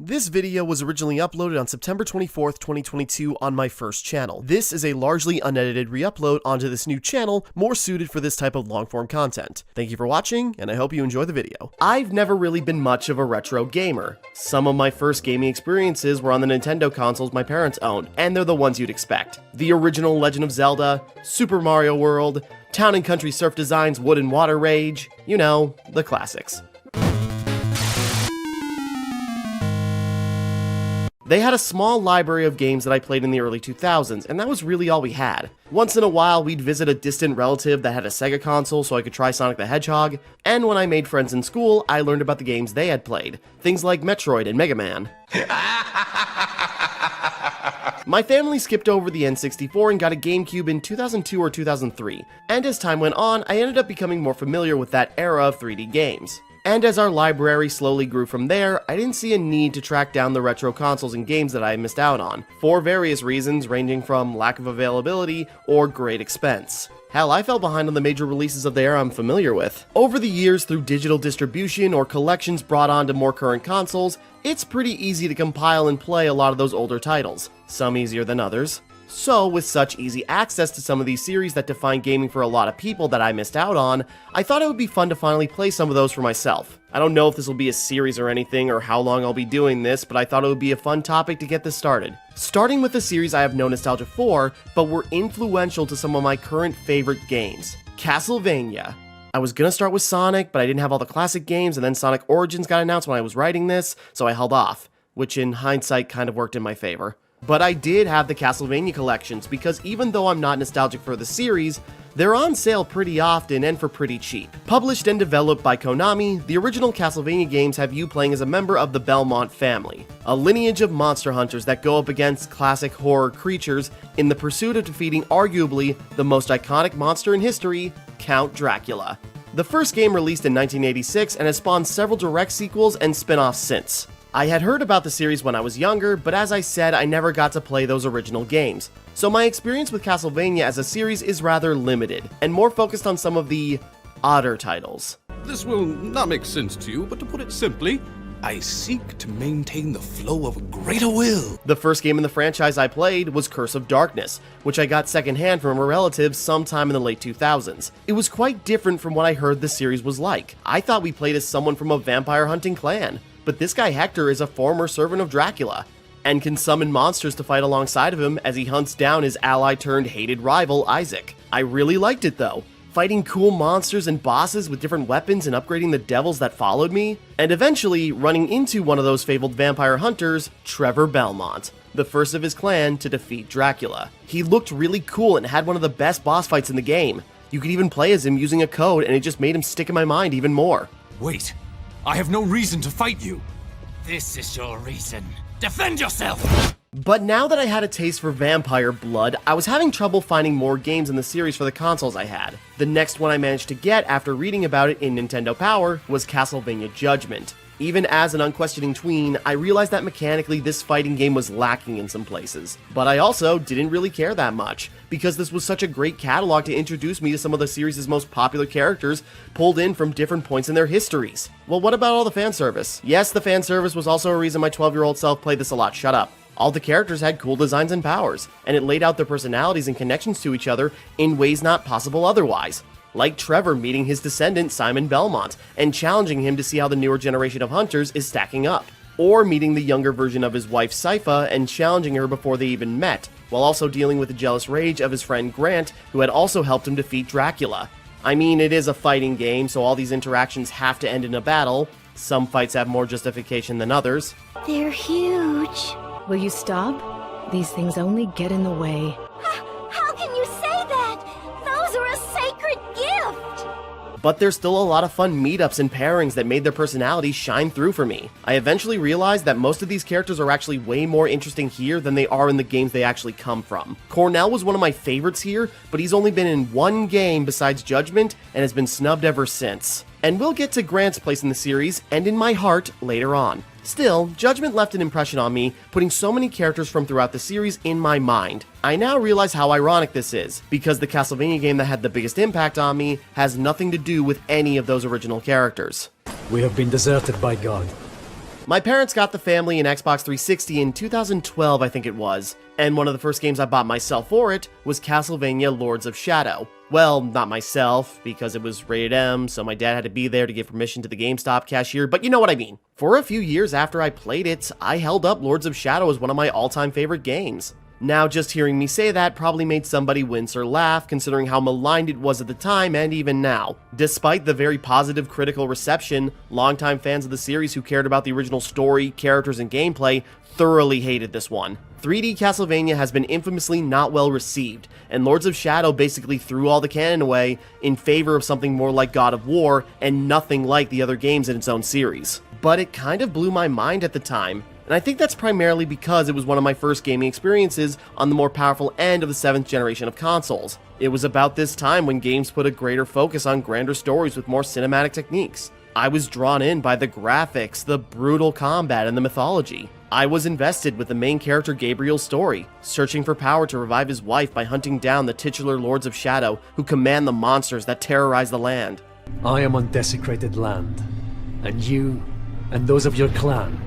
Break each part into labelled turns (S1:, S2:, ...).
S1: This video was originally uploaded on September 24th, 2022 on my first channel. This is a largely unedited re-upload onto this new channel, more suited for this type of long-form content. Thank you for watching, and I hope you enjoy the video. I've never really been much of a retro gamer. Some of my first gaming experiences were on the Nintendo consoles my parents owned, and they're the ones you'd expect. The original Legend of Zelda, Super Mario World, Town and Country Surf Design's Wood and Water Rage, you know, the classics. They had a small library of games that I played in the early 2000s, and that was really all we had. Once in a while, we'd visit a distant relative that had a Sega console so I could try Sonic the Hedgehog, and when I made friends in school, I learned about the games they had played, things like Metroid and Mega Man. My family skipped over the N64 and got a GameCube in 2002 or 2003, and as time went on, I ended up becoming more familiar with that era of 3D games. And as our library slowly grew from there, I didn't see a need to track down the retro consoles and games that I missed out on, for various reasons ranging from lack of availability or great expense. Hell, I fell behind on the major releases of the era I'm familiar with. Over the years, through digital distribution or collections brought onto more current consoles, it's pretty easy to compile and play a lot of those older titles, some easier than others. So, with such easy access to some of these series that define gaming for a lot of people that I missed out on, I thought it would be fun to finally play some of those for myself. I don't know if this will be a series or anything or how long I'll be doing this, but I thought it would be a fun topic to get this started. Starting with a series I have no nostalgia for, but were influential to some of my current favorite games. Castlevania. I was gonna start with Sonic, but I didn't have all the classic games, and then Sonic Origins got announced when I was writing this, so I held off, which in hindsight kind of worked in my favor. But I did have the Castlevania collections, because even though I'm not nostalgic for the series, they're on sale pretty often and for pretty cheap. Published and developed by Konami, the original Castlevania games have you playing as a member of the Belmont family, a lineage of monster hunters that go up against classic horror creatures in the pursuit of defeating arguably the most iconic monster in history, Count Dracula. The first game released in 1986 and has spawned several direct sequels and spin-offs since. I had heard about the series when I was younger, but as I said, I never got to play those original games. So my experience with Castlevania as a series is rather limited, and more focused on some of the odder titles.
S2: This will not make sense to you, but to put it simply, I seek to maintain the flow of a greater will.
S1: The first game in the franchise I played was Curse of Darkness, which I got secondhand from a relative sometime in the late 2000s. It was quite different from what I heard the series was like. I thought we played as someone from a vampire hunting clan. But this guy Hector is a former servant of Dracula, and can summon monsters to fight alongside of him as he hunts down his ally-turned-hated rival, Isaac. I really liked it though, fighting cool monsters and bosses with different weapons and upgrading the devils that followed me, and eventually running into one of those fabled vampire hunters, Trevor Belmont, the first of his clan to defeat Dracula. He looked really cool and had one of the best boss fights in the game. You could even play as him using a code, and it just made him stick in my mind even more.
S3: Wait. I have no reason to fight you.
S4: This is your reason. Defend yourself!
S1: But now that I had a taste for vampire blood, I was having trouble finding more games in the series for the consoles I had. The next one I managed to get after reading about it in Nintendo Power was Castlevania Judgment. Even as an unquestioning tween, I realized that mechanically this fighting game was lacking in some places. But I also didn't really care that much, because this was such a great catalog to introduce me to some of the series' most popular characters pulled in from different points in their histories. Well, what about all the fan service? Yes, the fan service was also a reason my 12-year-old self played this a lot. Shut up. All the characters had cool designs and powers, and it laid out their personalities and connections to each other in ways not possible otherwise. Like Trevor meeting his descendant Simon Belmont and challenging him to see how the newer generation of hunters is stacking up. Or meeting the younger version of his wife Sypha and challenging her before they even met, while also dealing with the jealous rage of his friend Grant, who had also helped him defeat Dracula. I mean, it is a fighting game, so all these interactions have to end in a battle. Some fights have more justification than others.
S5: They're huge.
S6: Will you stop? These things only get in the way.
S5: How can you say that? Those are a sacred gift!
S1: But there's still a lot of fun meetups and pairings that made their personalities shine through for me. I eventually realized that most of these characters are actually way more interesting here than they are in the games they actually come from. Cornell was one of my favorites here, but he's only been in one game besides Judgment and has been snubbed ever since. And we'll get to Grant's place in the series, and in my heart, later on. Still, Judgment left an impression on me, putting so many characters from throughout the series in my mind. I now realize how ironic this is, because the Castlevania game that had the biggest impact on me has nothing to do with any of those original characters.
S7: We have been deserted by God.
S1: My parents got the family an Xbox 360 in 2012, I think it was, and one of the first games I bought myself for it was Castlevania Lords of Shadow. Well, not myself, because it was rated M, so my dad had to be there to give permission to the GameStop cashier, but you know what I mean. For a few years after I played it, I held up Lords of Shadow as one of my all-time favorite games. Now, just hearing me say that probably made somebody wince or laugh, considering how maligned it was at the time and even now. Despite the very positive critical reception, longtime fans of the series who cared about the original story, characters, and gameplay thoroughly hated this one. 3D Castlevania has been infamously not well received, and Lords of Shadow basically threw all the canon away in favor of something more like God of War and nothing like the other games in its own series. But it kind of blew my mind at the time, and I think that's primarily because it was one of my first gaming experiences on the more powerful end of the 7th generation of consoles. It was about this time when games put a greater focus on grander stories with more cinematic techniques. I was drawn in by the graphics, the brutal combat, and the mythology. I was invested with the main character Gabriel's story, searching for power to revive his wife by hunting down the titular Lords of Shadow who command the monsters that terrorize the land.
S7: I am on desecrated land, and you, and those of your clan,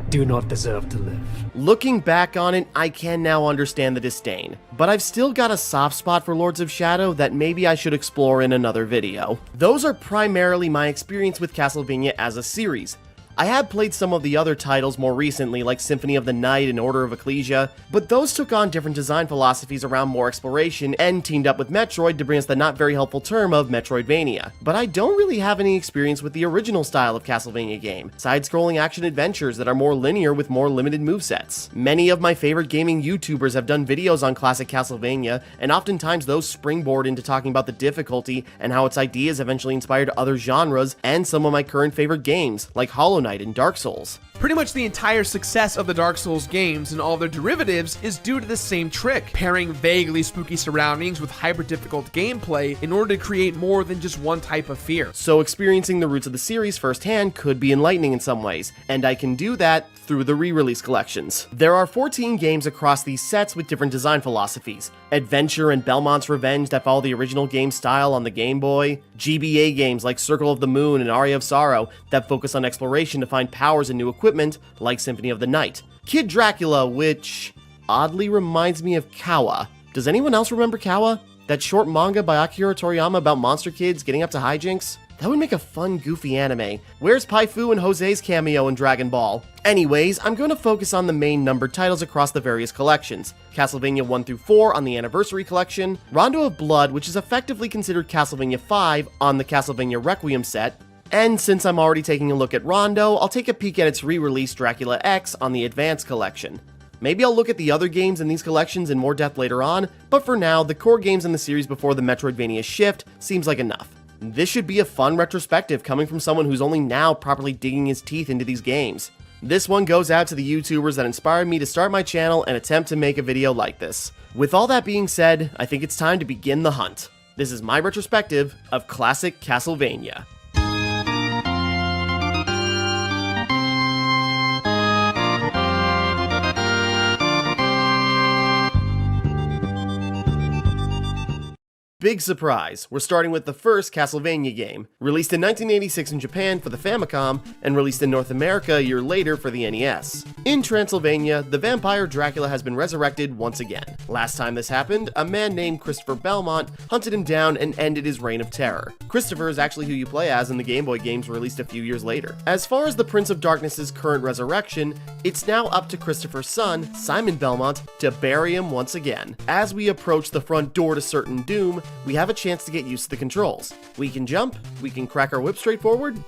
S7: do not deserve to live.
S1: Looking back on it, I can now understand the disdain, but I've still got a soft spot for Lords of Shadow that maybe I should explore in another video. Those are primarily my experience with Castlevania as a series. I have played some of the other titles more recently, like Symphony of the Night and Order of Ecclesia, but those took on different design philosophies around more exploration and teamed up with Metroid to bring us the not very helpful term of Metroidvania. But I don't really have any experience with the original style of Castlevania game, side-scrolling action adventures that are more linear with more limited movesets. Many of my favorite gaming YouTubers have done videos on classic Castlevania, and oftentimes those springboard into talking about the difficulty and how its ideas eventually inspired other genres and some of my current favorite games, like Hollow Knight and Dark Souls.
S8: Pretty much the entire success of the Dark Souls games and all their derivatives is due to the same trick, pairing vaguely spooky surroundings with hyper-difficult gameplay in order to create more than just one type of fear.
S1: So experiencing the roots of the series firsthand could be enlightening in some ways, and I can do that through the re-release collections. There are 14 games across these sets with different design philosophies. Adventure and Belmont's Revenge that follow the original game style on the Game Boy, GBA games like Circle of the Moon and Aria of Sorrow that focus on exploration to find powers and new equipment like Symphony of the Night, Kid Dracula, which oddly reminds me of Kawa. Does anyone else remember Kawa? That short manga by Akira Toriyama about monster kids getting up to hijinks? That would make a fun, goofy anime. Where's Pai-Fu and Jose's cameo in Dragon Ball? Anyways, I'm going to focus on the main numbered titles across the various collections. Castlevania 1 through 4 on the Anniversary Collection, Rondo of Blood, which is effectively considered Castlevania 5 on the Castlevania Requiem set, and since I'm already taking a look at Rondo, I'll take a peek at its re-release Dracula X on the Advanced Collection. Maybe I'll look at the other games in these collections in more depth later on, but for now, the core games in the series before the Metroidvania shift seems like enough. This should be a fun retrospective coming from someone who's only now properly digging his teeth into these games. This one goes out to the YouTubers that inspired me to start my channel and attempt to make a video like this. With all that being said, I think it's time to begin the hunt. This is my retrospective of classic Castlevania. Big surprise, we're starting with the first Castlevania game, released in 1986 in Japan for the Famicom, and released in North America a year later for the NES. In Transylvania, the vampire Dracula has been resurrected once again. Last time this happened, a man named Christopher Belmont hunted him down and ended his reign of terror. Christopher is actually who you play as in the Game Boy games released a few years later. As far as the Prince of Darkness's current resurrection, it's now up to Christopher's son, Simon Belmont, to bury him once again. As we approach the front door to certain doom, we have a chance to get used to the controls. We can jump, we can crack our whip straight forward,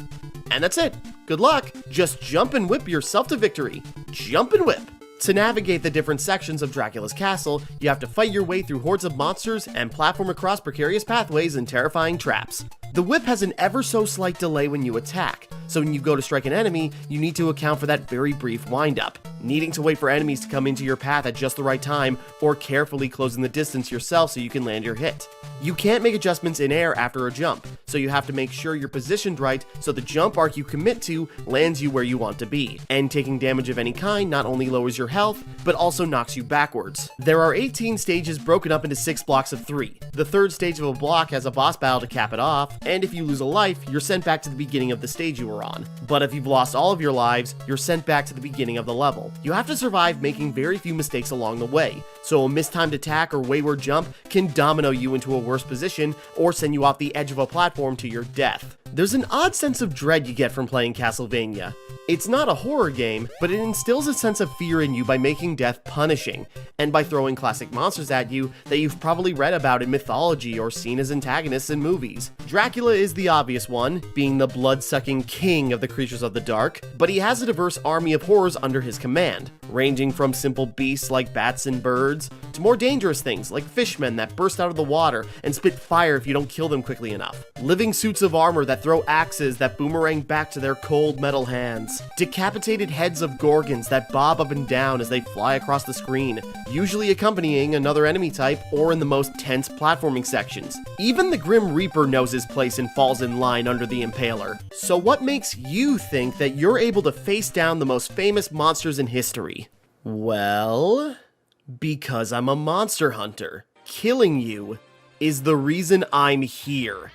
S1: and that's it. Good luck. Just jump and whip yourself to victory. Jump and whip. To navigate the different sections of Dracula's castle, you have to fight your way through hordes of monsters and platform across precarious pathways and terrifying traps. The whip has an ever so slight delay when you attack, so when you go to strike an enemy, you need to account for that very brief windup, needing to wait for enemies to come into your path at just the right time, or carefully closing the distance yourself so you can land your hit. You can't make adjustments in air after a jump, so you have to make sure you're positioned right so the jump arc you commit to lands you where you want to be. And taking damage of any kind not only lowers your health, but also knocks you backwards. There are 18 stages broken up into 6 blocks of 3. The third stage of a block has a boss battle to cap it off, and if you lose a life, you're sent back to the beginning of the stage you were on. But if you've lost all of your lives, you're sent back to the beginning of the level. You have to survive making very few mistakes along the way, so a mistimed attack or wayward jump can domino you into a worse position or send you off the edge of a platform to your death. There's an odd sense of dread you get from playing Castlevania. It's not a horror game, but it instills a sense of fear in you by making death punishing, and by throwing classic monsters at you that you've probably read about in mythology or seen as antagonists in movies. Dracula is the obvious one, being the blood-sucking king of the creatures of the dark, but he has a diverse army of horrors under his command, ranging from simple beasts like bats and birds, to more dangerous things like fishmen that burst out of the water and spit fire if you don't kill them quickly enough, living suits of armor that throw axes that boomerang back to their cold metal hands, decapitated heads of gorgons that bob up and down as they fly across the screen, usually accompanying another enemy type or in the most tense platforming sections. Even the Grim Reaper knows his place and falls in line under the Impaler. So what makes you think that you're able to face down the most famous monsters in history? Well, because I'm a monster hunter. Killing you is the reason I'm here.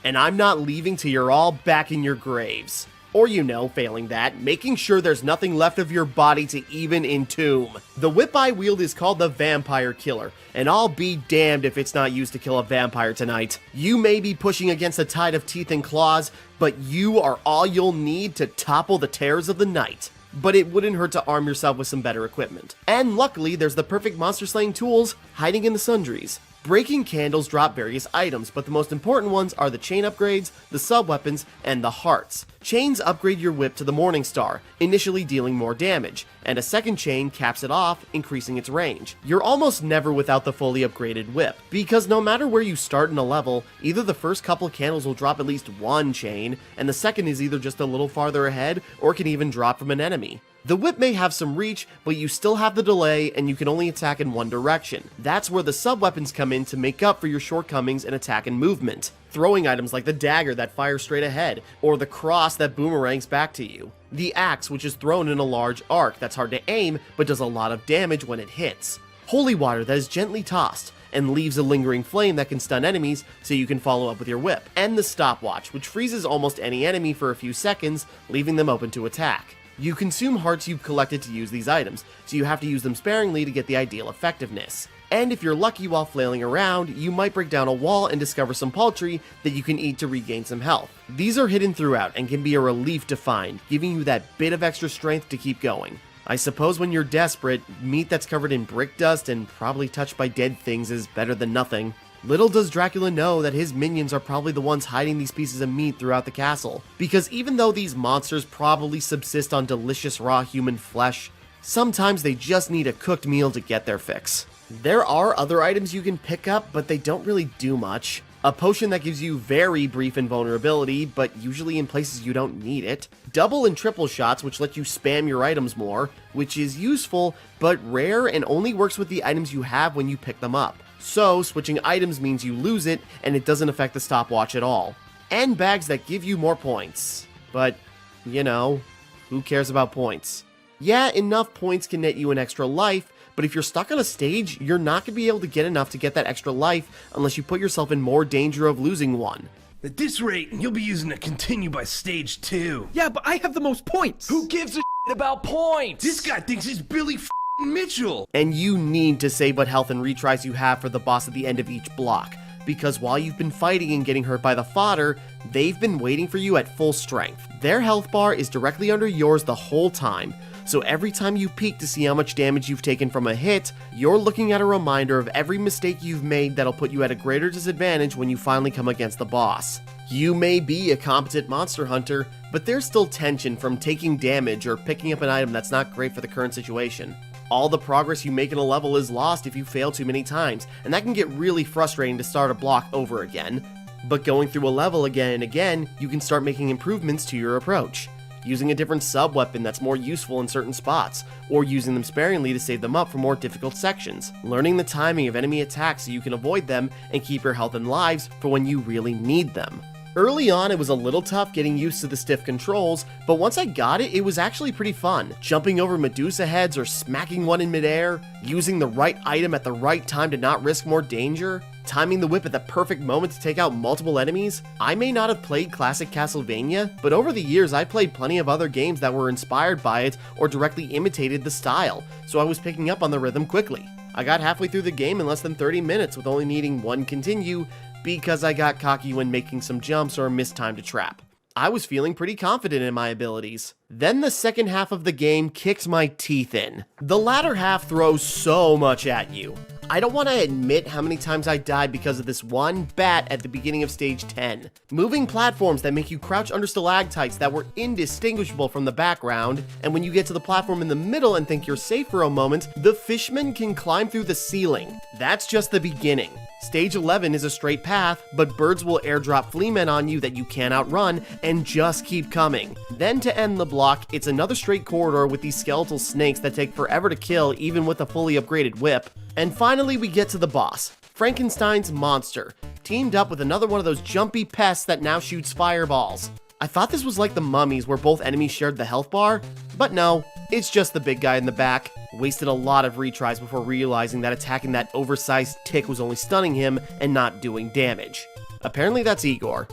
S1: And I'm not leaving till you're all back in your graves. Or, failing that, making sure there's nothing left of your body to even entomb. The whip I wield is called the Vampire Killer, and I'll be damned if it's not used to kill a vampire tonight. You may be pushing against a tide of teeth and claws, but you are all you'll need to topple the terrors of the night. But it wouldn't hurt to arm yourself with some better equipment. And luckily, there's the perfect monster slaying tools hiding in the sundries. Breaking candles drop various items, but the most important ones are the chain upgrades, the sub-weapons, and the hearts. Chains upgrade your whip to the Morning Star, initially dealing more damage, and a second chain caps it off, increasing its range. You're almost never without the fully upgraded whip, because no matter where you start in a level, either the first couple of candles will drop at least one chain, and the second is either just a little farther ahead, or can even drop from an enemy. The whip may have some reach, but you still have the delay and you can only attack in one direction. That's where the sub-weapons come in to make up for your shortcomings in attack and movement. Throwing items like the dagger that fires straight ahead, or the cross that boomerangs back to you. The axe, which is thrown in a large arc that's hard to aim, but does a lot of damage when it hits. Holy water that is gently tossed, and leaves a lingering flame that can stun enemies so you can follow up with your whip. And the stopwatch, which freezes almost any enemy for a few seconds, leaving them open to attack. You consume hearts you've collected to use these items, so you have to use them sparingly to get the ideal effectiveness. And if you're lucky while flailing around, you might break down a wall and discover some poultry that you can eat to regain some health. These are hidden throughout and can be a relief to find, giving you that bit of extra strength to keep going. I suppose when you're desperate, meat that's covered in brick dust and probably touched by dead things is better than nothing. Little does Dracula know that his minions are probably the ones hiding these pieces of meat throughout the castle, because even though these monsters probably subsist on delicious raw human flesh, sometimes they just need a cooked meal to get their fix. There are other items you can pick up, but they don't really do much. A potion that gives you very brief invulnerability, but usually in places you don't need it. Double and triple shots, which let you spam your items more, which is useful, but rare and only works with the items you have when you pick them up. So, switching items means you lose it, and it doesn't affect the stopwatch at all. And bags that give you more points. But, who cares about points? Yeah, enough points can net you an extra life, but if you're stuck on a stage, you're not going to be able to get enough to get that extra life unless you put yourself in more danger of losing one.
S9: At this rate, you'll be using to continue by stage 2.
S8: Yeah, but I have the most points.
S9: Who gives a
S4: About points!
S9: This guy thinks he's Billy Mitchell!
S1: And you need to save what health and retries you have for the boss at the end of each block, because while you've been fighting and getting hurt by the fodder, they've been waiting for you at full strength. Their health bar is directly under yours the whole time, so every time you peek to see how much damage you've taken from a hit, you're looking at a reminder of every mistake you've made that'll put you at a greater disadvantage when you finally come against the boss. You may be a competent monster hunter, but there's still tension from taking damage or picking up an item that's not great for the current situation. All the progress you make in a level is lost if you fail too many times, and that can get really frustrating to start a block over again. But going through a level again and again, you can start making improvements to your approach. Using a different sub-weapon that's more useful in certain spots, or using them sparingly to save them up for more difficult sections. Learning the timing of enemy attacks so you can avoid them and keep your health and lives for when you really need them. Early on, it was a little tough getting used to the stiff controls, but once I got it, it was actually pretty fun. Jumping over Medusa heads or smacking one in midair, using the right item at the right time to not risk more danger, timing the whip at the perfect moment to take out multiple enemies. I may not have played classic Castlevania, but over the years I played plenty of other games that were inspired by it or directly imitated the style, so I was picking up on the rhythm quickly. I got halfway through the game in less than 30 minutes with only needing one continue, because I got cocky when making some jumps or mistimed a trap. I was feeling pretty confident in my abilities. Then the second half of the game kicked my teeth in. The latter half throws so much at you. I don't want to admit how many times I died because of this one bat at the beginning of stage 10. Moving platforms that make you crouch under stalactites that were indistinguishable from the background, and when you get to the platform in the middle and think you're safe for a moment, the fishman can climb through the ceiling. That's just the beginning. Stage 11 is a straight path, but birds will airdrop flea men on you that you can't outrun and just keep coming. Then to end the block, it's another straight corridor with these skeletal snakes that take forever to kill even with a fully upgraded whip. And finally we get to the boss, Frankenstein's monster, teamed up with another one of those jumpy pests that now shoots fireballs. I thought this was like the mummies where both enemies shared the health bar, but no, it's just the big guy in the back. Wasted a lot of retries before realizing that attacking that oversized tick was only stunning him and not doing damage. Apparently that's Igor.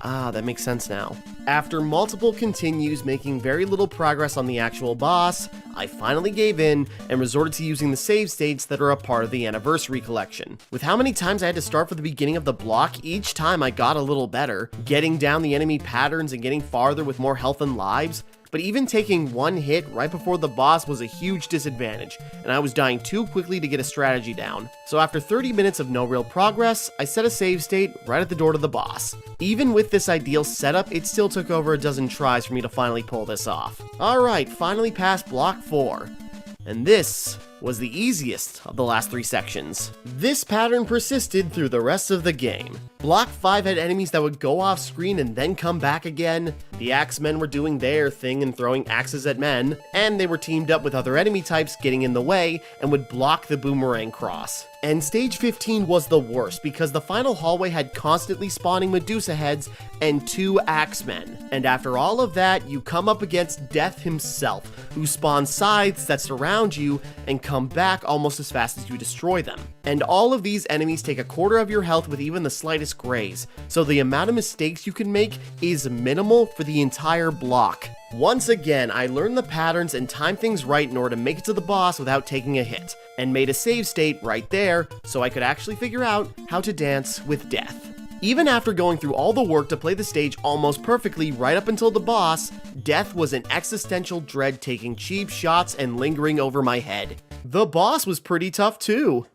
S1: Ah, that makes sense now. After multiple continues making very little progress on the actual boss, I finally gave in and resorted to using the save states that are a part of the Anniversary Collection. With how many times I had to start from the beginning of the block, each time I got a little better, getting down the enemy patterns and getting farther with more health and lives. But even taking one hit right before the boss was a huge disadvantage, and I was dying too quickly to get a strategy down. So after 30 minutes of no real progress, I set a save state right at the door to the boss. Even with this ideal setup, it still took over a dozen tries for me to finally pull this off. Alright, finally past block 4. And this was the easiest of the last 3 sections. This pattern persisted through the rest of the game. Block 5 had enemies that would go off screen and then come back again. The Axemen were doing their thing and throwing axes at men, and they were teamed up with other enemy types getting in the way and would block the boomerang cross. And stage 15 was the worst because the final hallway had constantly spawning Medusa heads and 2 Axemen. And after all of that, you come up against Death himself, who spawns scythes that surround you and come back almost as fast as you destroy them. And all of these enemies take a quarter of your health with even the slightest graze, so the amount of mistakes you can make is minimal for the entire block. Once again, I learned the patterns and timed things right in order to make it to the boss without taking a hit, and made a save state right there so I could actually figure out how to dance with death. Even after going through all the work to play the stage almost perfectly right up until the boss, death was an existential dread taking cheap shots and lingering over my head. The boss was pretty tough too.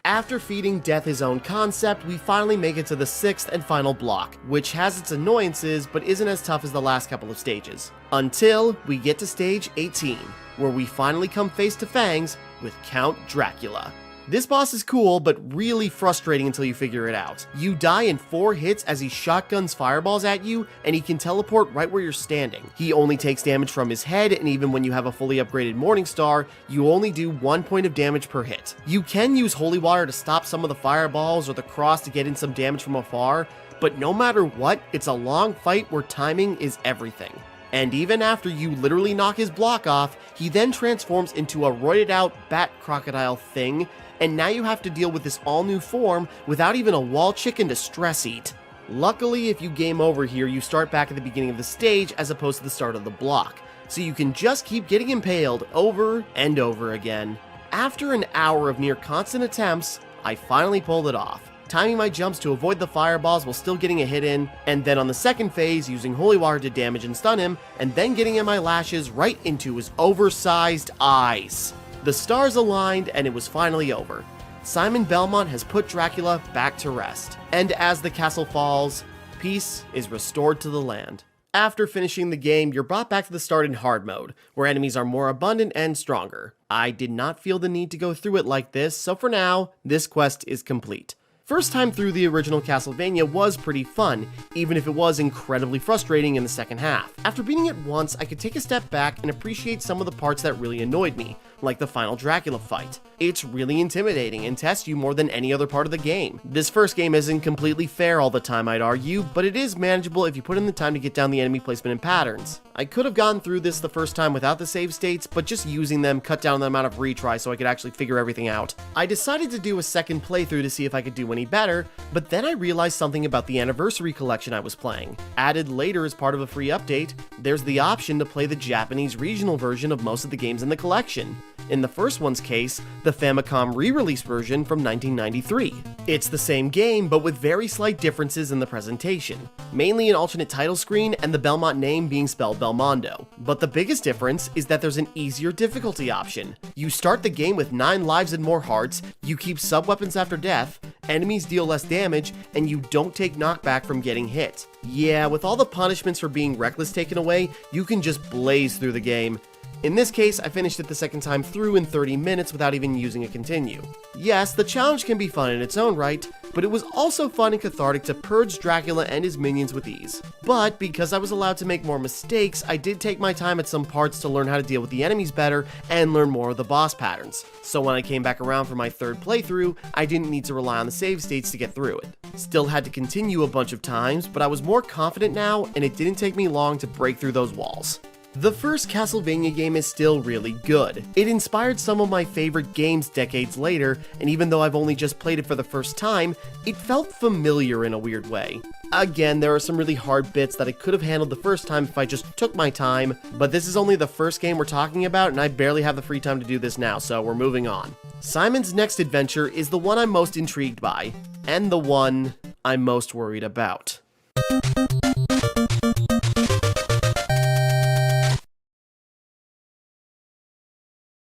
S1: After feeding Death his own concept, we finally make it to the 6th and final block, which has its annoyances but isn't as tough as the last couple of stages. Until we get to stage 18, where we finally come face to fangs with Count Dracula. This boss is cool, but really frustrating until you figure it out. You die in 4 hits as he shotguns fireballs at you, and he can teleport right where you're standing. He only takes damage from his head, and even when you have a fully upgraded Morningstar, you only do 1 point of damage per hit. You can use Holy Water to stop some of the fireballs or the cross to get in some damage from afar, but no matter what, it's a long fight where timing is everything. And even after you literally knock his block off, he then transforms into a roided out bat crocodile thing, and now you have to deal with this all new form without even a wall chicken to stress eat. Luckily, if you game over here, you start back at the beginning of the stage as opposed to the start of the block, so you can just keep getting impaled over and over again. After an hour of near constant attempts, I finally pulled it off, timing my jumps to avoid the fireballs while still getting a hit in, and then on the second phase using Holy Water to damage and stun him, and then getting in my lashes right into his oversized eyes. The stars aligned and it was finally over. Simon Belmont has put Dracula back to rest, and as the castle falls, peace is restored to the land. After finishing the game, you're brought back to the start in hard mode, where enemies are more abundant and stronger. I did not feel the need to go through it like this, so for now, this quest is complete. First time through the original Castlevania was pretty fun, even if it was incredibly frustrating in the second half. After beating it once, I could take a step back and appreciate some of the parts that really annoyed me, like the final Dracula fight. It's really intimidating and tests you more than any other part of the game. This first game isn't completely fair all the time, I'd argue, but it is manageable if you put in the time to get down the enemy placement and patterns. I could have gone through this the first time without the save states, but just using them cut down the amount of retry so I could actually figure everything out. I decided to do a second playthrough to see if I could do any better, but then I realized something about the Anniversary Collection I was playing. Added later as part of a free update, there's the option to play the Japanese regional version of most of the games in the collection. In the first one's case, the Famicom re-release version from 1993. It's the same game, but with very slight differences in the presentation, mainly an alternate title screen and the Belmont name being spelled Belmondo. But the biggest difference is that there's an easier difficulty option. You start the game with 9 lives and more hearts, you keep sub-weapons after death, enemies deal less damage, and you don't take knockback from getting hit. Yeah, with all the punishments for being reckless taken away, you can just blaze through the game. In this case, I finished it the second time through in 30 minutes without even using a continue. Yes, the challenge can be fun in its own right, but it was also fun and cathartic to purge Dracula and his minions with ease. But because I was allowed to make more mistakes, I did take my time at some parts to learn how to deal with the enemies better and learn more of the boss patterns. So when I came back around for my third playthrough, I didn't need to rely on the save states to get through it. Still had to continue a bunch of times, but I was more confident now, and it didn't take me long to break through those walls. The first Castlevania game is still really good. It inspired some of my favorite games decades later, and even though I've only just played it for the first time, it felt familiar in a weird way. Again, there are some really hard bits that I could have handled the first time if I just took my time, but this is only the first game we're talking about, and I barely have the free time to do this now, so we're moving on. Simon's next adventure is the one I'm most intrigued by, and the one I'm most worried about.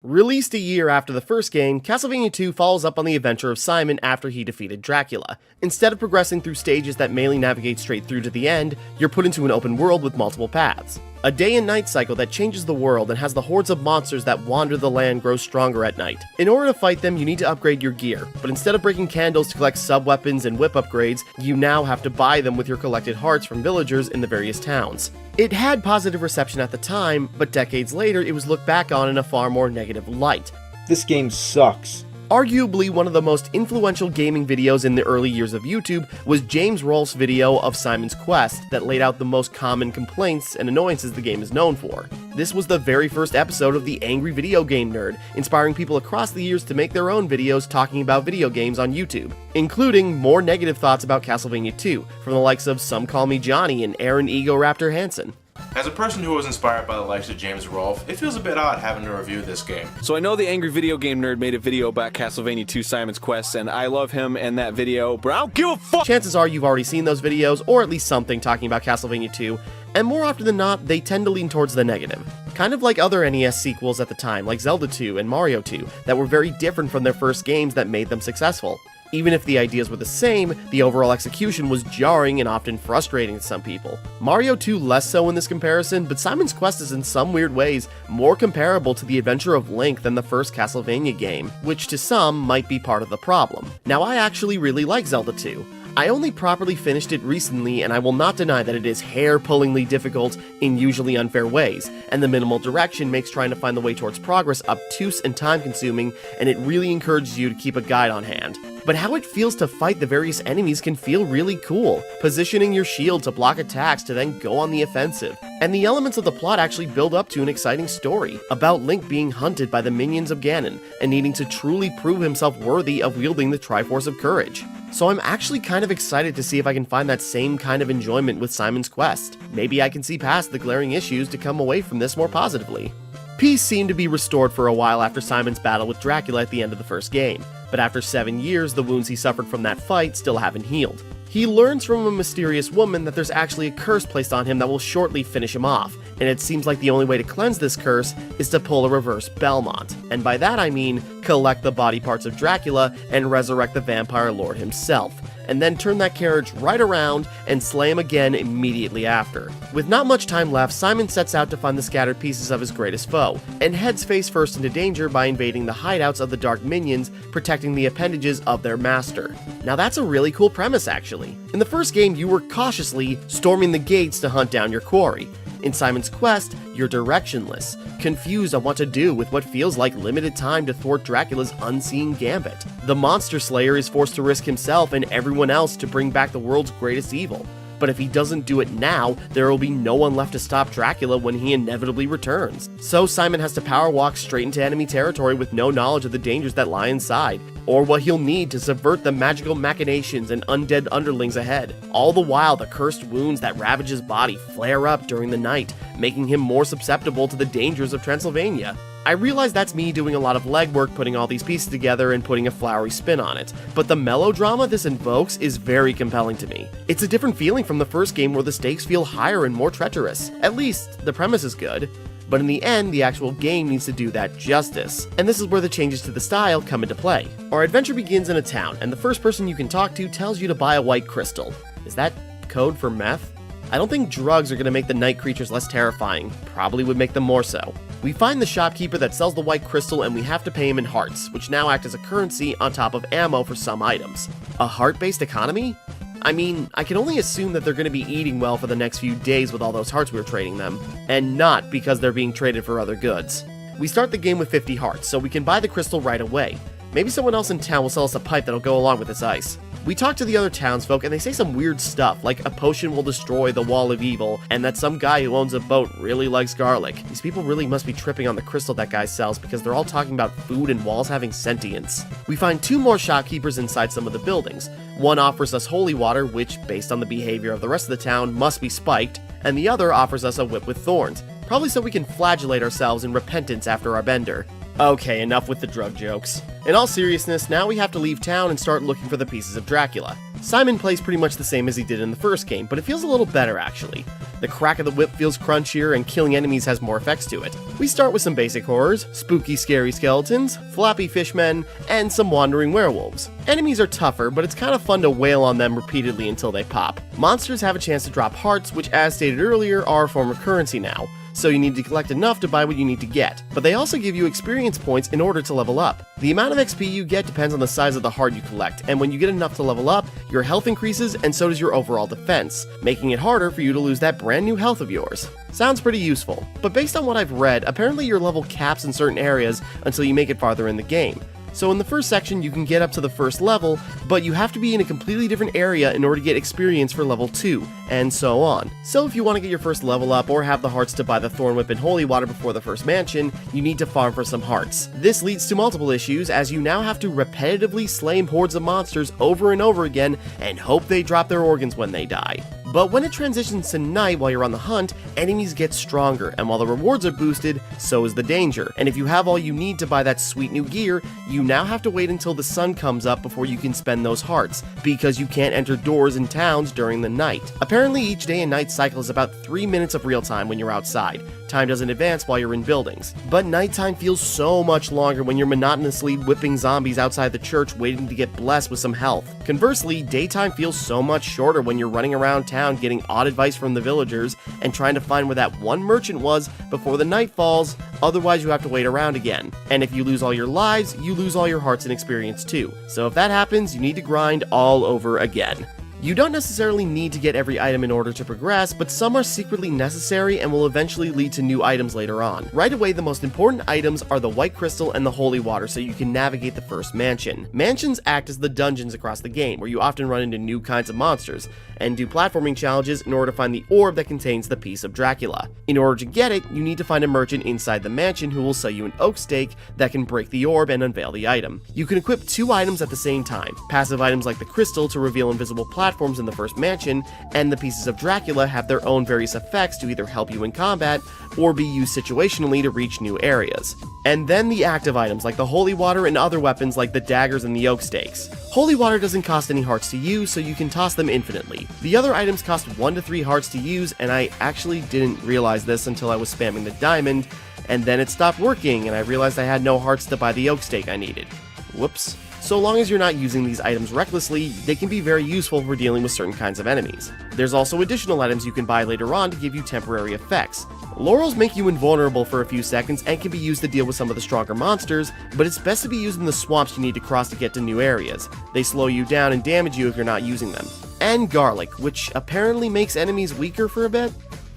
S1: Released a year after the first game, Castlevania 2 follows up on the adventure of Simon after he defeated Dracula. Instead of progressing through stages that mainly navigate straight through to the end, you're put into an open world with multiple paths. A day and night cycle that changes the world and has the hordes of monsters that wander the land grow stronger at night. In order to fight them, you need to upgrade your gear, but instead of breaking candles to collect sub-weapons and whip upgrades, you now have to buy them with your collected hearts from villagers in the various towns. It had positive reception at the time, but decades later it was looked back on in a far more negative light.
S10: This game sucks.
S1: Arguably one of the most influential gaming videos in the early years of YouTube was James Rolfe's video of Simon's Quest that laid out the most common complaints and annoyances the game is known for. This was the very first episode of The Angry Video Game Nerd, inspiring people across the years to make their own videos talking about video games on YouTube, including more negative thoughts about Castlevania 2, from the likes of Some Call Me Johnny and Aaron Ego Raptor Hansen.
S11: As a person who was inspired by the likes of James Rolfe, it feels a bit odd having to review this game.
S10: So I know the Angry Video Game Nerd made a video about Castlevania 2 Simon's Quest, and I love him and that video, but I don't give a fuck!
S1: Chances are you've already seen those videos, or at least something talking about Castlevania 2, and more often than not, they tend to lean towards the negative. Kind of like other NES sequels at the time, like Zelda 2 and Mario 2, that were very different from their first games that made them successful. Even if the ideas were the same, the overall execution was jarring and often frustrating to some people. Mario 2 less so in this comparison, but Simon's Quest is in some weird ways more comparable to the adventure of Link than the first Castlevania game, which to some might be part of the problem. Now I actually really like Zelda 2. I only properly finished it recently, and I will not deny that it is hair-pullingly difficult in usually unfair ways, and the minimal direction makes trying to find the way towards progress obtuse and time-consuming, and it really encourages you to keep a guide on hand. But how it feels to fight the various enemies can feel really cool, positioning your shield to block attacks to then go on the offensive. And the elements of the plot actually build up to an exciting story, about Link being hunted by the minions of Ganon, and needing to truly prove himself worthy of wielding the Triforce of Courage. So I'm actually kind of excited to see if I can find that same kind of enjoyment with Simon's Quest. Maybe I can see past the glaring issues to come away from this more positively. Peace seemed to be restored for a while after Simon's battle with Dracula at the end of the first game, but after 7 years, the wounds he suffered from that fight still haven't healed. He learns from a mysterious woman that there's actually a curse placed on him that will shortly finish him off, and it seems like the only way to cleanse this curse is to pull a reverse Belmont. And by that I mean collect the body parts of Dracula and resurrect the vampire lord himself, and then turn that carriage right around and slay him again immediately after. With not much time left, Simon sets out to find the scattered pieces of his greatest foe, and heads face first into danger by invading the hideouts of the dark minions, protecting the appendages of their master. Now that's a really cool premise actually. In the first game, you were cautiously storming the gates to hunt down your quarry. In Simon's quest, you're directionless, confused on what to do with what feels like limited time to thwart Dracula's unseen gambit. The Monster Slayer is forced to risk himself and everyone else to bring back the world's greatest evil. But if he doesn't do it now, there will be no one left to stop Dracula when he inevitably returns. So Simon has to power walk straight into enemy territory with no knowledge of the dangers that lie inside, or what he'll need to subvert the magical machinations and undead underlings ahead. All the while, the cursed wounds that ravage his body flare up during the night, making him more susceptible to the dangers of Transylvania. I realize that's me doing a lot of legwork putting all these pieces together and putting a flowery spin on it, but the melodrama this invokes is very compelling to me. It's a different feeling from the first game where the stakes feel higher and more treacherous. At least, the premise is good. But in the end, the actual game needs to do that justice. And this is where the changes to the style come into play. Our adventure begins in a town, and the first person you can talk to tells you to buy a white crystal. Is that code for meth? I don't think drugs are going to make the night creatures less terrifying, probably would make them more so. We find the shopkeeper that sells the white crystal and we have to pay him in hearts, which now act as a currency on top of ammo for some items. A heart-based economy? I mean, I can only assume that they're going to be eating well for the next few days with all those hearts we were trading them, and not because they're being traded for other goods. We start the game with 50 hearts, so we can buy the crystal right away. Maybe someone else in town will sell us a pipe that'll go along with this ice. We talk to the other townsfolk and they say some weird stuff, like a potion will destroy the wall of evil, and that some guy who owns a boat really likes garlic. These people really must be tripping on the crystal that guy sells because they're all talking about food and walls having sentience. We find 2 more shopkeepers inside some of the buildings. One offers us holy water, which, based on the behavior of the rest of the town, must be spiked, and the other offers us a whip with thorns, probably so we can flagellate ourselves in repentance after our bender. Okay, enough with the drug jokes. In all seriousness, now we have to leave town and start looking for the pieces of Dracula. Simon plays pretty much the same as he did in the first game, but it feels a little better actually. The crack of the whip feels crunchier and killing enemies has more effects to it. We start with some basic horrors, spooky scary skeletons, floppy fishmen, and some wandering werewolves. Enemies are tougher, but it's kind of fun to wail on them repeatedly until they pop. Monsters have a chance to drop hearts, which as stated earlier are a form of currency now, so you need to collect enough to buy what you need to get. But they also give you experience points in order to level up. The amount of XP you get depends on the size of the heart you collect, and when you get enough to level up, your health increases and so does your overall defense, making it harder for you to lose that brand new health of yours. Sounds pretty useful, but based on what I've read, apparently your level caps in certain areas until you make it farther in the game. So in the first section, you can get up to the first level, but you have to be in a completely different area in order to get experience for level 2, and so on. So if you want to get your first level up or have the hearts to buy the Thorn Whip and Holy Water before the first mansion, you need to farm for some hearts. This leads to multiple issues, as you now have to repetitively slay hordes of monsters over and over again and hope they drop their organs when they die. But when it transitions to night while you're on the hunt, enemies get stronger, and while the rewards are boosted, so is the danger. And if you have all you need to buy that sweet new gear, you now have to wait until the sun comes up before you can spend those hearts, because you can't enter doors in towns during the night. Apparently each day and night cycle is about 3 minutes of real time when you're outside. Time doesn't advance while you're in buildings. But nighttime feels so much longer when you're monotonously whipping zombies outside the church waiting to get blessed with some health. Conversely, daytime feels so much shorter when you're running around town getting odd advice from the villagers and trying to find where that one merchant was before the night falls, otherwise you have to wait around again. And if you lose all your lives, you lose all your hearts and experience too. So if that happens, you need to grind all over again. You don't necessarily need to get every item in order to progress, but some are secretly necessary and will eventually lead to new items later on. Right away, the most important items are the White Crystal and the Holy Water so you can navigate the first mansion. Mansions act as the dungeons across the game, where you often run into new kinds of monsters, and do platforming challenges in order to find the orb that contains the piece of Dracula. In order to get it, you need to find a merchant inside the mansion who will sell you an oak stake that can break the orb and unveil the item. You can equip 2 items at the same time, passive items like the crystal to reveal invisible platforms platforms in the first mansion, and the pieces of Dracula have their own various effects to either help you in combat or be used situationally to reach new areas. And then the active items like the holy water and other weapons like the daggers and the oak stakes. Holy water doesn't cost any hearts to use, so you can toss them infinitely. The other items cost 1 to 3 hearts to use, and I actually didn't realize this until I was spamming the diamond, and then it stopped working and I realized I had no hearts to buy the oak stake I needed. Whoops. So long as you're not using these items recklessly, they can be very useful for dealing with certain kinds of enemies. There's also additional items you can buy later on to give you temporary effects. Laurels make you invulnerable for a few seconds and can be used to deal with some of the stronger monsters, but it's best to be used in the swamps you need to cross to get to new areas. They slow you down and damage you if you're not using them. And garlic, which apparently makes enemies weaker for a bit.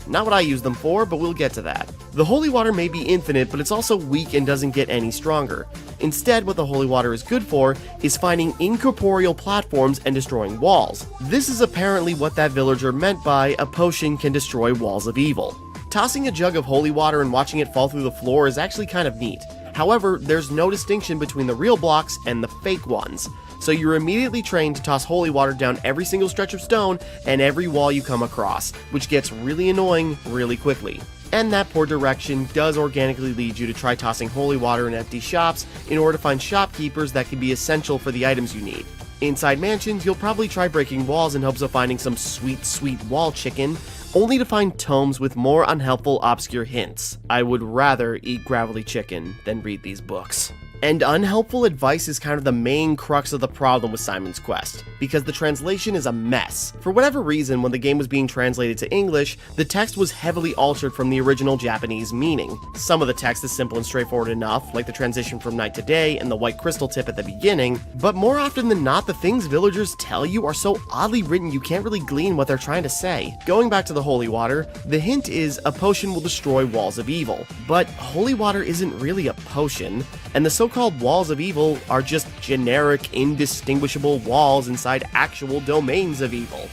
S1: Not what I use them for, but we'll get to that. The holy water may be infinite, but it's also weak and doesn't get any stronger. Instead, what the holy water is good for is finding incorporeal platforms and destroying walls. This is apparently what that villager meant by a potion can destroy walls of evil. Tossing a jug of holy water and watching it fall through the floor is actually kind of neat. However, there's no distinction between the real blocks and the fake ones. So you're immediately trained to toss holy water down every single stretch of stone and every wall you come across, which gets really annoying really quickly. And that poor direction does organically lead you to try tossing holy water in empty shops in order to find shopkeepers that can be essential for the items you need. Inside mansions, you'll probably try breaking walls in hopes of finding some sweet wall chicken, only to find tomes with more unhelpful obscure hints. I would rather eat gravelly chicken than read these books. And unhelpful advice is kind of the main crux of the problem with Simon's Quest, because the translation is a mess. For whatever reason, when the game was being translated to English, the text was heavily altered from the original Japanese meaning. Some of the text is simple and straightforward enough, like the transition from night to day and the white crystal tip at the beginning, but more often than not, the things villagers tell you are so oddly written you can't really glean what they're trying to say. Going back to the holy water, the hint is a potion will destroy walls of evil, but holy water isn't really a potion, and the so-called walls of evil are just generic, indistinguishable walls inside actual domains of evil.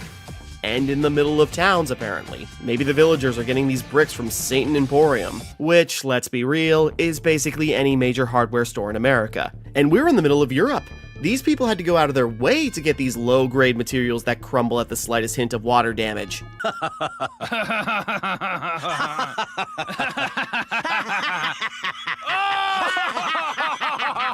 S1: And in the middle of towns, apparently. Maybe the villagers are getting these bricks from Satan Emporium, which, let's be real, is basically any major hardware store in America. And we're in the middle of Europe. These people had to go out of their way to get these low-grade materials that crumble at the slightest hint of water damage.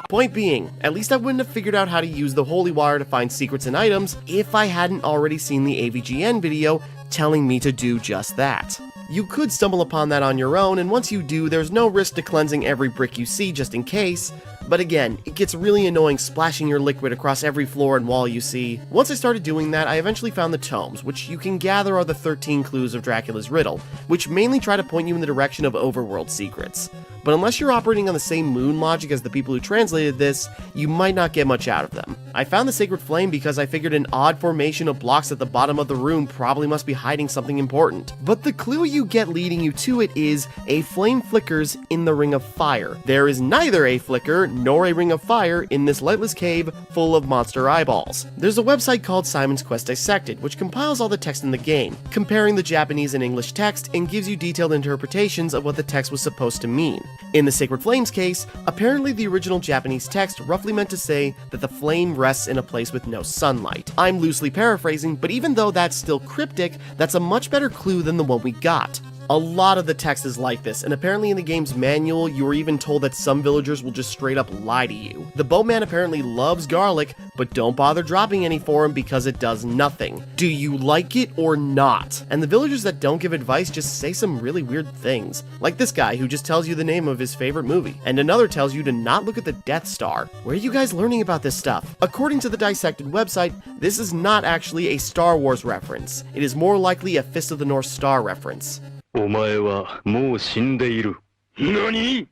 S1: Point being, at least I wouldn't have figured out how to use the holy water to find secrets and items if I hadn't already seen the AVGN video telling me to do just that. You could stumble upon that on your own, and once you do, there's no risk to cleansing every brick you see just in case, but again, it gets really annoying splashing your liquid across every floor and wall you see. Once I started doing that, I eventually found the tomes, which you can gather are the 13 clues of Dracula's riddle, which mainly try to point you in the direction of overworld secrets. But unless you're operating on the same moon logic as the people who translated this, you might not get much out of them. I found the Sacred Flame because I figured an odd formation of blocks at the bottom of the room probably must be hiding something important. But the clue you get leading you to it is a flame flickers in the Ring of Fire. There is neither a flicker nor a ring of fire in this lightless cave full of monster eyeballs. There's a website called Simon's Quest Dissected, which compiles all the text in the game, comparing the Japanese and English text and gives you detailed interpretations of what the text was supposed to mean. In the Sacred Flames case, apparently the original Japanese text roughly meant to say that the flame rests in a place with no sunlight. I'm loosely paraphrasing, but even though that's still cryptic, that's a much better clue than the one we got. A lot of the text is like this, and apparently in the game's manual, you are even told that some villagers will just straight up lie to you. The boatman apparently loves garlic, but don't bother dropping any for him because it does nothing. Do you like it or not? And the villagers that don't give advice just say some really weird things. Like this guy who just tells you the name of his favorite movie, and another tells you to not look at the Death Star. Where are you guys learning about this stuff? According to the Dissected website, this is not actually a Star Wars reference. It is more likely a Fist of the North Star reference.
S12: お前はもう死んでいる。何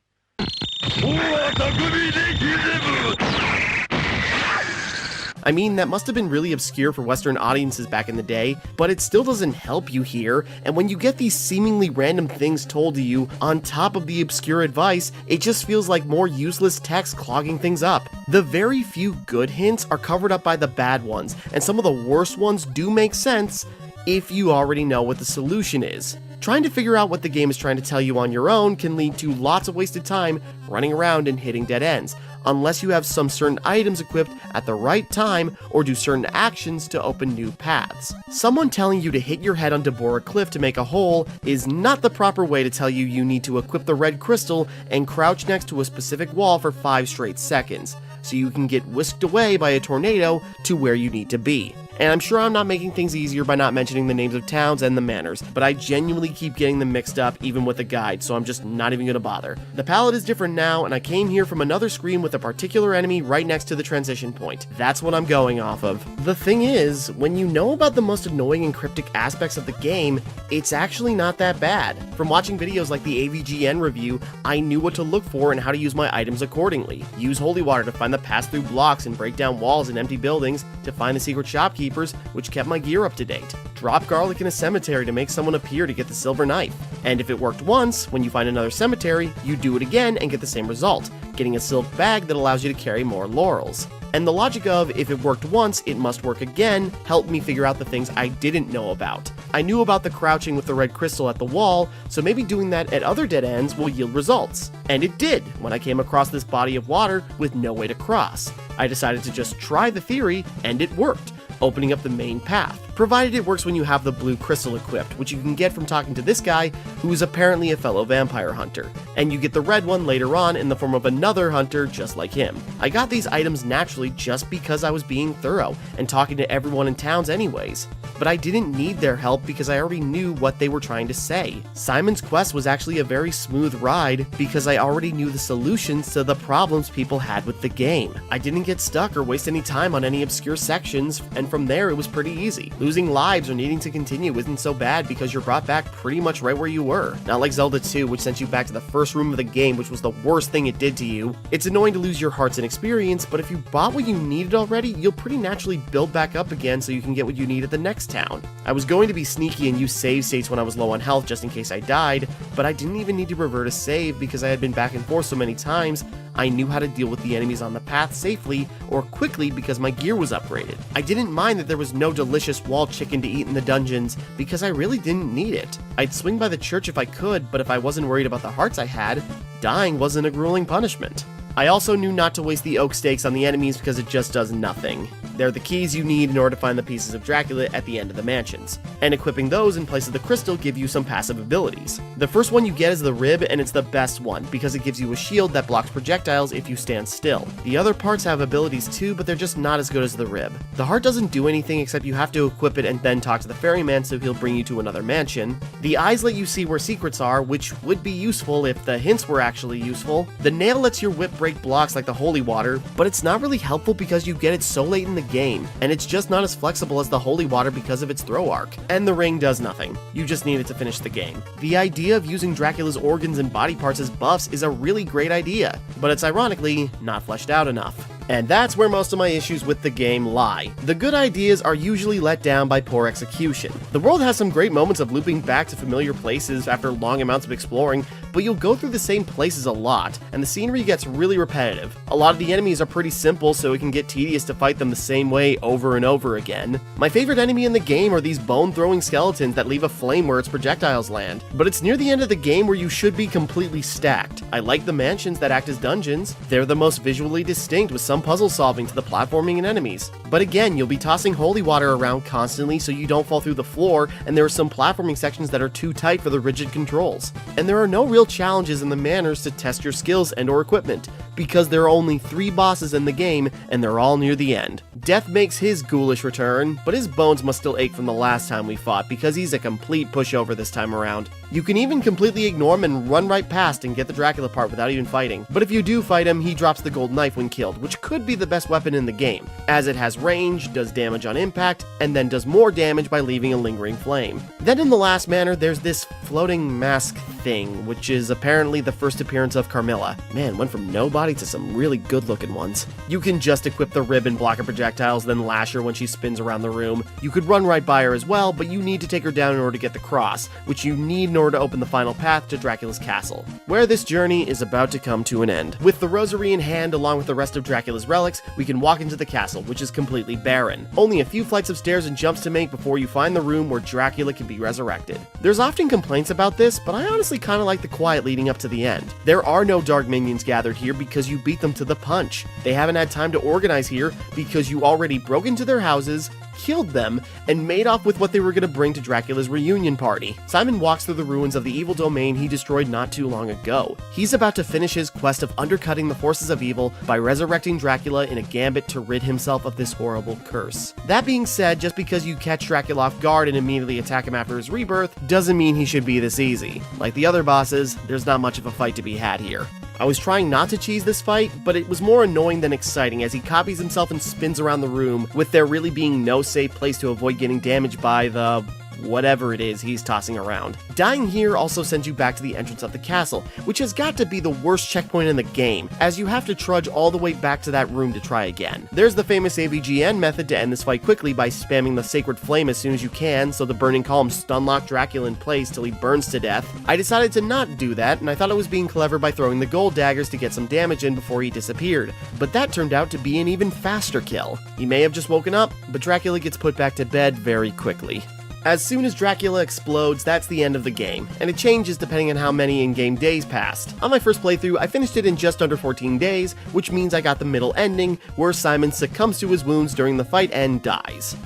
S12: ？I
S1: mean, that must have been really obscure for Western audiences back in the day, but it still doesn't help you here, and when you get these seemingly random things told to you on top of the obscure advice, it just feels like more useless text clogging things up. The very few good hints are covered up by the bad ones, and some of the worst ones do make sense if you already know what the solution is. Trying to figure out what the game is trying to tell you on your own can lead to lots of wasted time running around and hitting dead ends, unless you have some certain items equipped at the right time or do certain actions to open new paths. Someone telling you to hit your head on Deborah Cliff to make a hole is not the proper way to tell you need to equip the red crystal and crouch next to a specific wall for 5 straight seconds, so you can get whisked away by a tornado to where you need to be. And I'm sure I'm not making things easier by not mentioning the names of towns and the manors, but I genuinely keep getting them mixed up even with the guide, so I'm just not even gonna bother. The palette is different now, and I came here from another screen with a particular enemy right next to the transition point. That's what I'm going off of. The thing is, when you know about the most annoying and cryptic aspects of the game, it's actually not that bad. From watching videos like the AVGN review, I knew what to look for and how to use my items accordingly. Use holy water to find the pass-through blocks and break down walls in empty buildings to find the secret shopkeepers, which kept my gear up to date. Drop garlic in a cemetery to make someone appear to get the silver knife. And if it worked once, when you find another cemetery, you do it again and get the same result, getting a silk bag that allows you to carry more laurels. And the logic of, if it worked once, it must work again, helped me figure out the things I didn't know about. I knew about the crouching with the red crystal at the wall, so maybe doing that at other dead ends will yield results. And it did, when I came across this body of water with no way to cross. I decided to just try the theory, and it worked, opening up the main path, provided it works when you have the blue crystal equipped, which you can get from talking to this guy, who is apparently a fellow vampire hunter, and you get the red one later on in the form of another hunter just like him. I got these items naturally just because I was being thorough and talking to everyone in towns anyways, but I didn't need their help because I already knew what they were trying to say. Simon's Quest was actually a very smooth ride because I already knew the solutions to the problems people had with the game. I didn't get stuck or waste any time on any obscure sections, and from there it was pretty easy. Losing lives or needing to continue isn't so bad because you're brought back pretty much right where you were. Not like Zelda 2, which sent you back to the first room of the game, which was the worst thing it did to you. It's annoying to lose your hearts and experience, but if you bought what you needed already, you'll pretty naturally build back up again so you can get what you need at the next town. I was going to be sneaky and use save states when I was low on health just in case I died, but I didn't even need to revert a save because I had been back and forth so many times. I knew how to deal with the enemies on the path safely or quickly because my gear was upgraded. I didn't mind that there was no delicious wall chicken to eat in the dungeons because I really didn't need it. I'd swing by the church if I could, but if I wasn't worried about the hearts I had, dying wasn't a grueling punishment. I also knew not to waste the oak stakes on the enemies because it just does nothing. They're the keys you need in order to find the pieces of Dracula at the end of the mansions, and equipping those in place of the crystal give you some passive abilities. The first one you get is the rib, and it's the best one because it gives you a shield that blocks projectiles if you stand still. The other parts have abilities too, but they're just not as good as the rib. The heart doesn't do anything except you have to equip it and then talk to the ferryman so he'll bring you to another mansion. The eyes let you see where secrets are, which would be useful if the hints were actually useful. The nail lets your whip break blocks like the holy water, but it's not really helpful because you get it so late in the game, and it's just not as flexible as the holy water because of its throw arc. And the ring does nothing. You just need it to finish the game. The idea of using Dracula's organs and body parts as buffs is a really great idea, but it's ironically not fleshed out enough. And that's where most of my issues with the game lie. The good ideas are usually let down by poor execution. The world has some great moments of looping back to familiar places after long amounts of exploring, but you'll go through the same places a lot, and the scenery gets really repetitive. A lot of the enemies are pretty simple, so it can get tedious to fight them the same way over and over again. My favorite enemy in the game are these bone-throwing skeletons that leave a flame where its projectiles land, but it's near the end of the game where you should be completely stacked. I like the mansions that act as dungeons. They're the most visually distinct, with some puzzle solving to the platforming and enemies. But again, you'll be tossing holy water around constantly so you don't fall through the floor, and there are some platforming sections that are too tight for the rigid controls. And there are no real challenges in the manors to test your skills and or equipment, because there are only 3 bosses in the game, and they're all near the end. Death makes his ghoulish return, but his bones must still ache from the last time we fought because he's a complete pushover this time around. You can even completely ignore him and run right past and get the Dracula part without even fighting. But if you do fight him, he drops the gold knife when killed, which could be the best weapon in the game, as it has range, does damage on impact, and then does more damage by leaving a lingering flame. Then in the last manor, there's this floating mask thing, which is apparently the first appearance of Carmilla. Man, went from nobody to some really good looking ones. You can just equip the rib and block her projectiles, then lash her when she spins around the room. You could run right by her as well, but you need to take her down in order to get the cross, which you need in order order to open the final path to Dracula's castle, where this journey is about to come to an end. With the rosary in hand along with the rest of Dracula's relics, we can walk into the castle, which is completely barren. Only a few flights of stairs and jumps to make before you find the room where Dracula can be resurrected. There's often complaints about this, but I honestly kinda like the quiet leading up to the end. There are no dark minions gathered here because you beat them to the punch. They haven't had time to organize here because you already broke into their houses, killed them, and made off with what they were going to bring to Dracula's reunion party. Simon walks through the ruins of the evil domain he destroyed not too long ago. He's about to finish his quest of undercutting the forces of evil by resurrecting Dracula in a gambit to rid himself of this horrible curse. That being said, just because you catch Dracula off guard and immediately attack him after his rebirth, doesn't mean he should be this easy. Like the other bosses, there's not much of a fight to be had here. I was trying not to cheese this fight, but it was more annoying than exciting as he copies himself and spins around the room, with there really being no safe place to avoid getting damaged by the whatever it is he's tossing around. Dying here also sends you back to the entrance of the castle, which has got to be the worst checkpoint in the game, as you have to trudge all the way back to that room to try again. There's the famous AVGN method to end this fight quickly by spamming the sacred flame as soon as you can, so the burning columns stun-lock Dracula in place till he burns to death. I decided to not do that, and I thought I was being clever by throwing the gold daggers to get some damage in before he disappeared, but that turned out to be an even faster kill. He may have just woken up, but Dracula gets put back to bed very quickly. As soon as Dracula explodes, that's the end of the game, and it changes depending on how many in-game days passed. On my first playthrough, I finished it in just under 14 days, which means I got the middle ending, where Simon succumbs to his wounds during the fight and dies.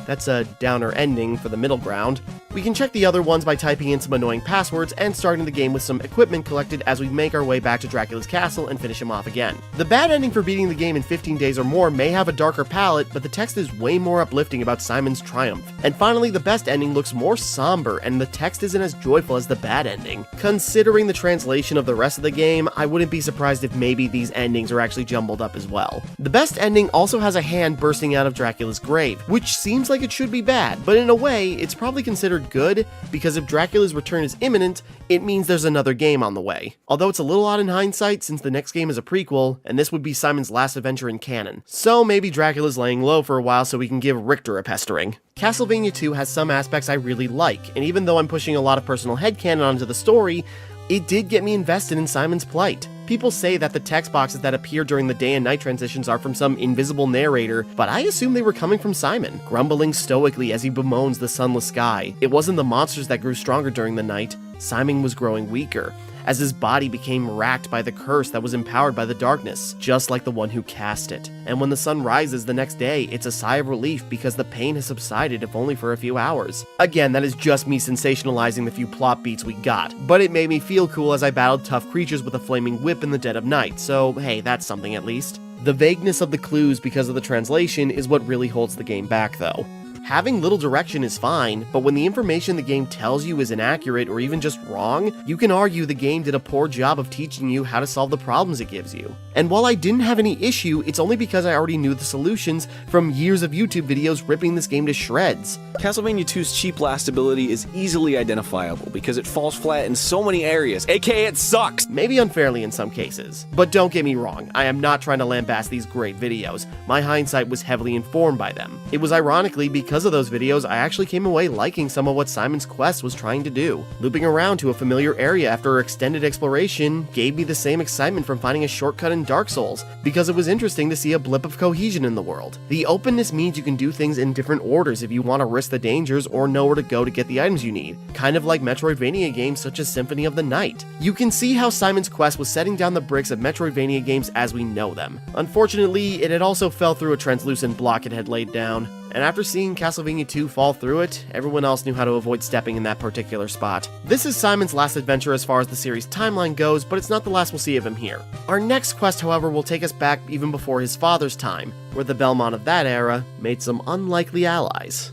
S1: That's a downer ending for the middle ground. We can check the other ones by typing in some annoying passwords and starting the game with some equipment collected as we make our way back to Dracula's castle and finish him off again. The bad ending for beating the game in 15 days or more may have a darker palette, but the text is way more uplifting about Simon's triumph. And finally, the best ending looks more somber, and the text isn't as joyful as the bad ending. Considering the translation of the rest of the game, I wouldn't be surprised if maybe these endings are actually jumbled up as well. The best ending also has a hand bursting out of Dracula's grave, which seems like it should be bad, but in a way, it's probably considered good, because if Dracula's return is imminent, it means there's another game on the way. Although it's a little odd in hindsight since the next game is a prequel, and this would be Simon's last adventure in canon. So maybe Dracula's laying low for a while so we can give Richter a pestering. Castlevania 2 has some aspects I really like, and even though I'm pushing a lot of personal headcanon onto the story, it did get me invested in Simon's plight. People say that the text boxes that appear during the day and night transitions are from some invisible narrator, but I assume they were coming from Simon, grumbling stoically as he bemoans the sunless sky. It wasn't the monsters that grew stronger during the night, Simon was growing weaker, as his body became racked by the curse that was empowered by the darkness, just like the one who cast it. And when the sun rises the next day, it's a sigh of relief because the pain has subsided if only for a few hours. Again, that is just me sensationalizing the few plot beats we got, but it made me feel cool as I battled tough creatures with a flaming whip in the dead of night, so hey, that's something at least. The vagueness of the clues because of the translation is what really holds the game back though. Having little direction is fine, but when the information the game tells you is inaccurate or even just wrong, you can argue the game did a poor job of teaching you how to solve the problems it gives you. And while I didn't have any issue, it's only because I already knew the solutions from years of YouTube videos ripping this game to shreds.
S10: Castlevania 2's cheap last ability is easily identifiable because it falls flat in so many areas, aka it sucks!
S1: Maybe unfairly in some cases. But don't get me wrong, I am not trying to lambast these great videos. My hindsight was heavily informed by them. It was ironically because of those videos I actually came away liking some of what Simon's quest was trying to do. Looping around to a familiar area after extended exploration gave me the same excitement from finding a shortcut in Dark Souls, because it was interesting to see a blip of cohesion in the world. The openness means you can do things in different orders if you want to risk the dangers or know where to go to get the items you need, kind of like Metroidvania games such as Symphony of the Night. You can see how Simon's quest was setting down the bricks of Metroidvania games as we know them. Unfortunately, it had also fell through a translucent block it had laid down, and after seeing Castlevania 2 fall through it, everyone else knew how to avoid stepping in that particular spot. This is Simon's last adventure as far as the series timeline goes, but it's not the last we'll see of him here. Our next quest, however, will take us back even before his father's time, where the Belmont of that era made some unlikely allies.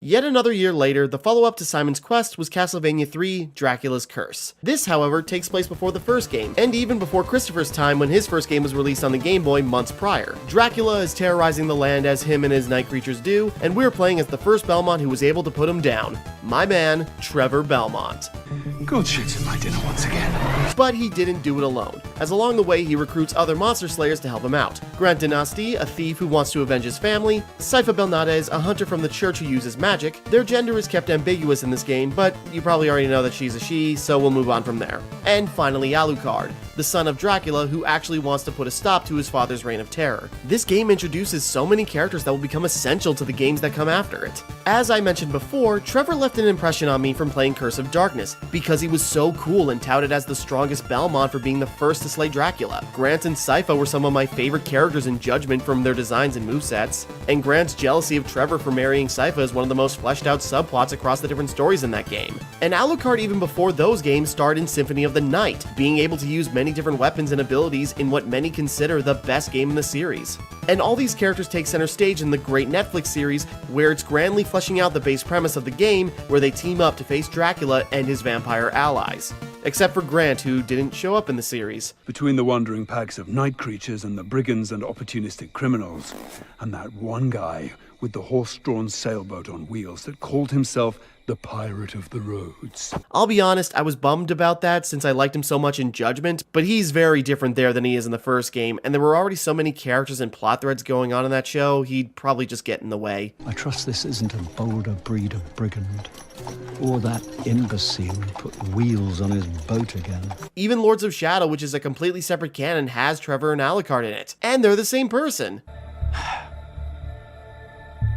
S1: Yet another year later, the follow-up to Simon's Quest was Castlevania 3: Dracula's Curse. This, however, takes place before the first game, and even before Christopher's time when his first game was released on the Game Boy months prior. Dracula is terrorizing the land as him and his night creatures do, and we're playing as the first Belmont who was able to put him down. My man, Trevor Belmont.
S3: God shit's in my dinner once again.
S1: But he didn't do it alone, as along the way he recruits other monster slayers to help him out. Grant Dynasty, a thief who wants to avenge his family, Sypha Belnades, a hunter from the church who uses magic. Their gender is kept ambiguous in this game, but you probably already know that she's a she, so we'll move on from there. And finally Alucard, the son of Dracula who actually wants to put a stop to his father's reign of terror. This game introduces so many characters that will become essential to the games that come after it. As I mentioned before, Trevor left an impression on me from playing Curse of Darkness, because he was so cool and touted as the strongest Belmont for being the first to slay Dracula. Grant and Sypha were some of my favorite characters in Judgment from their designs and movesets, and Grant's jealousy of Trevor for marrying Sypha is one of the most fleshed out subplots across the different stories in that game. And Alucard even before those games starred in Symphony of the Night, being able to use many different weapons and abilities in what many consider the best game in the series. And all these characters take center stage in the great Netflix series, where it's grandly fleshing out the base premise of the game, where they team up to face Dracula and his vampire allies. Except for Grant, who didn't show up in the series.
S13: Between the wandering packs of night creatures and the brigands and opportunistic criminals, and that one guy with the horse-drawn sailboat on wheels that called himself the Pirate of the Roads.
S1: I'll be honest, I was bummed about that since I liked him so much in Judgment, but he's very different there than he is in the first game, and there were already so many characters and plot threads going on in that show, he'd probably just get in the way.
S14: I trust this isn't a bolder breed of brigand, or that imbecile who put wheels on his boat again.
S1: Even Lords of Shadow, which is a completely separate canon, has Trevor and Alucard in it, and they're the same person.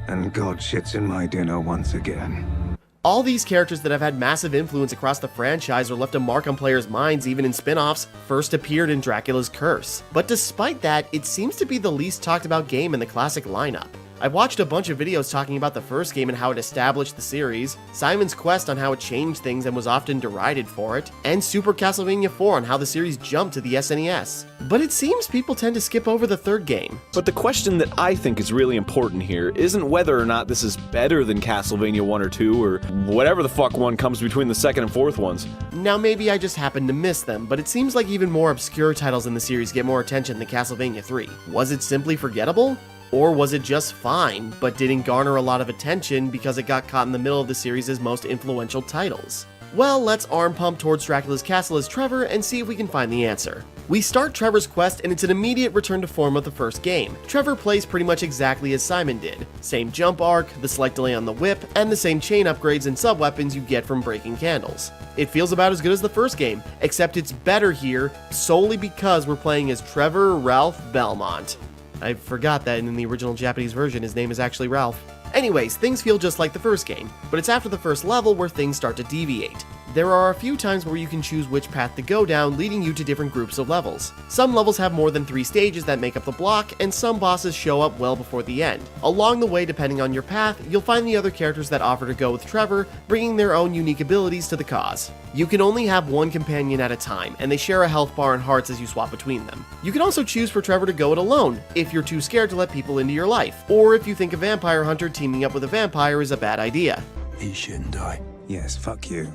S15: And God shits in my dinner once again.
S1: All these characters that have had massive influence across the franchise or left a mark on players' minds even in spin-offs first appeared in Dracula's Curse. But despite that, it seems to be the least talked about game in the classic lineup. I've watched a bunch of videos talking about the first game and how it established the series, Simon's Quest on how it changed things and was often derided for it, and Super Castlevania 4 on how the series jumped to the SNES. But it seems people tend to skip over the third game.
S10: But the question that I think is really important here isn't whether or not this is better than Castlevania 1 or 2 or whatever the fuck one comes between the second and fourth ones.
S1: Now maybe I just happened to miss them, but it seems like even more obscure titles in the series get more attention than Castlevania 3. Was it simply forgettable? Or was it just fine, but didn't garner a lot of attention because it got caught in the middle of the series' most influential titles? Well, let's arm pump towards Dracula's castle as Trevor and see if we can find the answer. We start Trevor's quest and it's an immediate return to form of the first game. Trevor plays pretty much exactly as Simon did. Same jump arc, the slight delay on the whip, and the same chain upgrades and sub-weapons you get from breaking candles. It feels about as good as the first game, except it's better here solely because we're playing as Trevor Ralph Belmont. I forgot that in the original Japanese version his name is actually Ralph. Anyways, things feel just like the first game, but it's after the first level where things start to deviate. There are a few times where you can choose which path to go down, leading you to different groups of levels. Some levels have more than 3 stages that make up the block, and some bosses show up well before the end. Along the way, depending on your path, you'll find the other characters that offer to go with Trevor, bringing their own unique abilities to the cause. You can only have one companion at a time, and they share a health bar and hearts as you swap between them. You can also choose for Trevor to go it alone, if you're too scared to let people into your life, or if you think a vampire hunter teaming up with a vampire is a bad idea.
S15: He shouldn't die. Yes, fuck you.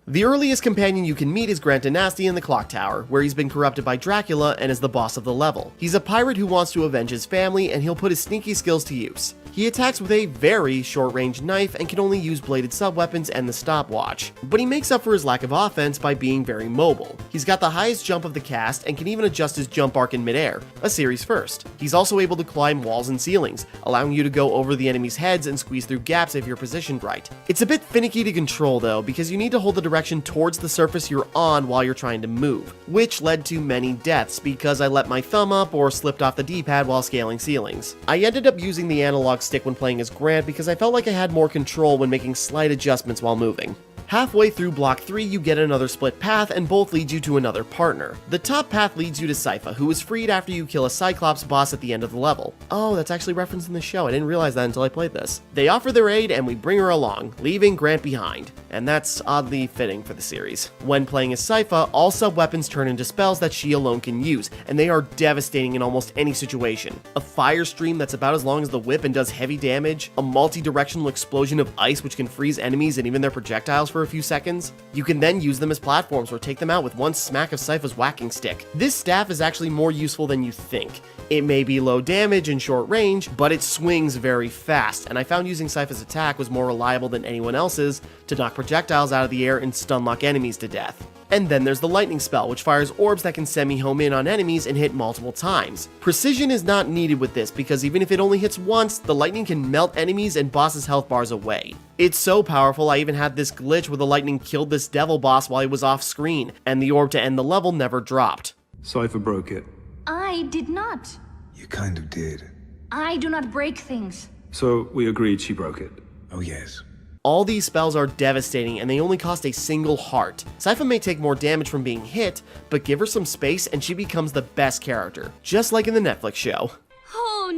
S1: The earliest companion you can meet is Grant Dynasty in the Clock Tower, where he's been corrupted by Dracula and is the boss of the level. He's a pirate who wants to avenge his family, and he'll put his sneaky skills to use. He attacks with a very short-range knife and can only use bladed sub-weapons and the stopwatch, but he makes up for his lack of offense by being very mobile. He's got the highest jump of the cast and can even adjust his jump arc in midair, a series first. He's also able to climb walls and ceilings, allowing you to go over the enemies' heads and squeeze through gaps if you're positioned right. It's a bit finicky to control though, because you need to hold the direction towards the surface you're on while you're trying to move, which led to many deaths because I let my thumb up or slipped off the D-pad while scaling ceilings. I ended up using the analog stick when playing as Grant because I felt like I had more control when making slight adjustments while moving. Halfway through Block 3, you get another split path, and both lead you to another partner. The top path leads you to Sypha, who is freed after you kill a Cyclops boss at the end of the level. Oh, that's actually referenced in the show, I didn't realize that until I played this. They offer their aid, and we bring her along, leaving Grant behind. and that's oddly fitting for the series. When playing as Sypha, all sub-weapons turn into spells that she alone can use, and they are devastating in almost any situation. A fire stream that's about as long as the whip and does heavy damage, a multi-directional explosion of ice which can freeze enemies and even their projectiles for a few seconds. You can then use them as platforms or take them out with one smack of Sypha's whacking stick. This staff is actually more useful than you think. It may be low damage and short range, but it swings very fast, and I found using Sypha's attack was more reliable than anyone else's to knock projectiles out of the air and stun lock enemies to death. And then there's the lightning spell, which fires orbs that can semi-home in on enemies and hit multiple times. Precision is not needed with this because even if it only hits once, the lightning can melt enemies and bosses' health bars away. It's so powerful I even had this glitch where the lightning killed this devil boss while he was off screen, and the orb to end the level never dropped.
S13: Sypha broke it.
S5: I did not.
S15: You kind of did.
S5: I do not break things.
S13: So we agreed she broke it.
S15: Oh, yes.
S1: All these spells are devastating and they only cost a single heart. Sypha may take more damage from being hit, but give her some space and she becomes the best character, just like in the Netflix show.
S5: Oh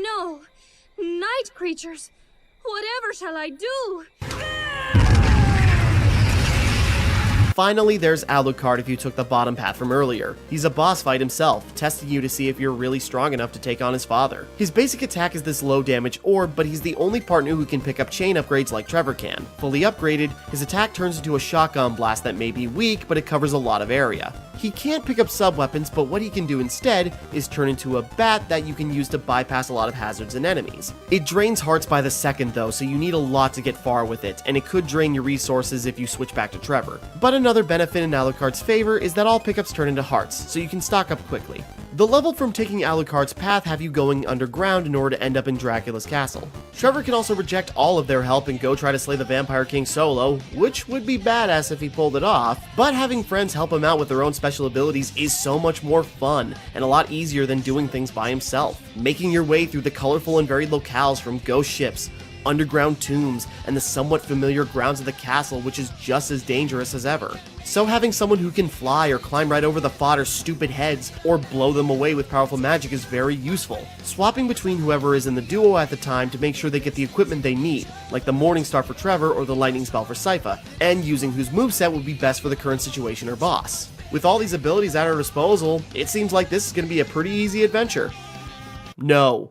S5: no! Night creatures! Whatever shall I do?
S1: Finally, there's Alucard if you took the bottom path from earlier. He's a boss fight himself, testing you to see if you're really strong enough to take on his father. His basic attack is this low damage orb, but he's the only partner who can pick up chain upgrades like Trevor can. Fully upgraded, his attack turns into a shotgun blast that may be weak, but it covers a lot of area. He can't pick up sub-weapons, but what he can do instead is turn into a bat that you can use to bypass a lot of hazards and enemies. It drains hearts by the second though, so you need a lot to get far with it, and it could drain your resources if you switch back to Trevor. But another benefit in Alucard's favor is that all pickups turn into hearts, so you can stock up quickly. The level from taking Alucard's path have you going underground in order to end up in Dracula's castle. Trevor can also reject all of their help and go try to slay the Vampire King solo, which would be badass if he pulled it off, but having friends help him out with their own special abilities is so much more fun, and a lot easier than doing things by himself. Making your way through the colorful and varied locales from ghost ships, underground tombs, and the somewhat familiar grounds of the castle, which is just as dangerous as ever. So having someone who can fly or climb right over the fodder's stupid heads or blow them away with powerful magic is very useful. Swapping between whoever is in the duo at the time to make sure they get the equipment they need, like the Morning Star for Trevor or the Lightning Spell for Sypha, and using whose moveset would be best for the current situation or boss. With all these abilities at our disposal, it seems like this is going to be a pretty easy adventure. No.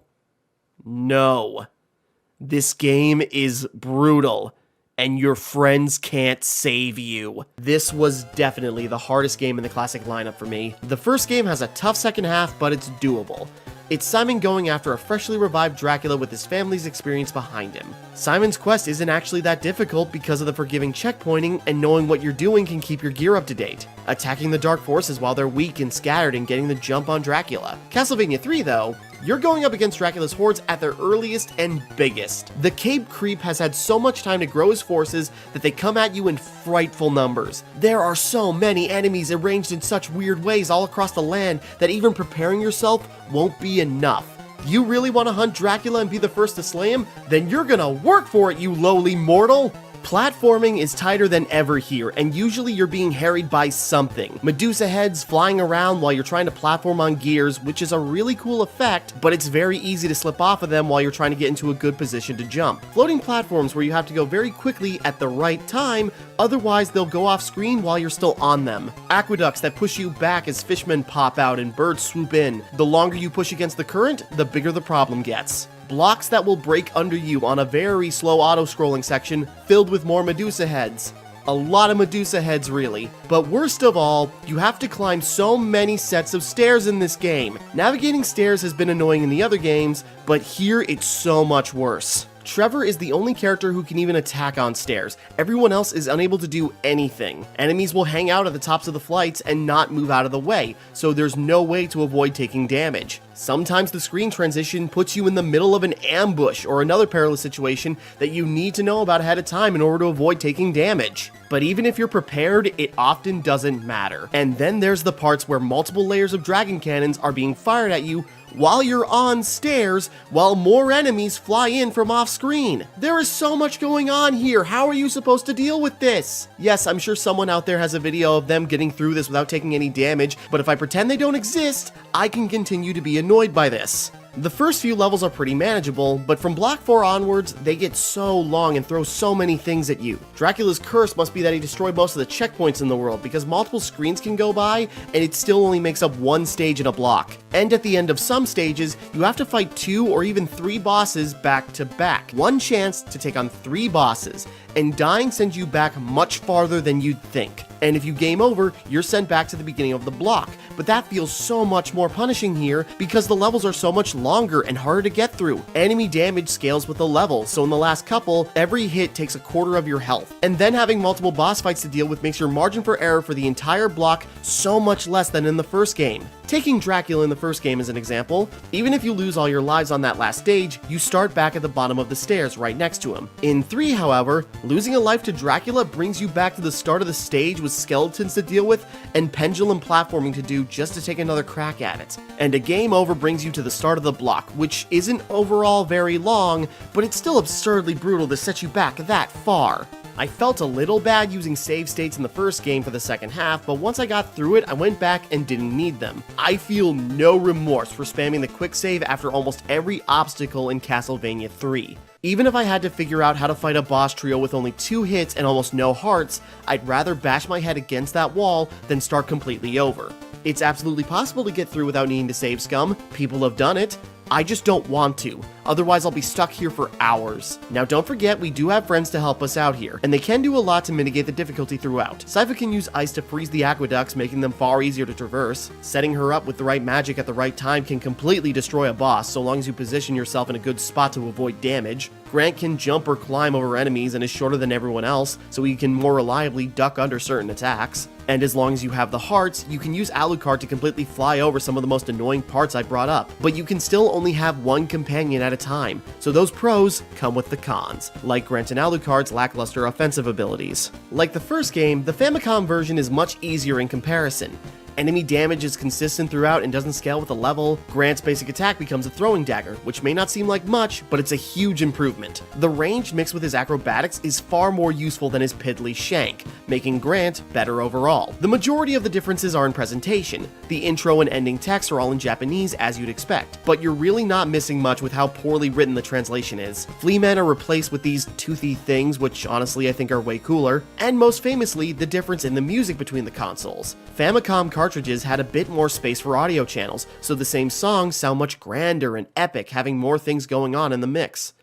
S1: This game is brutal, and your friends can't save you. This was definitely the hardest game in the classic lineup for me. The first game has a tough second half, but it's doable. It's Simon going after a freshly revived Dracula with his family's experience behind him. Simon's quest isn't actually that difficult because of the forgiving checkpointing, and knowing what you're doing can keep your gear up to date. Attacking the dark forces while they're weak and scattered and getting the jump on Dracula. Castlevania 3 though, you're going up against Dracula's hordes at their earliest and biggest. The Cape Creep has had so much time to grow his forces that they come at you in frightful numbers. There are so many enemies arranged in such weird ways all across the land that even preparing yourself won't be enough. You really want to hunt Dracula and be the first to slay him? Then you're gonna work for it, you lowly mortal! Platforming is tighter than ever here, and usually you're being harried by something. Medusa heads flying around while you're trying to platform on gears, which is a really cool effect, but it's very easy to slip off of them while you're trying to get into a good position to jump. Floating platforms where you have to go very quickly at the right time, otherwise they'll go off screen while you're still on them. Aqueducts that push you back as fishmen pop out and birds swoop in. The longer you push against the current, the bigger the problem gets. Blocks that will break under you on a very slow auto-scrolling section filled with more Medusa heads. A lot of Medusa heads really. But worst of all, you have to climb so many sets of stairs in this game. Navigating stairs has been annoying in the other games, but here it's so much worse. Trevor is the only character who can even attack on stairs. Everyone else is unable to do anything. Enemies will hang out at the tops of the flights and not move out of the way, so there's no way to avoid taking damage. Sometimes the screen transition puts you in the middle of an ambush or another perilous situation that you need to know about ahead of time in order to avoid taking damage. But even if you're prepared, it often doesn't matter. And then there's the parts where multiple layers of dragon cannons are being fired at you while you're on stairs, while more enemies fly in from off screen. There is so much going on here. How are you supposed to deal with this? Yes, I'm sure someone out there has a video of them getting through this without taking any damage, but if I pretend they don't exist, I can continue to be annoyed by this. The first few levels are pretty manageable, but from Block 4 onwards, they get so long and throw so many things at you. Dracula's curse must be that he destroyed most of the checkpoints in the world, because multiple screens can go by, and it still only makes up one stage in a block. And at the end of some stages, you have to fight 2 or even 3 bosses back to back. One chance to take on 3 bosses, and dying sends you back much farther than you'd think. And if you game over, you're sent back to the beginning of the block, but that feels so much more punishing here because the levels are so much longer and harder to get through. Enemy damage scales with the level, so in the last couple, every hit takes a quarter of your health. And then having multiple boss fights to deal with makes your margin for error for the entire block so much less than in the first game. Taking Dracula in the first game as an example, even if you lose all your lives on that last stage, you start back at the bottom of the stairs right next to him. In 3, however, losing a life to Dracula brings you back to the start of the stage with skeletons to deal with and pendulum platforming to do just to take another crack at it. And a game over brings you to the start of the block, which isn't overall very long, but it's still absurdly brutal to set you back that far. I felt a little bad using save states in the first game for the second half, but once I got through it, I went back and didn't need them. I feel no remorse for spamming the quick save after almost every obstacle in Castlevania 3. Even if I had to figure out how to fight a boss trio with only 2 hits and almost no hearts, I'd rather bash my head against that wall than start completely over. It's absolutely possible to get through without needing to save scum. People have done it. I just don't want to, otherwise I'll be stuck here for hours. Now don't forget, we do have friends to help us out here, and they can do a lot to mitigate the difficulty throughout. Sypha can use ice to freeze the aqueducts, making them far easier to traverse. Setting her up with the right magic at the right time can completely destroy a boss, so long as you position yourself in a good spot to avoid damage. Grant can jump or climb over enemies and is shorter than everyone else, so he can more reliably duck under certain attacks. And as long as you have the hearts, you can use Alucard to completely fly over some of the most annoying parts I brought up, but you can still only have one companion at a time, so those pros come with the cons, like Grant and Alucard's lackluster offensive abilities. Like the first game, the Famicom version is much easier in comparison. Enemy damage is consistent throughout and doesn't scale with the level. Grant's basic attack becomes a throwing dagger, which may not seem like much, but it's a huge improvement. The range mixed with his acrobatics is far more useful than his piddly shank, making Grant better overall. The majority of the differences are in presentation. The intro and ending text are all in Japanese as you'd expect, but you're really not missing much with how poorly written the translation is. Flea men are replaced with these toothy things, which honestly I think are way cooler, and most famously, the difference in the music between the consoles. Famicom cartridges had a bit more space for audio channels, so the same songs sound much grander and epic, having more things going on in the mix.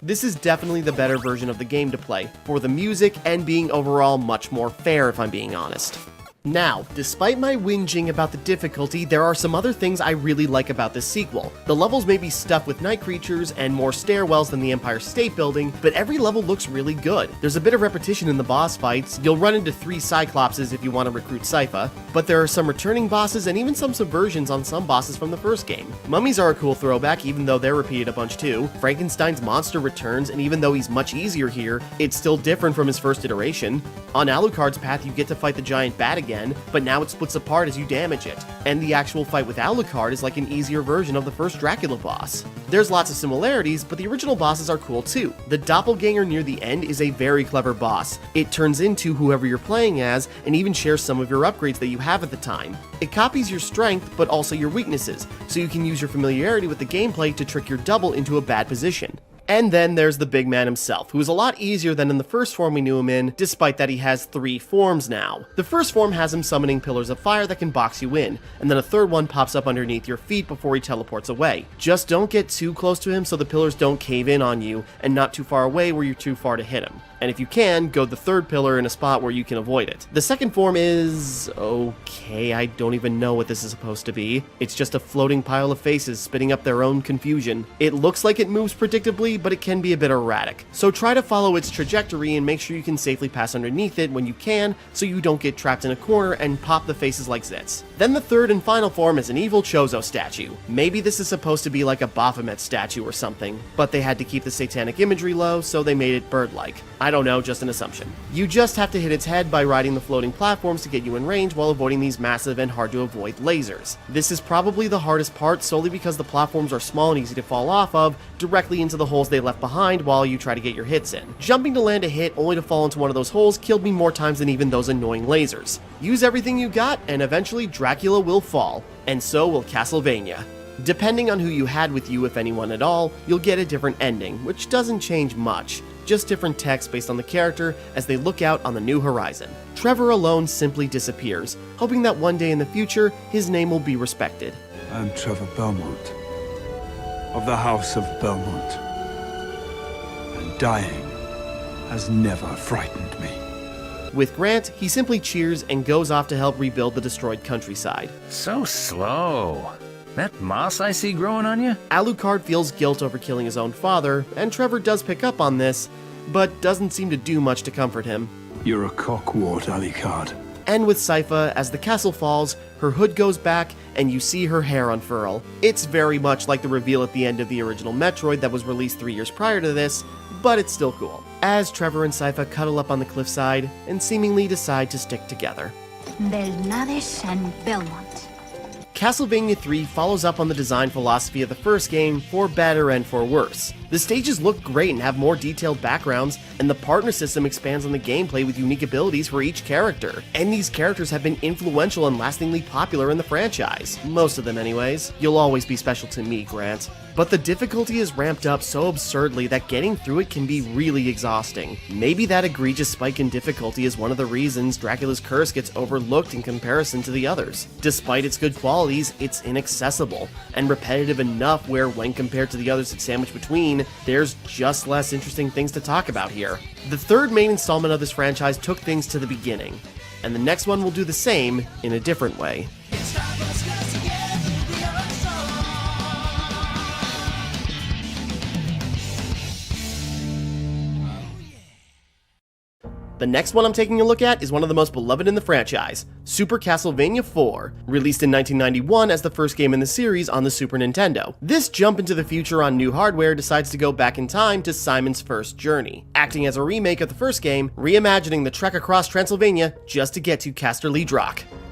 S1: This is definitely the better version of the game to play, for the music and being overall much more fair if I'm being honest. Now, despite my whinging about the difficulty, there are some other things I really like about this sequel. The levels may be stuffed with night creatures and more stairwells than the Empire State Building, but every level looks really good. There's a bit of repetition in the boss fights. You'll run into 3 Cyclopses if you want to recruit Sypha, but there are some returning bosses and even some subversions on some bosses from the first game. Mummies are a cool throwback, even though they're repeated a bunch too. Frankenstein's monster returns, and even though he's much easier here, it's still different from his first iteration. On Alucard's path, you get to fight the giant bat again, but now it splits apart as you damage it, and the actual fight with Alucard is like an easier version of the first Dracula boss. There's lots of similarities, but the original bosses are cool too. The doppelganger near the end is a very clever boss. It turns into whoever you're playing as, and even shares some of your upgrades that you have at the time. It copies your strength, but also your weaknesses, so you can use your familiarity with the gameplay to trick your double into a bad position. And then there's the big man himself, who is a lot easier than in the first form we knew him in, despite that he has 3 forms now. The first form has him summoning pillars of fire that can box you in, and then a third one pops up underneath your feet before he teleports away. Just don't get too close to him so the pillars don't cave in on you, and not too far away where you're too far to hit him. And if you can, go the third pillar in a spot where you can avoid it. The second form is... okay, I don't even know what this is supposed to be. It's just a floating pile of faces spitting up their own confusion. It looks like it moves predictably, but it can be a bit erratic. So try to follow its trajectory and make sure you can safely pass underneath it when you can, so you don't get trapped in a corner and pop the faces like zits. Then the third and final form is an evil Chozo statue. Maybe this is supposed to be like a Baphomet statue or something, but they had to keep the satanic imagery low, so they made it bird-like. I don't know, just an assumption. You just have to hit its head by riding the floating platforms to get you in range while avoiding these massive and hard to avoid lasers. This is probably the hardest part solely because the platforms are small and easy to fall off of directly into the holes they left behind while you try to get your hits in. Jumping to land a hit only to fall into one of those holes killed me more times than even those annoying lasers. Use everything you got and eventually Dracula will fall, and so will Castlevania. Depending on who you had with you, if anyone at all, you'll get a different ending, which doesn't change much, just different text based on the character as they look out on the new horizon. Trevor alone simply disappears, hoping that one day in the future, his name will be respected.
S13: I'm Trevor Belmont, of the House of Belmont, and dying has never frightened me.
S1: With Grant, he simply cheers and goes off to help rebuild the destroyed countryside.
S4: So slow. That moss I see growing on you?
S1: Alucard feels guilt over killing his own father, and Trevor does pick up on this, but doesn't seem to do much to comfort him.
S13: You're a cockwart, Alucard.
S1: And with Sypha, as the castle falls, her hood goes back and you see her hair unfurl. It's very much like the reveal at the end of the original Metroid that was released 3 years prior to this, but it's still cool. As Trevor and Sypha cuddle up on the cliffside and seemingly decide to stick together.
S16: Belnades and Belmont.
S1: Castlevania 3 follows up on the design philosophy of the first game, for better and for worse. The stages look great and have more detailed backgrounds, and the partner system expands on the gameplay with unique abilities for each character. And these characters have been influential and lastingly popular in the franchise. Most of them anyways. You'll always be special to me, Grant. But the difficulty is ramped up so absurdly that getting through it can be really exhausting. Maybe that egregious spike in difficulty is one of the reasons Dracula's curse gets overlooked in comparison to the others. Despite its good qualities, it's inaccessible, and repetitive enough where when compared to the others it's sandwiched between, there's just less interesting things to talk about here. The third main installment of this franchise took things to the beginning, and the next one will do the same in a different way. The next one I'm taking a look at is one of the most beloved in the franchise, Super Castlevania 4, released in 1991 as the first game in the series on the Super Nintendo. This jump into the future on new hardware decides to go back in time to Simon's first journey, acting as a remake of the first game, reimagining the trek across Transylvania just to get to Casterly.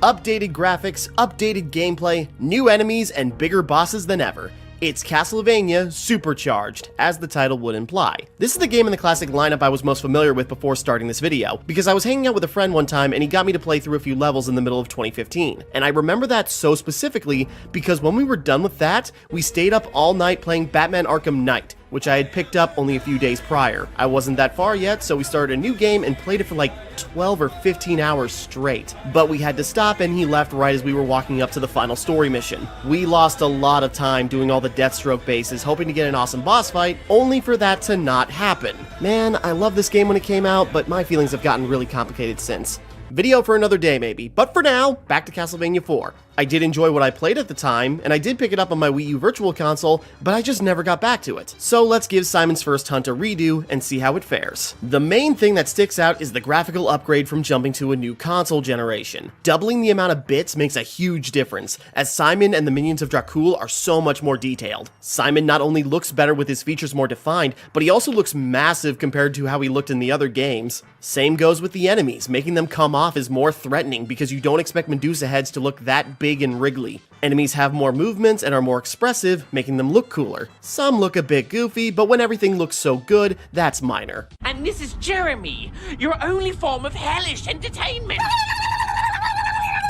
S1: Updated graphics, updated gameplay, new enemies, and bigger bosses than ever. It's Castlevania Supercharged, as the title would imply. This is the game in the classic lineup I was most familiar with before starting this video, because I was hanging out with a friend one time and he got me to play through a few levels in the middle of 2015. And I remember that so specifically because when we were done with that, we stayed up all night playing Batman Arkham Knight, which I had picked up only a few days prior. I wasn't that far yet, so we started a new game and played it for like 12 or 15 hours straight. But we had to stop and he left right as we were walking up to the final story mission. We lost a lot of time doing all the Deathstroke bases, hoping to get an awesome boss fight, only for that to not happen. Man, I loved this game when it came out, but my feelings have gotten really complicated since. Video for another day maybe, but for now, back to Castlevania 4. I did enjoy what I played at the time, and I did pick it up on my Wii U Virtual Console, but I just never got back to it. So let's give Simon's First Hunt a redo and see how it fares. The main thing that sticks out is the graphical upgrade from jumping to a new console generation. Doubling the amount of bits makes a huge difference, as Simon and the minions of Dracula are so much more detailed. Simon not only looks better with his features more defined, but he also looks massive compared to how he looked in the other games. Same goes with the enemies, making them come off as more threatening because you don't expect Medusa heads to look that big and wriggly. Enemies have more movements and are more expressive, making them look cooler. Some look a bit goofy, but when everything looks so good, that's minor.
S17: And this is Jeremy, your only form of hellish entertainment.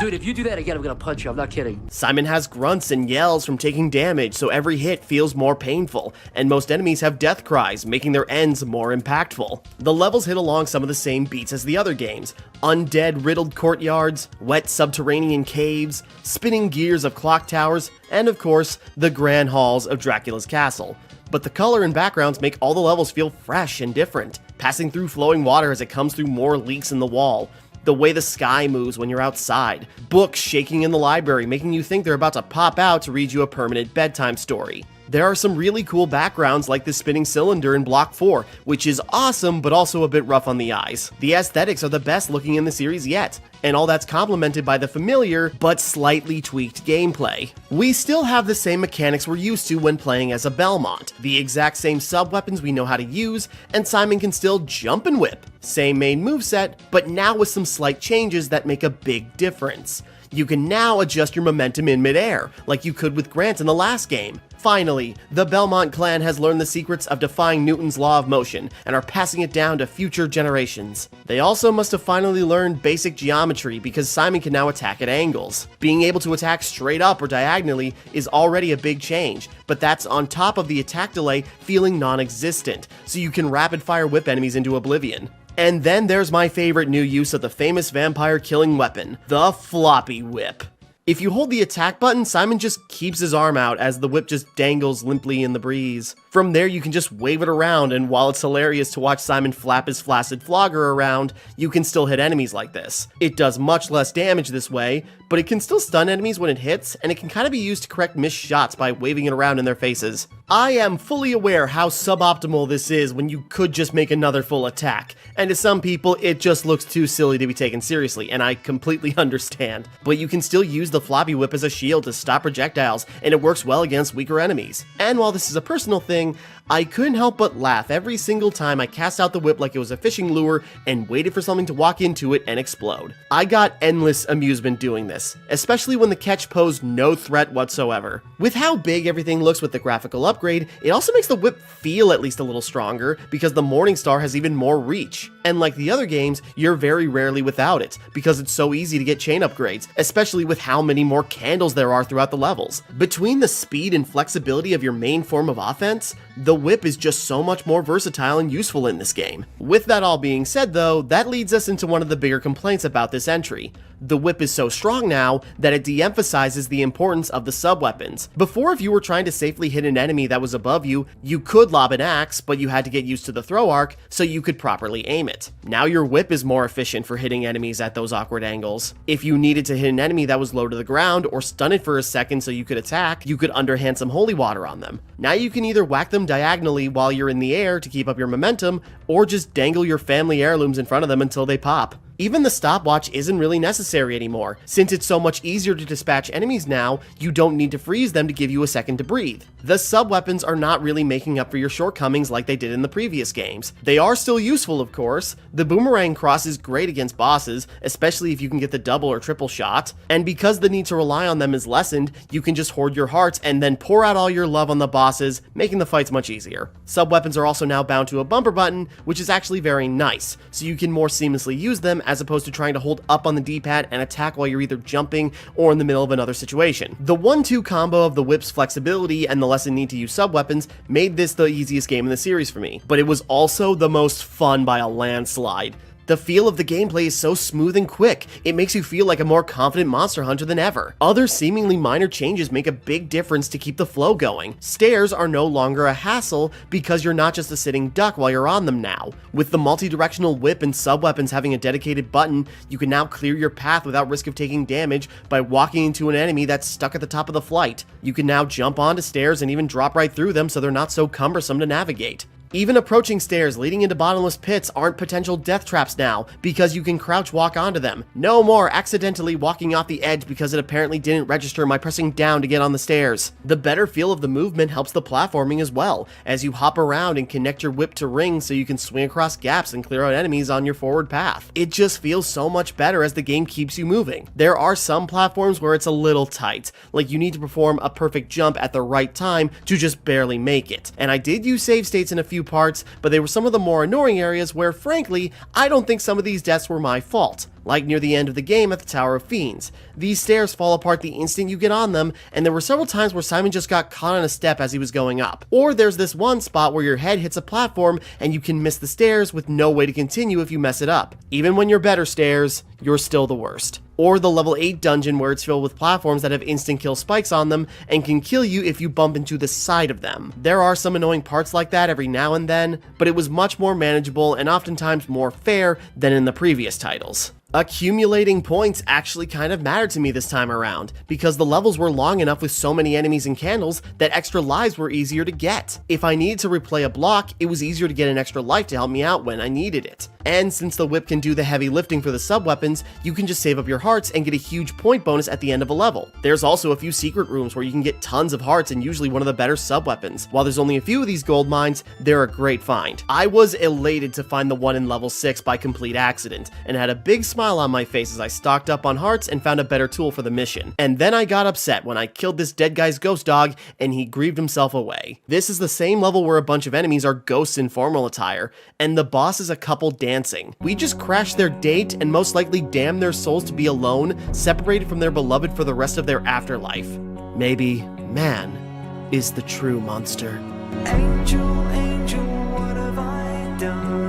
S18: Dude, if you do that again, I'm gonna punch you. I'm not kidding.
S1: Simon has grunts and yells from taking damage, so every hit feels more painful, and most enemies have death cries, making their ends more impactful. The levels hit along some of the same beats as the other games. Undead-riddled courtyards, wet subterranean caves, spinning gears of clock towers, and of course, the grand halls of Dracula's castle. But the color and backgrounds make all the levels feel fresh and different, passing through flowing water as it comes through more leaks in the wall. The way the sky moves when you're outside, books shaking in the library making you think they're about to pop out to read you a permanent bedtime story. There are some really cool backgrounds like the spinning cylinder in Block 4, which is awesome but also a bit rough on the eyes. The aesthetics are the best looking in the series yet, and all that's complemented by the familiar but slightly tweaked gameplay. We still have the same mechanics we're used to when playing as a Belmont, the exact same sub-weapons we know how to use, and Simon can still jump and whip. Same main moveset, but now with some slight changes that make a big difference. You can now adjust your momentum in midair, like you could with Grant in the last game. Finally, the Belmont clan has learned the secrets of defying Newton's law of motion and are passing it down to future generations. They also must have finally learned basic geometry because Simon can now attack at angles. Being able to attack straight up or diagonally is already a big change, but that's on top of the attack delay feeling non-existent, so you can rapid fire whip enemies into oblivion. And then there's my favorite new use of the famous vampire killing weapon, the floppy whip. If you hold the attack button, Simon just keeps his arm out as the whip just dangles limply in the breeze. From there, you can just wave it around, and while it's hilarious to watch Simon flap his flaccid flogger around, you can still hit enemies like this. It does much less damage this way, but it can still stun enemies when it hits, and it can kind of be used to correct missed shots by waving it around in their faces. I am fully aware how suboptimal this is when you could just make another full attack, and to some people, it just looks too silly to be taken seriously, and I completely understand. But you can still use the floppy whip as a shield to stop projectiles, and it works well against weaker enemies. And while this is a personal thing, I couldn't help but laugh every single time I cast out the whip like it was a fishing lure and waited for something to walk into it and explode. I got endless amusement doing this, especially when the catch posed no threat whatsoever. With how big everything looks with the graphical upgrade, it also makes the whip feel at least a little stronger because the Morningstar has even more reach. And like the other games, you're very rarely without it, because it's so easy to get chain upgrades, especially with how many more candles there are throughout the levels. Between the speed and flexibility of your main form of offense, the whip is just so much more versatile and useful in this game. With that all being said though, that leads us into one of the bigger complaints about this entry. The whip is so strong now that it de-emphasizes the importance of the sub-weapons. Before, if you were trying to safely hit an enemy that was above you, you could lob an axe, but you had to get used to the throw arc so you could properly aim it. Now your whip is more efficient for hitting enemies at those awkward angles. If you needed to hit an enemy that was low to the ground or stun it for a second so you could attack, you could underhand some holy water on them. Now you can either whack them diagonally while you're in the air to keep up your momentum, or just dangle your family heirlooms in front of them until they pop. Even the stopwatch isn't really necessary anymore. Since it's so much easier to dispatch enemies now, you don't need to freeze them to give you a second to breathe. The sub-weapons are not really making up for your shortcomings like they did in the previous games. They are still useful, of course. The boomerang cross is great against bosses, especially if you can get the double or triple shot. And because the need to rely on them is lessened, you can just hoard your hearts and then pour out all your love on the bosses, making the fights much easier. Sub-weapons are also now bound to a bumper button, which is actually very nice, so you can more seamlessly use them as opposed to trying to hold up on the D-pad and attack while you're either jumping or in the middle of another situation. The 1-2 combo of the whip's flexibility and the lessened need to use sub-weapons made this the easiest game in the series for me, but it was also the most fun by a landslide. The feel of the gameplay is so smooth and quick, it makes you feel like a more confident monster hunter than ever. Other seemingly minor changes make a big difference to keep the flow going. Stairs are no longer a hassle because you're not just a sitting duck while you're on them now. With the multi-directional whip and sub-weapons having a dedicated button, you can now clear your path without risk of taking damage by walking into an enemy that's stuck at the top of the flight. You can now jump onto stairs and even drop right through them so they're not so cumbersome to navigate. Even approaching stairs leading into bottomless pits aren't potential death traps now, because you can crouch walk onto them. No more accidentally walking off the edge because it apparently didn't register my pressing down to get on the stairs. The better feel of the movement helps the platforming as well, as you hop around and connect your whip to rings so you can swing across gaps and clear out enemies on your forward path. It just feels so much better as the game keeps you moving. There are some platforms where it's a little tight, like you need to perform a perfect jump at the right time to just barely make it. And I did use save states in a few parts, but they were some of the more annoying areas where, frankly, I don't think some of these deaths were my fault. Like near the end of the game at the Tower of Fiends. These stairs fall apart the instant you get on them, and there were several times where Simon just got caught on a step as he was going up. Or there's this one spot where your head hits a platform and you can miss the stairs with no way to continue if you mess it up. Even when you're better stairs, you're still the worst. Or the level 8 dungeon where it's filled with platforms that have instant kill spikes on them and can kill you if you bump into the side of them. There are some annoying parts like that every now and then, but it was much more manageable and oftentimes more fair than in the previous titles. Accumulating points actually kind of mattered to me this time around, because the levels were long enough with so many enemies and candles that extra lives were easier to get. If I needed to replay a block, it was easier to get an extra life to help me out when I needed it. And since the whip can do the heavy lifting for the sub-weapons, you can just save up your hearts and get a huge point bonus at the end of a level. There's also a few secret rooms where you can get tons of hearts and usually one of the better sub-weapons. While there's only a few of these gold mines, they're a great find. I was elated to find the one in level 6 by complete accident, and had a big smile on my face as I stocked up on hearts and found a better tool for the mission. And then I got upset when I killed this dead guy's ghost dog and he grieved himself away. This is the same level where a bunch of enemies are ghosts in formal attire, and the boss is a couple dancing. We just crashed their date and most likely damned their souls to be alone, separated from their beloved for the rest of their afterlife. Maybe man is the true monster.
S19: Angel, angel, what have I done?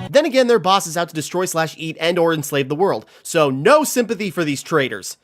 S1: Then again, their boss is out to destroy / eat and or enslave the world, so no sympathy for these traitors.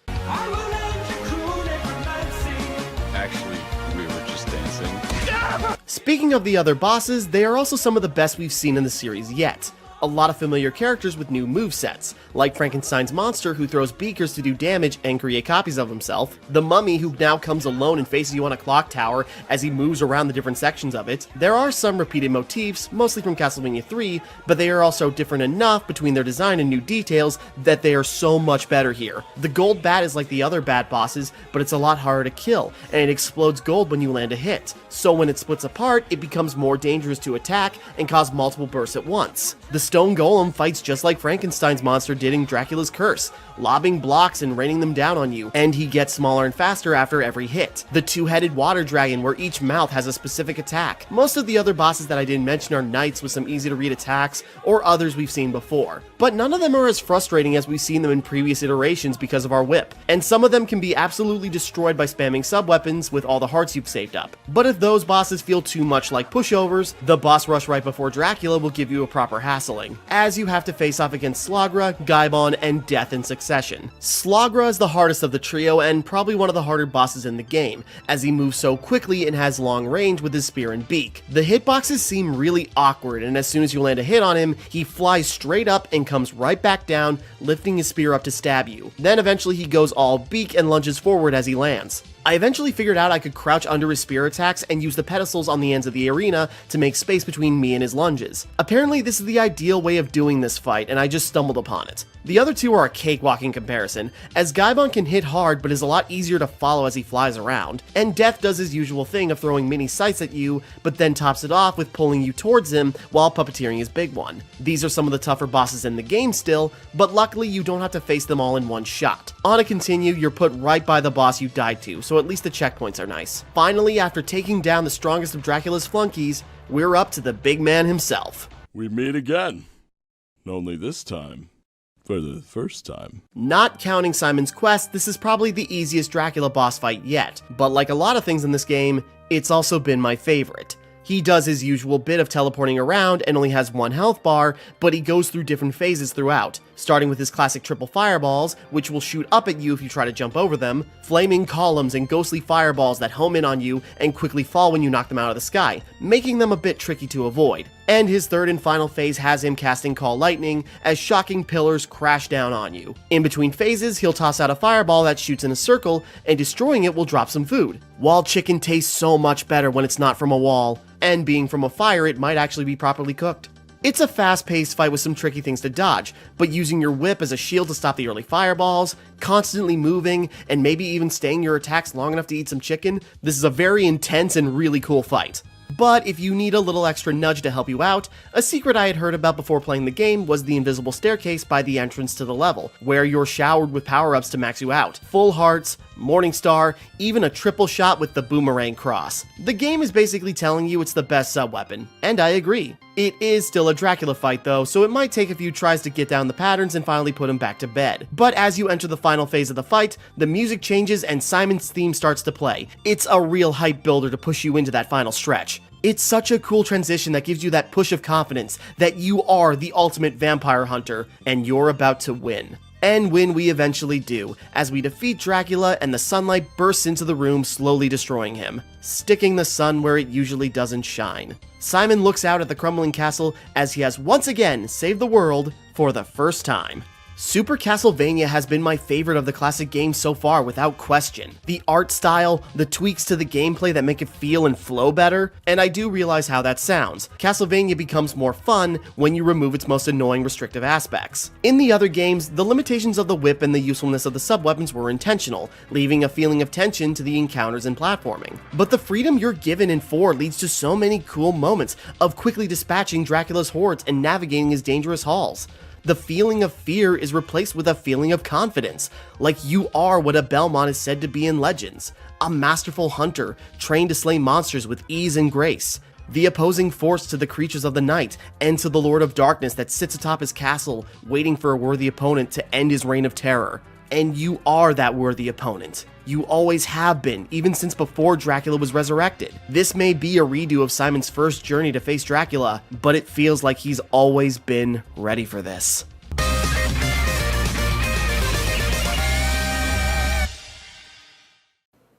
S10: Actually, we were just dancing.
S1: Speaking of the other bosses, they are also some of the best we've seen in the series yet. A lot of familiar characters with new movesets, like Frankenstein's monster who throws beakers to do damage and create copies of himself, the mummy who now comes alone and faces you on a clock tower as he moves around the different sections of it. There are some repeated motifs, mostly from Castlevania 3, but they are also different enough between their design and new details that they are so much better here. The gold bat is like the other bat bosses, but it's a lot harder to kill, and it explodes gold when you land a hit. So when it splits apart, it becomes more dangerous to attack and cause multiple bursts at once. The stone golem fights just like Frankenstein's monster did in Dracula's Curse, lobbing blocks and raining them down on you, and he gets smaller and faster after every hit. The two-headed water dragon, where each mouth has a specific attack. Most of the other bosses that I didn't mention are knights with some easy-to-read attacks, or others we've seen before. But none of them are as frustrating as we've seen them in previous iterations because of our whip, and some of them can be absolutely destroyed by spamming sub-weapons with all the hearts you've saved up. But if those bosses feel too much like pushovers, the boss rush right before Dracula will give you a proper hassling, as you have to face off against Slagra, Gaibon, and Death in succession. Slagra is the hardest of the trio and probably one of the harder bosses in the game, as he moves so quickly and has long range with his spear and beak. The hitboxes seem really awkward, and as soon as you land a hit on him, he flies straight up and comes right back down, lifting his spear up to stab you. Then eventually he goes all beak and lunges forward as he lands. I eventually figured out I could crouch under his spear attacks and use the pedestals on the ends of the arena to make space between me and his lunges. Apparently this is the ideal way of doing this fight, and I just stumbled upon it. The other two are a cakewalk in comparison, as Gaibon can hit hard but is a lot easier to follow as he flies around, and Death does his usual thing of throwing mini sights at you, but then tops it off with pulling you towards him while puppeteering his big one. These are some of the tougher bosses in the game still, but luckily you don't have to face them all in one shot. On a continue, you're put right by the boss you died to, so at least the checkpoints are nice. Finally, after taking down the strongest of Dracula's flunkies, we're up to the big man himself.
S20: We meet again. Only this time, for the first time.
S1: Not counting Simon's quest, this is probably the easiest Dracula boss fight yet, but like a lot of things in this game, it's also been my favorite. He does his usual bit of teleporting around and only has one health bar, but he goes through different phases throughout, starting with his classic triple fireballs, which will shoot up at you if you try to jump over them, flaming columns and ghostly fireballs that home in on you and quickly fall when you knock them out of the sky, making them a bit tricky to avoid. And his third and final phase has him casting Call Lightning as shocking pillars crash down on you. In between phases, he'll toss out a fireball that shoots in a circle, and destroying it will drop some food. Wall chicken tastes so much better when it's not from a wall, and being from a fire, it might actually be properly cooked. It's a fast-paced fight with some tricky things to dodge, but using your whip as a shield to stop the early fireballs, constantly moving, and maybe even staying your attacks long enough to eat some chicken, this is a very intense and really cool fight. But if you need a little extra nudge to help you out, a secret I had heard about before playing the game was the invisible staircase by the entrance to the level, where you're showered with power-ups to max you out. Full hearts, Morning Star, even a triple shot with the boomerang cross. The game is basically telling you it's the best sub-weapon, and I agree. It is still a Dracula fight though, so it might take a few tries to get down the patterns and finally put him back to bed. But as you enter the final phase of the fight, the music changes and Simon's theme starts to play. It's a real hype builder to push you into that final stretch. It's such a cool transition that gives you that push of confidence that you are the ultimate vampire hunter, and you're about to win. And win we eventually do, as we defeat Dracula and the sunlight bursts into the room, slowly destroying him, sticking the sun where it usually doesn't shine. Simon looks out at the crumbling castle as he has once again saved the world for the first time. Super Castlevania has been my favorite of the classic games so far without question. The art style, the tweaks to the gameplay that make it feel and flow better, and I do realize how that sounds. Castlevania becomes more fun when you remove its most annoying restrictive aspects. In the other games, the limitations of the whip and the usefulness of the sub-weapons were intentional, leaving a feeling of tension to the encounters and platforming. But the freedom you're given in 4 leads to so many cool moments of quickly dispatching Dracula's hordes and navigating his dangerous halls. The feeling of fear is replaced with a feeling of confidence, like you are what a Belmont is said to be in legends, a masterful hunter trained to slay monsters with ease and grace, the opposing force to the creatures of the night and to the Lord of Darkness that sits atop his castle waiting for a worthy opponent to end his reign of terror. And you are that worthy opponent. You always have been, even since before Dracula was resurrected. This may be a redo of Simon's first journey to face Dracula, but it feels like he's always been ready for this.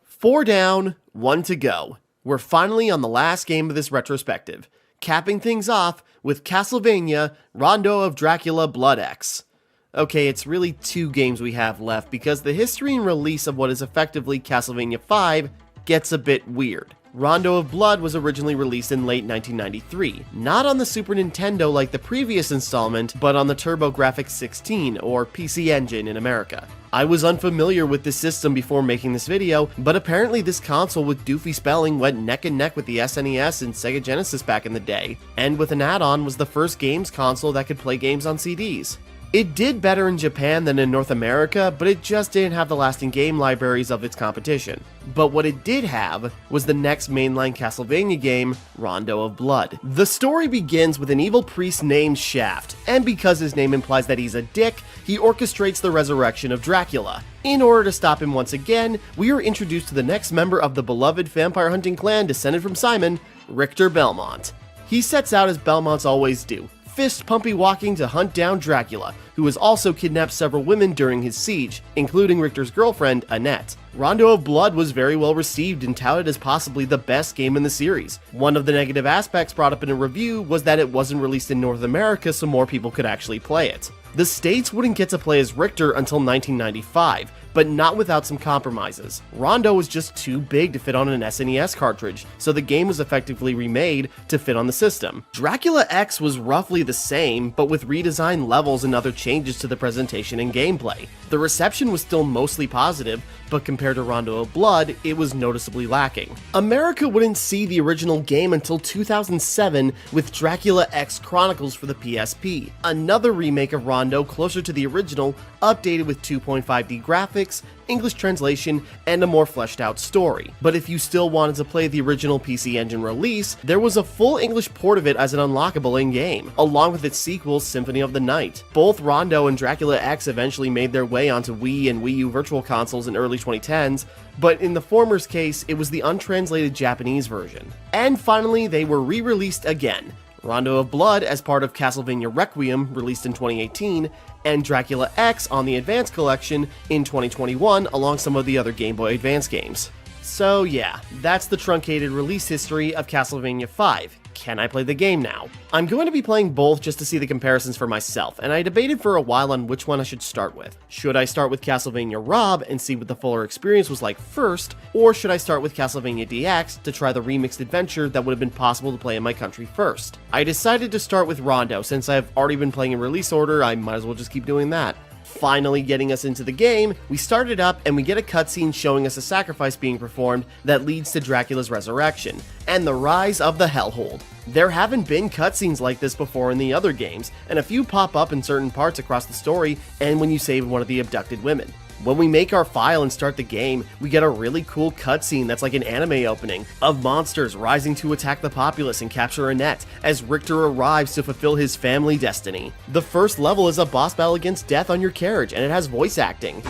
S1: Four down, 1 to go. We're finally on the last game of this retrospective, capping things off with Castlevania, Rondo of Dracula Blood X. Okay, it's really 2 games we have left because the history and release of what is effectively Castlevania 5 gets a bit weird. Rondo of Blood was originally released in late 1993, not on the Super Nintendo like the previous installment, but on the TurboGrafx-16, or PC Engine in America. I was unfamiliar with this system before making this video, but apparently this console with doofy spelling went neck and neck with the SNES and Sega Genesis back in the day, and with an add-on was the first games console that could play games on CDs. It did better in Japan than in North America, but it just didn't have the lasting game libraries of its competition. But what it did have was the next mainline Castlevania game, Rondo of Blood. The story begins with an evil priest named Shaft, and because his name implies that he's a dick, he orchestrates the resurrection of Dracula. In order to stop him once again, we are introduced to the next member of the beloved vampire hunting clan descended from Simon, Richter Belmont. He sets out as Belmonts always do, fist-pumpy walking to hunt down Dracula, who has also kidnapped several women during his siege, including Richter's girlfriend, Annette. Rondo of Blood was very well received and touted as possibly the best game in the series. One of the negative aspects brought up in a review was that it wasn't released in North America so more people could actually play it. The States wouldn't get to play as Richter until 1995, but not without some compromises. Rondo was just too big to fit on an SNES cartridge, so the game was effectively remade to fit on the system. Dracula X was roughly the same, but with redesigned levels and other changes to the presentation and gameplay. The reception was still mostly positive, but compared to Rondo of Blood, it was noticeably lacking. America wouldn't see the original game until 2007 with Dracula X Chronicles for the PSP, another remake of Rondo closer to the original, updated with 2.5D graphics, English translation, and a more fleshed out story. But if you still wanted to play the original PC Engine release, there was a full English port of it as an unlockable in-game, along with its sequel, Symphony of the Night. Both Rondo and Dracula X eventually made their way onto Wii and Wii U virtual consoles in early 2010s, but in the former's case, it was the untranslated Japanese version. And finally, they were re-released again. Rondo of Blood as part of Castlevania Requiem, released in 2018, and Dracula X on the Advance Collection in 2021 along some of the other Game Boy Advance games. So yeah, that's the truncated release history of Castlevania 5. Can I play the game now? I'm going to be playing both just to see the comparisons for myself, and I debated for a while on which one I should start with. Should I start with Castlevania Rob and see what the fuller experience was like first, or should I start with Castlevania DX to try the remixed adventure that would have been possible to play in my country first? I decided to start with Rondo. Since I've already been playing in release order, I might as well just keep doing that. Finally getting us into the game, we start it up and we get a cutscene showing us a sacrifice being performed that leads to Dracula's resurrection, and the rise of the Hellhold. There haven't been cutscenes like this before in the other games, and a few pop up in certain parts across the story and when you save one of the abducted women. When we make our file and start the game, we get a really cool cutscene that's like an anime opening, of monsters rising to attack the populace and capture Annette, as Richter arrives to fulfill his family destiny. The first level is a boss battle against death on your carriage, and it has voice acting.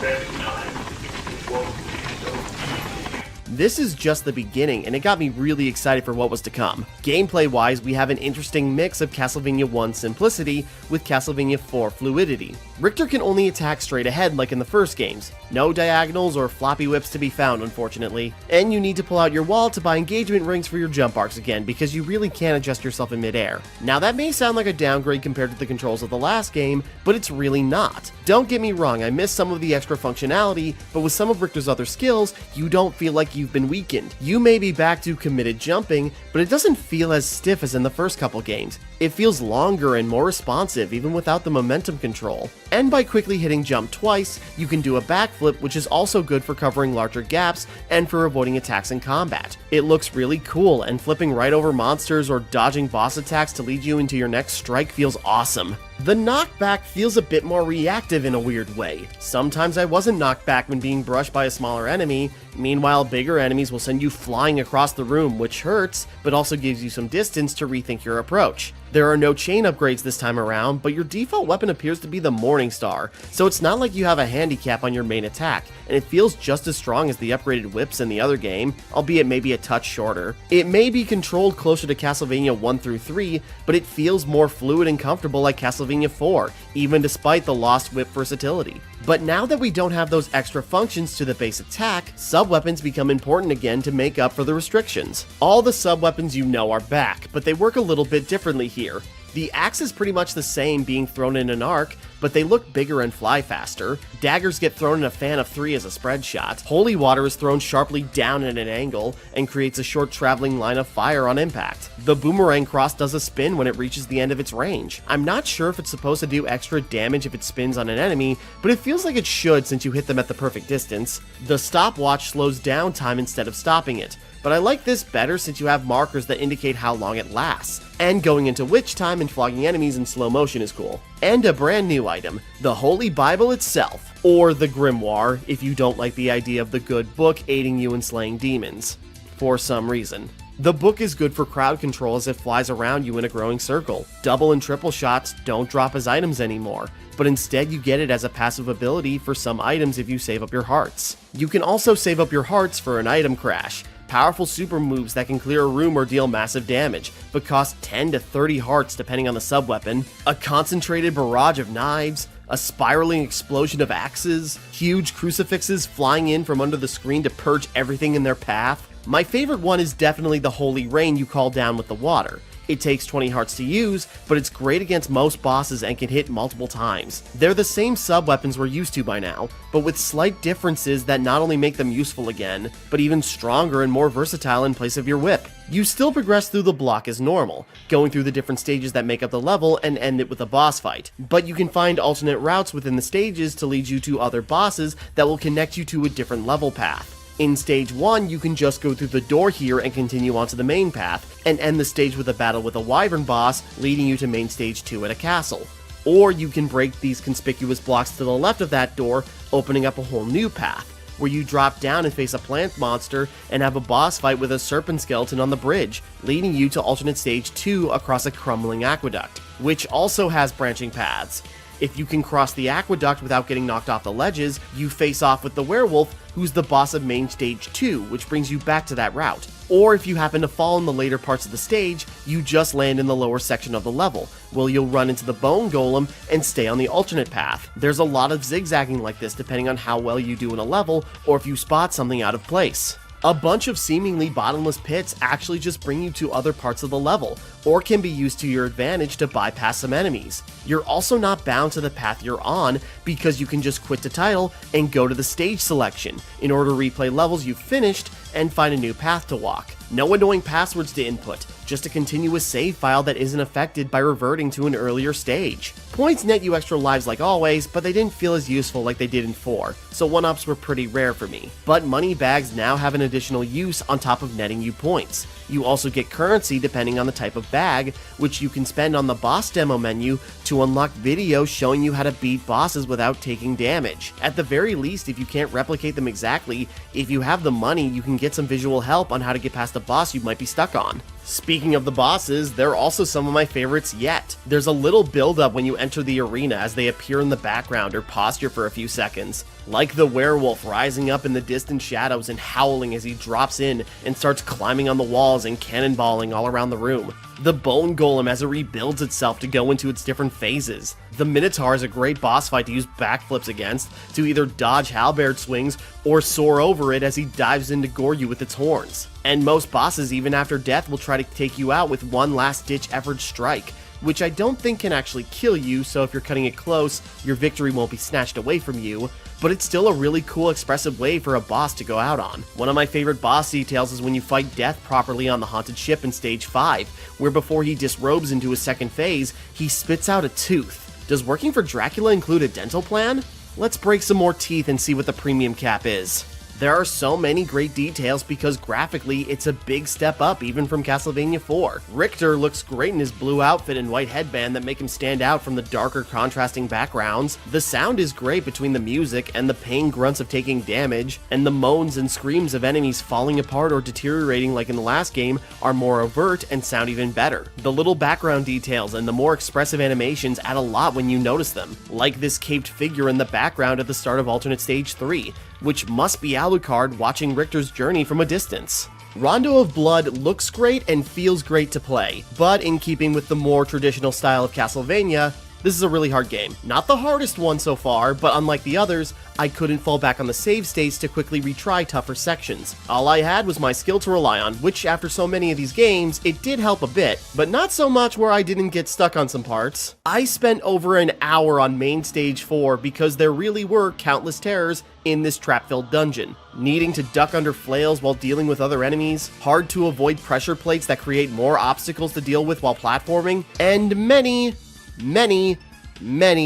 S1: This is just the beginning, and it got me really excited for what was to come. Gameplay-wise, we have an interesting mix of Castlevania 1 simplicity with Castlevania 4 fluidity. Richter can only attack straight ahead like in the first games. No diagonals or floppy whips to be found, unfortunately. And you need to pull out your wallet to buy engagement rings for your jump arcs again, because you really can't adjust yourself in midair. Now that may sound like a downgrade compared to the controls of the last game, but it's really not. Don't get me wrong, I miss some of the extra functionality, but with some of Richter's other skills, you don't feel like you've been weakened. You may be back to committed jumping, but it doesn't feel as stiff as in the first couple games. It feels longer and more responsive even without the momentum control. And by quickly hitting jump twice, you can do a backflip, which is also good for covering larger gaps and for avoiding attacks in combat. It looks really cool, and flipping right over monsters or dodging boss attacks to lead you into your next strike feels awesome. The knockback feels a bit more reactive in a weird way. Sometimes I wasn't knocked back when being brushed by a smaller enemy, meanwhile bigger enemies will send you flying across the room, which hurts, but also gives you some distance to rethink your approach. There are no chain upgrades this time around, but your default weapon appears to be the Morning Star, so it's not like you have a handicap on your main attack, and it feels just as strong as the upgraded whips in the other game, albeit maybe a touch shorter. It may be controlled closer to Castlevania 1 through 3, but it feels more fluid and comfortable like Castlevania 4, even despite the lost whip versatility. But now that we don't have those extra functions to the base attack, sub-weapons become important again to make up for the restrictions. All the sub-weapons you know are back, but they work a little bit differently here. The axe is pretty much the same, being thrown in an arc, but they look bigger and fly faster. Daggers get thrown in a fan of 3 as a spread shot. Holy water is thrown sharply down at an angle and creates a short traveling line of fire on impact. The boomerang cross does a spin when it reaches the end of its range. I'm not sure if it's supposed to do extra damage if it spins on an enemy, but it feels like it should since you hit them at the perfect distance. The stopwatch slows down time instead of stopping it, but I like this better since you have markers that indicate how long it lasts. And going into witch time and flogging enemies in slow motion is cool. And a brand new item, the Holy Bible itself, or the Grimoire if you don't like the idea of the good book aiding you in slaying demons, for some reason. The book is good for crowd control as it flies around you in a growing circle. Double and triple shots don't drop as items anymore, but instead you get it as a passive ability for some items if you save up your hearts. You can also save up your hearts for an item crash. Powerful super moves that can clear a room or deal massive damage, but cost 10 to 30 hearts depending on the sub-weapon, a concentrated barrage of knives, a spiraling explosion of axes, huge crucifixes flying in from under the screen to purge everything in their path. My favorite one is definitely the Holy Rain you call down with the water. It takes 20 hearts to use, but it's great against most bosses and can hit multiple times. They're the same sub-weapons we're used to by now, but with slight differences that not only make them useful again, but even stronger and more versatile in place of your whip. You still progress through the block as normal, going through the different stages that make up the level and end it with a boss fight, but you can find alternate routes within the stages to lead you to other bosses that will connect you to a different level path. In Stage 1, you can just go through the door here and continue onto the main path, and end the stage with a battle with a wyvern boss, leading you to main Stage 2 at a castle. Or you can break these conspicuous blocks to the left of that door, opening up a whole new path, where you drop down and face a plant monster and have a boss fight with a serpent skeleton on the bridge, leading you to alternate Stage 2 across a crumbling aqueduct, which also has branching paths. If you can cross the aqueduct without getting knocked off the ledges, you face off with the werewolf, who's the boss of main Stage 2, which brings you back to that route. Or if you happen to fall in the later parts of the stage, you just land in the lower section of the level, where you'll run into the bone golem and stay on the alternate path. There's a lot of zigzagging like this depending on how well you do in a level, or if you spot something out of place. A bunch of seemingly bottomless pits actually just bring you to other parts of the level, or can be used to your advantage to bypass some enemies. You're also not bound to the path you're on, because you can just quit the title and go to the stage selection, in order to replay levels you've finished and find a new path to walk. No annoying passwords to input, just a continuous save file that isn't affected by reverting to an earlier stage. Points net you extra lives like always, but they didn't feel as useful like they did in 4, so 1-ups were pretty rare for me. But money bags now have an additional use on top of netting you points. You also get currency depending on the type of bag, which you can spend on the boss demo menu to unlock videos showing you how to beat bosses without taking damage. At the very least, if you can't replicate them exactly, if you have the money, you can get some visual help on how to get past a boss you might be stuck on. Speaking of the bosses, they're also some of my favorites yet. There's a little build up when you enter the arena as they appear in the background or posture for a few seconds. like the werewolf rising up in the distant shadows and howling as he drops in and starts climbing on the walls and cannonballing all around the room. The bone golem as it rebuilds itself to go into its different phases. The Minotaur is a great boss fight to use backflips against, to either dodge halberd swings or soar over it as he dives in to gore you with its horns. And most bosses, even after death, will try to take you out with one last-ditch effort strike, which I don't think can actually kill you, so if you're cutting it close, your victory won't be snatched away from you, but it's still a really cool, expressive way for a boss to go out on. One of my favorite boss details is when you fight Death properly on the haunted ship in Stage 5, where before he disrobes into his second phase, he spits out a tooth. Does working for Dracula include a dental plan? Let's break some more teeth and see what the premium cap is. There are so many great details because graphically it's a big step up even from Castlevania 4. Richter looks great in his blue outfit and white headband that make him stand out from the darker contrasting backgrounds. The sound is great between the music and the pain grunts of taking damage, and the moans and screams of enemies falling apart or deteriorating like in the last game are more overt and sound even better. The little background details and the more expressive animations add a lot when you notice them, like this caped figure in the background at the start of Alternate Stage 3, which must be Alucard watching Richter's journey from a distance. Rondo of Blood looks great and feels great to play, but in keeping with the more traditional style of Castlevania, this is a really hard game. Not the hardest one so far, but unlike the others, I couldn't fall back on the save states to quickly retry tougher sections. All I had was my skill to rely on, which after so many of these games, it did help a bit, but not so much where I didn't get stuck on some parts. I spent over an hour on main stage 4 because there really were countless terrors in this trap-filled dungeon. Needing to duck under flails while dealing with other enemies, hard to avoid pressure plates that create more obstacles to deal with while platforming, and many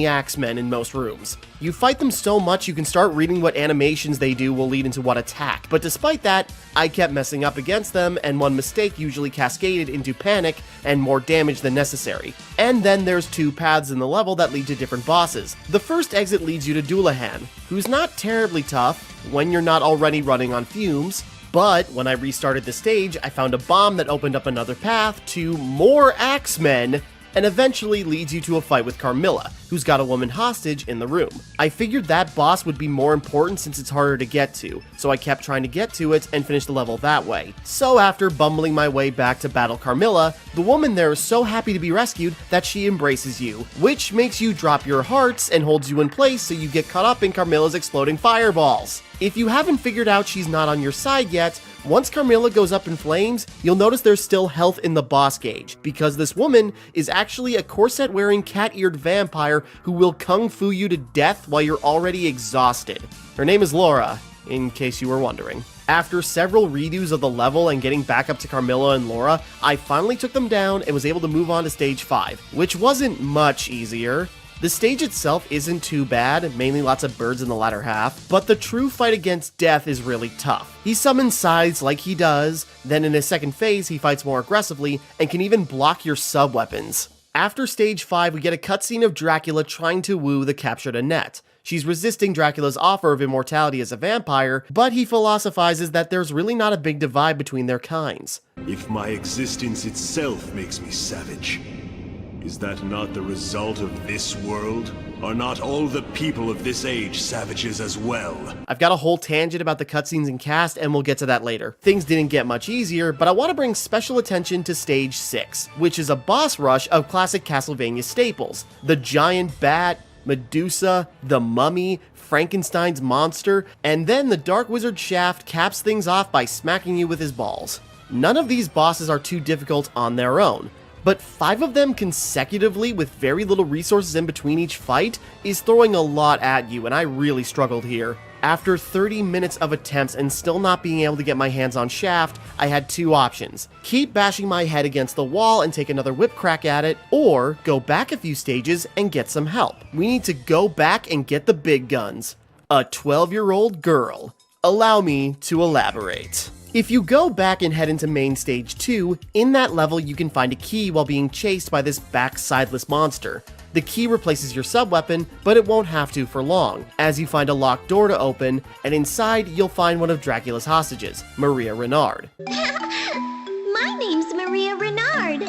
S1: axemen in most rooms. You fight them so much you can start reading what animations they do will lead into what attack, but despite that, I kept messing up against them, and one mistake usually cascaded into panic and more damage than necessary. And then there's two paths in the level that lead to different bosses. The first exit leads you to Dullahan, who's not terribly tough when you're not already running on fumes, but when I restarted the stage, I found a bomb that opened up another path to more axemen, and eventually leads you to a fight with Carmilla, who's got a woman hostage in the room. I figured that boss would be more important since it's harder to get to, so I kept trying to get to it and finish the level that way. So after bumbling my way back to battle Carmilla, the woman there is so happy to be rescued that she embraces you, which makes you drop your hearts and holds you in place so you get caught up in Carmilla's exploding fireballs. If you haven't figured out she's not on your side yet, once Carmilla goes up in flames, you'll notice there's still health in the boss gauge, because this woman is actually a corset-wearing cat-eared vampire who will kung fu you to death while you're already exhausted. Her name is Laura, in case you were wondering. After several redos of the level and getting back up to Carmilla and Laura, I finally took them down and was able to move on to stage 5, which wasn't much easier. The stage itself isn't too bad, mainly lots of birds in the latter half, but the true fight against Death is really tough. He summons scythes like he does, then in his second phase he fights more aggressively and can even block your sub-weapons. After stage 5 we get a cutscene of Dracula trying to woo the captured Annette. She's resisting Dracula's offer of immortality as a vampire, but he philosophizes that there's really not a big divide between their kinds.
S21: If my existence itself makes me savage, is that not the result of this world? Are not all the people of this age savages as well?
S1: I've got a whole tangent about the cutscenes and cast, and we'll get to that later. Things didn't get much easier, but I want to bring special attention to stage 6, which is a boss rush of classic Castlevania staples. The giant bat, Medusa, the mummy, Frankenstein's monster, and then the Dark Wizard Shaft caps things off by smacking you with his balls. None of these bosses are too difficult on their own, but 5 of them consecutively with very little resources in between each fight is throwing a lot at you, and I really struggled here. After 30 minutes of attempts and still not being able to get my hands on Shaft, I had 2 options. Keep bashing my head against the wall and take another whip crack at it, or go back a few stages and get some help. We need to go back and get the big guns. A 12-year-old girl. Allow me to elaborate. If you go back and head into main stage 2, in that level you can find a key while being chased by this back sideless monster. The key replaces your sub-weapon, but it won't have to for long, as you find a locked door to open, and inside you'll find one of Dracula's hostages, Maria Renard.
S22: My name's Maria Renard.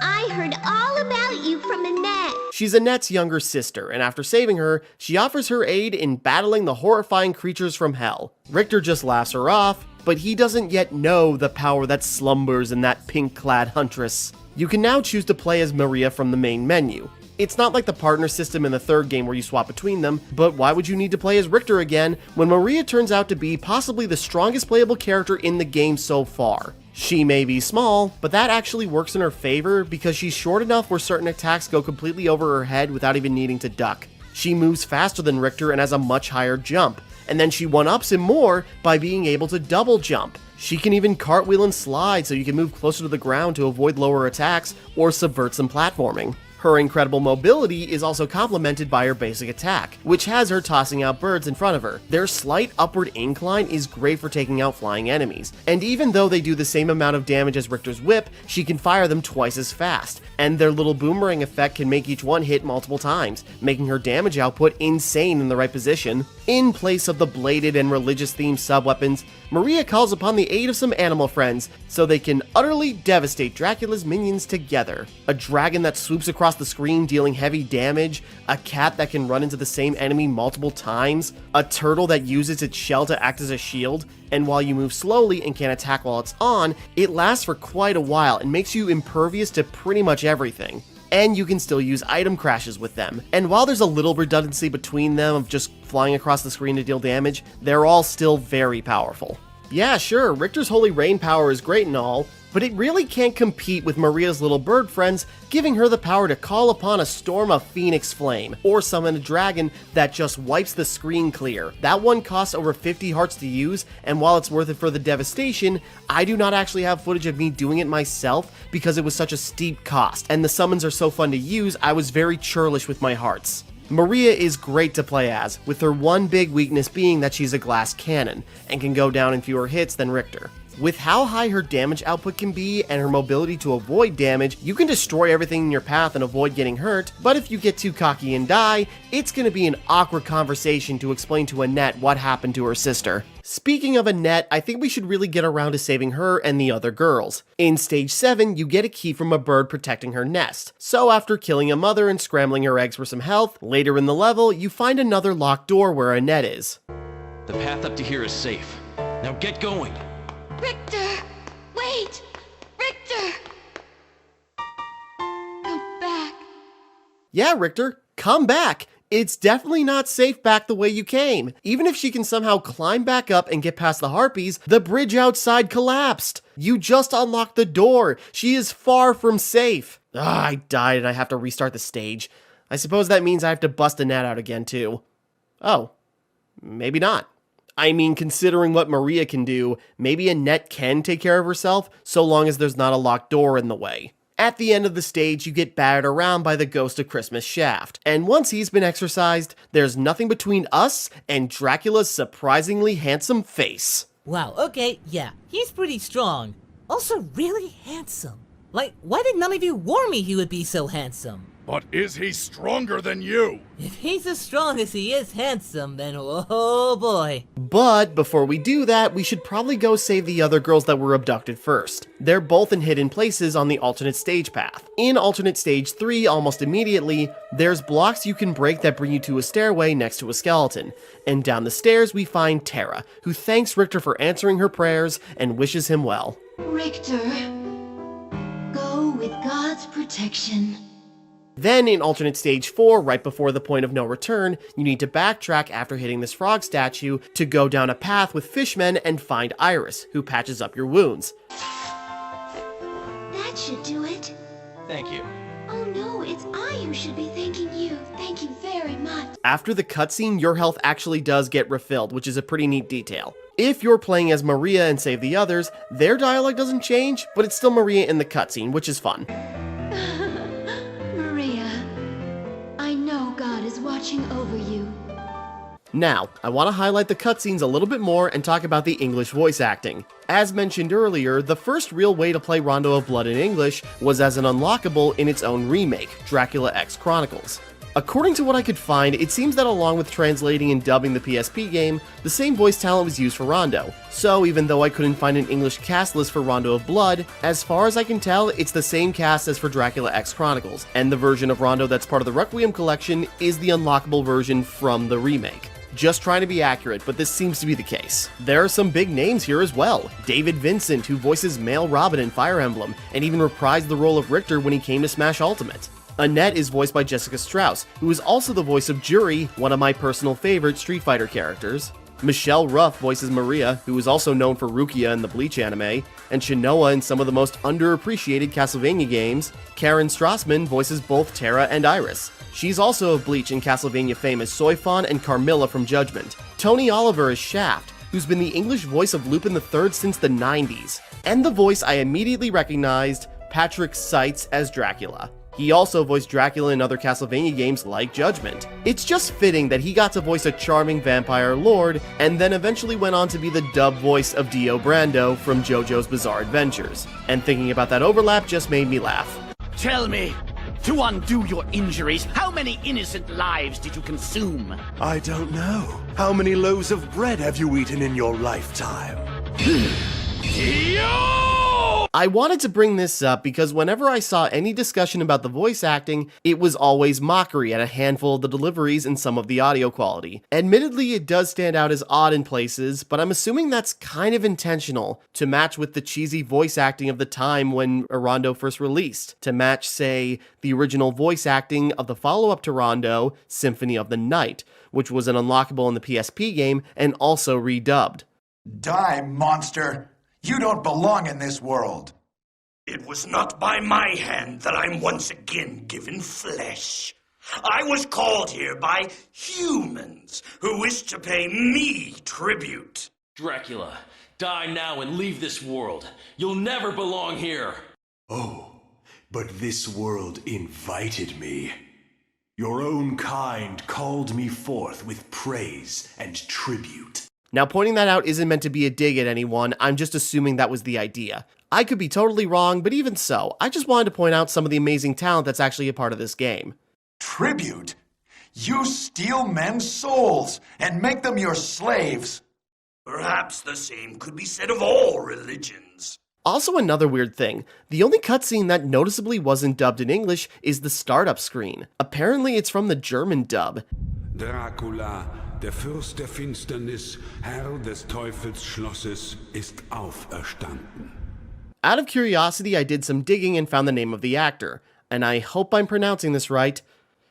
S22: I heard all about you from Annette.
S1: She's Annette's younger sister, and after saving her, she offers her aid in battling the horrifying creatures from hell. Richter just laughs her off, but he doesn't yet know the power that slumbers in that pink-clad huntress. You can now choose to play as Maria from the main menu. It's not like the partner system in the third game where you swap between them, but why would you need to play as Richter again when Maria turns out to be possibly the strongest playable character in the game so far? She may be small, but that actually works in her favor because she's short enough where certain attacks go completely over her head without even needing to duck. She moves faster than Richter and has a much higher jump, and then she one-ups him more by being able to double jump. She can even cartwheel and slide so you can move closer to the ground to avoid lower attacks or subvert some platforming. Her incredible mobility is also complemented by her basic attack, which has her tossing out birds in front of her. Their slight upward incline is great for taking out flying enemies, and even though they do the same amount of damage as Richter's whip, she can fire them twice as fast, and their little boomerang effect can make each one hit multiple times, making her damage output insane in the right position. In place of the bladed and religious-themed sub-weapons, Maria calls upon the aid of some animal friends so they can utterly devastate Dracula's minions together. A dragon that swoops across the screen dealing heavy damage, a cat that can run into the same enemy multiple times, a turtle that uses its shell to act as a shield, and while you move slowly and can't attack while it's on, it lasts for quite a while and makes you impervious to pretty much everything. And you can still use item crashes with them. And while there's a little redundancy between them of just flying across the screen to deal damage, they're all still very powerful. Yeah, sure, Richter's Holy Rain power is great and all, but it really can't compete with Maria's little bird friends, giving her the power to call upon a storm of phoenix flame, or summon a dragon that just wipes the screen clear. That one costs over 50 hearts to use, and while it's worth it for the devastation, I do not actually have footage of me doing it myself because it was such a steep cost, and the summons are so fun to use, I was very churlish with my hearts. Maria is great to play as, with her one big weakness being that she's a glass cannon, and can go down in fewer hits than Richter. With how high her damage output can be and her mobility to avoid damage, you can destroy everything in your path and avoid getting hurt, but if you get too cocky and die, it's gonna be an awkward conversation to explain to Annette what happened to her sister. Speaking of Annette, I think we should really get around to saving her and the other girls. In Stage 7, you get a key from a bird protecting her nest, so after killing a mother and scrambling her eggs for some health, later in the level, you find another locked door where Annette is.
S2: The path up to here is safe. Now get going!
S16: Richter! Wait! Richter! Come back.
S1: Yeah, Richter, come back! It's definitely not safe back the way you came. Even if she can somehow climb back up and get past the harpies, the bridge outside collapsed. You just unlocked the door. She is far from safe. I died and I have to restart the stage. I suppose that means I have to bust Annette out again too. Oh, maybe not. I mean, considering what Maria can do, maybe Annette can take care of herself, so long as there's not a locked door in the way. At the end of the stage, you get battered around by the Ghost of Christmas Shaft, and once he's been exorcised, there's nothing between us and Dracula's surprisingly handsome face.
S22: Wow, okay, yeah, he's pretty strong. Also really handsome. Like, why did none of you warn me he would be so handsome?
S3: But is he stronger than you?
S22: If he's as strong as he is handsome, then oh boy.
S1: But before we do that, we should probably go save the other girls that were abducted first. They're both in hidden places on the alternate stage path. In alternate stage 3, almost immediately, there's blocks you can break that bring you to a stairway next to a skeleton. And down the stairs we find Tara, who thanks Richter for answering her prayers and wishes him well.
S16: Richter, go with God's protection.
S1: Then in alternate stage 4, right before the point of no return, you need to backtrack after hitting this frog statue to go down a path with fishmen and find Iris, who patches up your wounds.
S16: That should do it.
S2: Thank you.
S16: Oh no, it's I who should be thanking you. Thank you very much.
S1: After the cutscene, your health actually does get refilled, which is a pretty neat detail. If you're playing as Maria and save the others, their dialogue doesn't change, but it's still Maria in the cutscene, which is fun.
S16: Watching over you.
S1: Now, I want to highlight the cutscenes a little bit more and talk about the English voice acting. As mentioned earlier, the first real way to play Rondo of Blood in English was as an unlockable in its own remake, Dracula X Chronicles. According to what I could find, it seems that along with translating and dubbing the PSP game, the same voice talent was used for Rondo. So even though I couldn't find an English cast list for Rondo of Blood, as far as I can tell, it's the same cast as for Dracula X Chronicles, and the version of Rondo that's part of the Requiem collection is the unlockable version from the remake. Just trying to be accurate, but this seems to be the case. There are some big names here as well. David Vincent, who voices male Robin in Fire Emblem, and even reprised the role of Richter when he came to Smash Ultimate. Annette is voiced by Jessica Strauss, who is also the voice of Juri, one of my personal favorite Street Fighter characters. Michelle Ruff voices Maria, who is also known for Rukia in the Bleach anime, and Shinoa in some of the most underappreciated Castlevania games. Karen Strassman voices both Terra and Iris. She's also of Bleach and Castlevania fame as Soifon and Carmilla from Judgment. Tony Oliver is Shaft, who's been the English voice of Lupin III since the 90s. And the voice I immediately recognized, Patrick Seitz as Dracula. He also voiced Dracula in other Castlevania games like Judgment. It's just fitting that he got to voice a charming vampire lord, and then eventually went on to be the dub voice of Dio Brando from JoJo's Bizarre Adventures. And thinking about that overlap just made me laugh.
S4: Tell me, to undo your injuries, how many innocent lives did you consume?
S9: I don't know. How many loaves of bread have you eaten in your lifetime?
S1: I wanted to bring this up because whenever I saw any discussion about the voice acting, it was always mockery at a handful of the deliveries and some of the audio quality. Admittedly, it does stand out as odd in places, but I'm assuming that's kind of intentional to match with the cheesy voice acting of the time when Rondo first released, to match, say, the original voice acting of the follow-up to Rondo, Symphony of the Night, which was an unlockable in the PSP game and also redubbed.
S6: Die, monster! You don't belong in this world.
S7: It was not by my hand that I'm once again given flesh. I was called here by humans who wish to pay me tribute.
S2: Dracula, die now and leave this world. You'll never belong here.
S21: Oh, but this world invited me. Your own kind called me forth with praise and tribute.
S1: Now, pointing that out isn't meant to be a dig at anyone, I'm just assuming that was the idea. I could be totally wrong, but even so, I just wanted to point out some of the amazing talent that's actually a part of this game.
S6: Tribute? You steal men's souls and make them your slaves.
S7: Perhaps the same could be said of all religions.
S1: Also, another weird thing, the only cutscene that noticeably wasn't dubbed in English is the startup screen. Apparently it's from the German dub.
S23: Dracula, der Fürst der Finsternis, Herr des Teufelsschlosses, ist auferstanden.
S1: Out of curiosity, I did some digging and found the name of the actor, and I hope I'm pronouncing this right,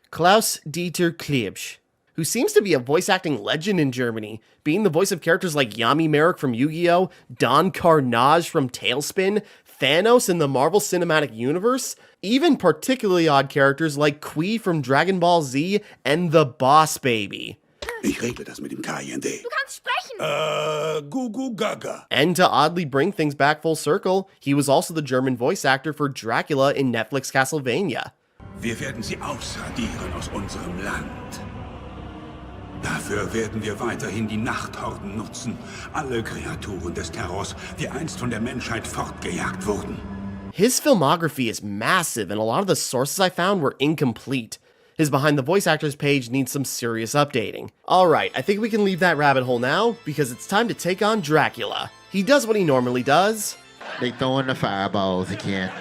S1: Klaus-Dieter Klebsch, who seems to be a voice acting legend in Germany, being the voice of characters like Yami Merrick from Yu-Gi-Oh!, Don Carnage from Tailspin, Thanos in the Marvel Cinematic Universe, even particularly odd characters like Kui from Dragon Ball Z and the Boss Baby.
S9: Ich regle das mit dem KIND.
S5: Du kannst sprechen!
S9: Gugu Gaga.
S1: And to oddly bring things back full circle, he was also the German voice actor for Dracula in Netflix Castlevania.
S23: Wir werden sie ausradieren aus unserem Land. Dafür werden wir weiterhin die Nachthorden nutzen. Alle Kreaturen des Terrors, die einst von der Menschheit fortgejagt wurden.
S1: His filmography is massive, and a lot of the sources I found were incomplete. His Behind the Voice Actors page needs some serious updating. Alright, I think we can leave that rabbit hole now, because it's time to take on Dracula. He does what he normally does.
S24: They throwing the fireballs again.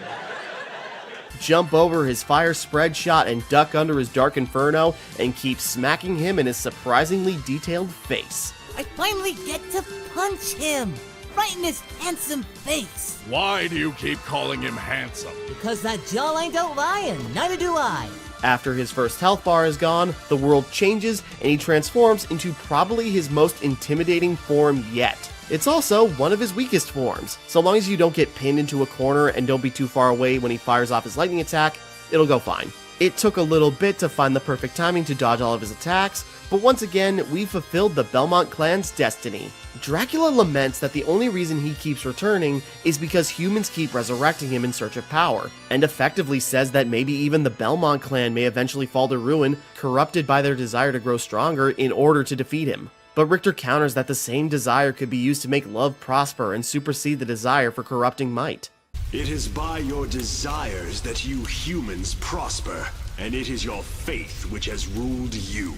S1: Jump over his fire spread shot and duck under his dark inferno, and keep smacking him in his surprisingly detailed face.
S22: I finally get to punch him! Right in his handsome face!
S3: Why do you keep calling him handsome?
S22: Because that jawline don't lie, and neither do I.
S1: After his first health bar is gone, the world changes and he transforms into probably his most intimidating form yet. It's also one of his weakest forms. So long as you don't get pinned into a corner and don't be too far away when he fires off his lightning attack, it'll go fine. It took a little bit to find the perfect timing to dodge all of his attacks, but once again, we fulfilled the Belmont clan's destiny. Dracula laments that the only reason he keeps returning is because humans keep resurrecting him in search of power, and effectively says that maybe even the Belmont clan may eventually fall to ruin, corrupted by their desire to grow stronger in order to defeat him. But Richter counters that the same desire could be used to make love prosper and supersede the desire for corrupting might.
S21: It is by your desires that you humans prosper, and it is your faith which has ruled you.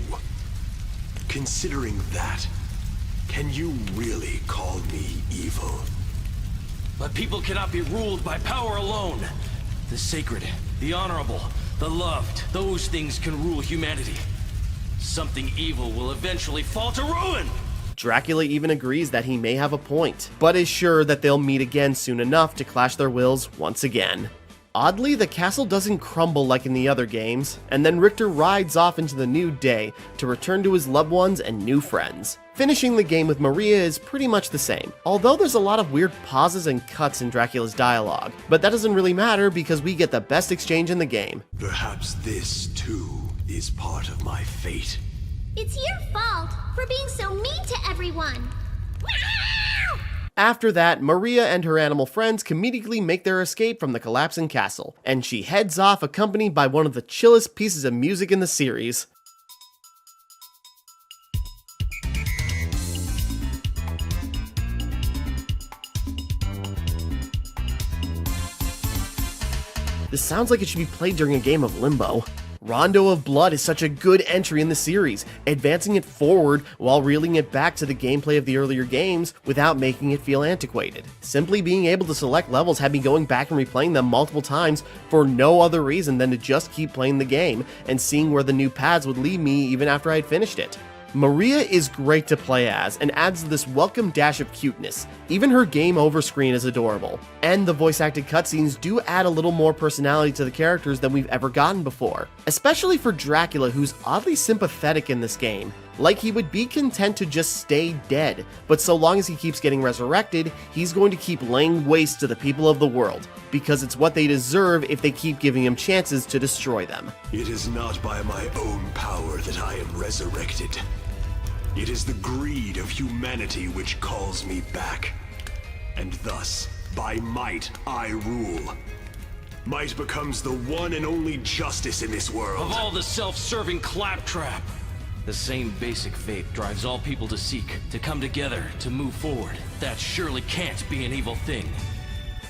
S21: Considering that, can you really call me evil?
S2: But people cannot be ruled by power alone. The sacred, the honorable, the loved, those things can rule humanity. Something evil will eventually fall to ruin!
S1: Dracula even agrees that he may have a point, but is sure that they'll meet again soon enough to clash their wills once again. Oddly, the castle doesn't crumble like in the other games, and then Richter rides off into the new day to return to his loved ones and new friends. Finishing the game with Maria is pretty much the same, although there's a lot of weird pauses and cuts in Dracula's dialogue, but that doesn't really matter because we get the best exchange in the game.
S21: Perhaps this, too, is part of my fate.
S16: It's your fault for being so mean to everyone.
S1: After that, Maria and her animal friends comedically make their escape from the collapsing castle, and she heads off accompanied by one of the chillest pieces of music in the series. This sounds like it should be played during a game of Limbo. Rondo of Blood is such a good entry in the series, advancing it forward while reeling it back to the gameplay of the earlier games without making it feel antiquated. Simply being able to select levels had me going back and replaying them multiple times for no other reason than to just keep playing the game and seeing where the new paths would lead me even after I had finished it. Maria is great to play as and adds this welcome dash of cuteness. Even her game over screen is adorable. And the voice acted cutscenes do add a little more personality to the characters than we've ever gotten before. Especially for Dracula, who's oddly sympathetic in this game. Like he would be content to just stay dead, but so long as he keeps getting resurrected, he's going to keep laying waste to the people of the world, because it's what they deserve if they keep giving him chances to destroy them.
S21: It is not by my own power that I am resurrected. It is the greed of humanity which calls me back. And thus, by might, I rule. Might becomes the one and only justice in this world.
S2: Of all the self-serving claptrap, the same basic fate drives all people to seek, to come together, to move forward. That surely can't be an evil thing.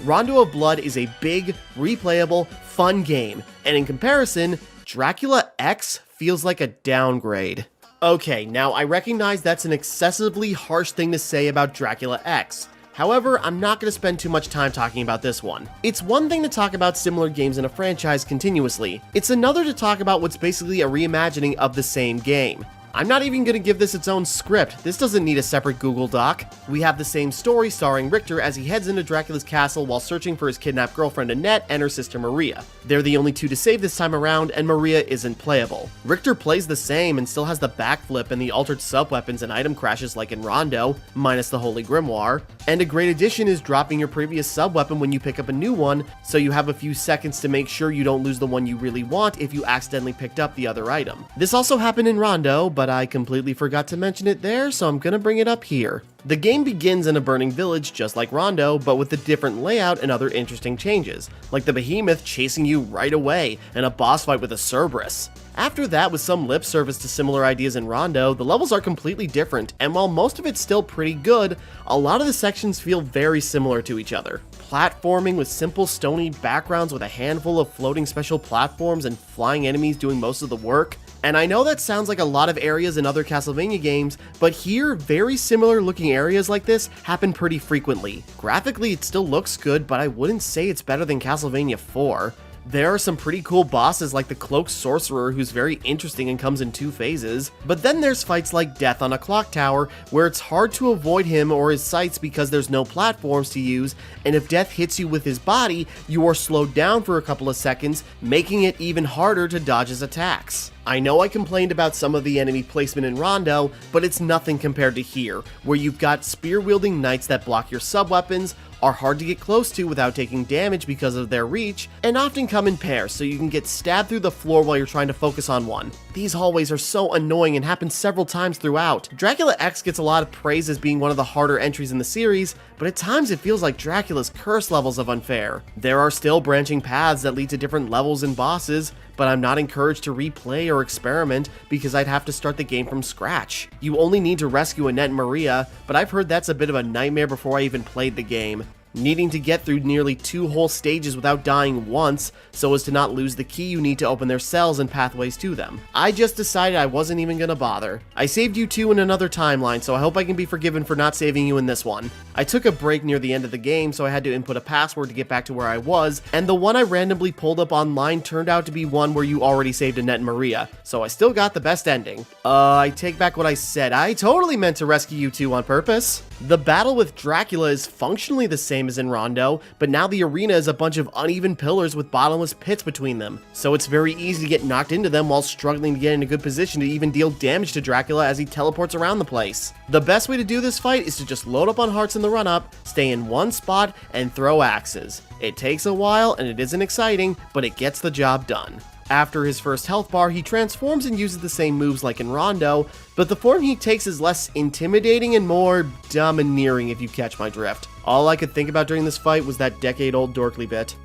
S1: Rondo of Blood is a big, replayable, fun game, and in comparison, Dracula X feels like a downgrade. Okay, now I recognize that's an excessively harsh thing to say about Dracula X. However, I'm not going to spend too much time talking about this one. It's one thing to talk about similar games in a franchise continuously. It's another to talk about what's basically a reimagining of the same game. I'm not even going to give this its own script. This doesn't need a separate Google Doc. We have the same story starring Richter as he heads into Dracula's castle while searching for his kidnapped girlfriend Annette and her sister Maria. They're the only two to save this time around, and Maria isn't playable. Richter plays the same and still has the backflip and the altered sub-weapons and item crashes like in Rondo, minus the Holy Grimoire. And a great addition is dropping your previous sub-weapon when you pick up a new one, so you have a few seconds to make sure you don't lose the one you really want if you accidentally picked up the other item. This also happened in Rondo, but I completely forgot to mention it there, so I'm gonna bring it up here. The game begins in a burning village just like Rondo, but with a different layout and other interesting changes, like the behemoth chasing you right away and a boss fight with a Cerberus. After that, with some lip service to similar ideas in Rondo, the levels are completely different, and while most of it's still pretty good, a lot of the sections feel very similar to each other. Platforming with simple stony backgrounds with a handful of floating special platforms and flying enemies doing most of the work. And I know that sounds like a lot of areas in other Castlevania games, but here, very similar looking areas like this happen pretty frequently. Graphically, it still looks good, but I wouldn't say it's better than Castlevania 4. There are some pretty cool bosses like the Cloaked Sorcerer, who's very interesting and comes in 2 phases, but then there's fights like Death on a Clock Tower, where it's hard to avoid him or his sights because there's no platforms to use, and if Death hits you with his body, you are slowed down for a couple of seconds, making it even harder to dodge his attacks. I know I complained about some of the enemy placement in Rondo, but it's nothing compared to here, where you've got spear-wielding knights that block your sub-weapons, are hard to get close to without taking damage because of their reach, and often come in pairs so you can get stabbed through the floor while you're trying to focus on one. These hallways are so annoying and happen several times throughout. Dracula X gets a lot of praise as being one of the harder entries in the series, but at times it feels like Dracula's curse levels of unfair. There are still branching paths that lead to different levels and bosses, but I'm not encouraged to replay or experiment because I'd have to start the game from scratch. You only need to rescue Annette and Maria, but I've heard that's a bit of a nightmare before I even played the game. needing to get through nearly 2 whole stages without dying once so as to not lose the key you need to open their cells and pathways to them. I just decided I wasn't even gonna bother. I saved you 2 in another timeline, so I hope I can be forgiven for not saving you in this one. I took a break near the end of the game, so I had to input a password to get back to where I was, and the one I randomly pulled up online turned out to be one where you already saved Annette and Maria, so I still got the best ending. I take back what I said. I totally meant to rescue you 2 on purpose. The battle with Dracula is functionally the same as in Rondo, but now the arena is a bunch of uneven pillars with bottomless pits between them, so it's very easy to get knocked into them while struggling to get in a good position to even deal damage to Dracula as he teleports around the place. The best way to do this fight is to just load up on hearts in the run-up, stay in one spot, and throw axes. It takes a while and it isn't exciting, but it gets the job done. After his first health bar, he transforms and uses the same moves like in Rondo, but the form he takes is less intimidating and more domineering, if you catch my drift. All I could think about during this fight was that decade-old Dorkly bit.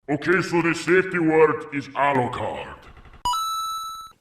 S3: Okay, so the safety word is Alucard.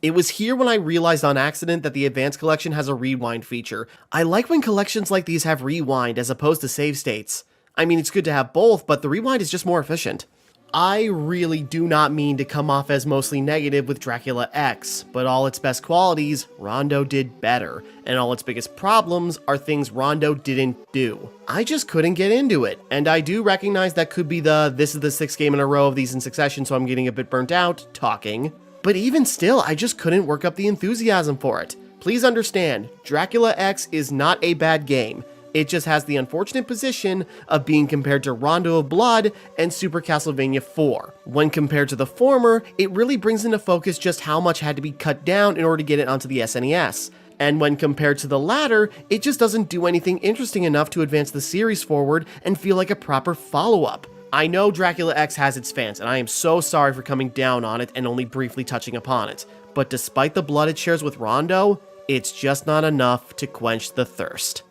S1: It was here when I realized on accident that the Advanced Collection has a rewind feature. I like when collections like these have rewind as opposed to save states. I mean, it's good to have both, but the rewind is just more efficient. I really do not mean to come off as mostly negative with Dracula X, but all its best qualities, Rondo did better, and all its biggest problems are things Rondo didn't do. I just couldn't get into it, and I do recognize that could be this is the 6th game in a row of these in succession, so I'm getting a bit burnt out talking. But even still, I just couldn't work up the enthusiasm for it. Please understand, Dracula X is not a bad game. It just has the unfortunate position of being compared to Rondo of Blood and Super Castlevania 4. When compared to the former, it really brings into focus just how much had to be cut down in order to get it onto the SNES. And when compared to the latter, it just doesn't do anything interesting enough to advance the series forward and feel like a proper follow-up. I know Dracula X has its fans, and I am so sorry for coming down on it and only briefly touching upon it. But despite the blood it shares with Rondo, it's just not enough to quench the thirst.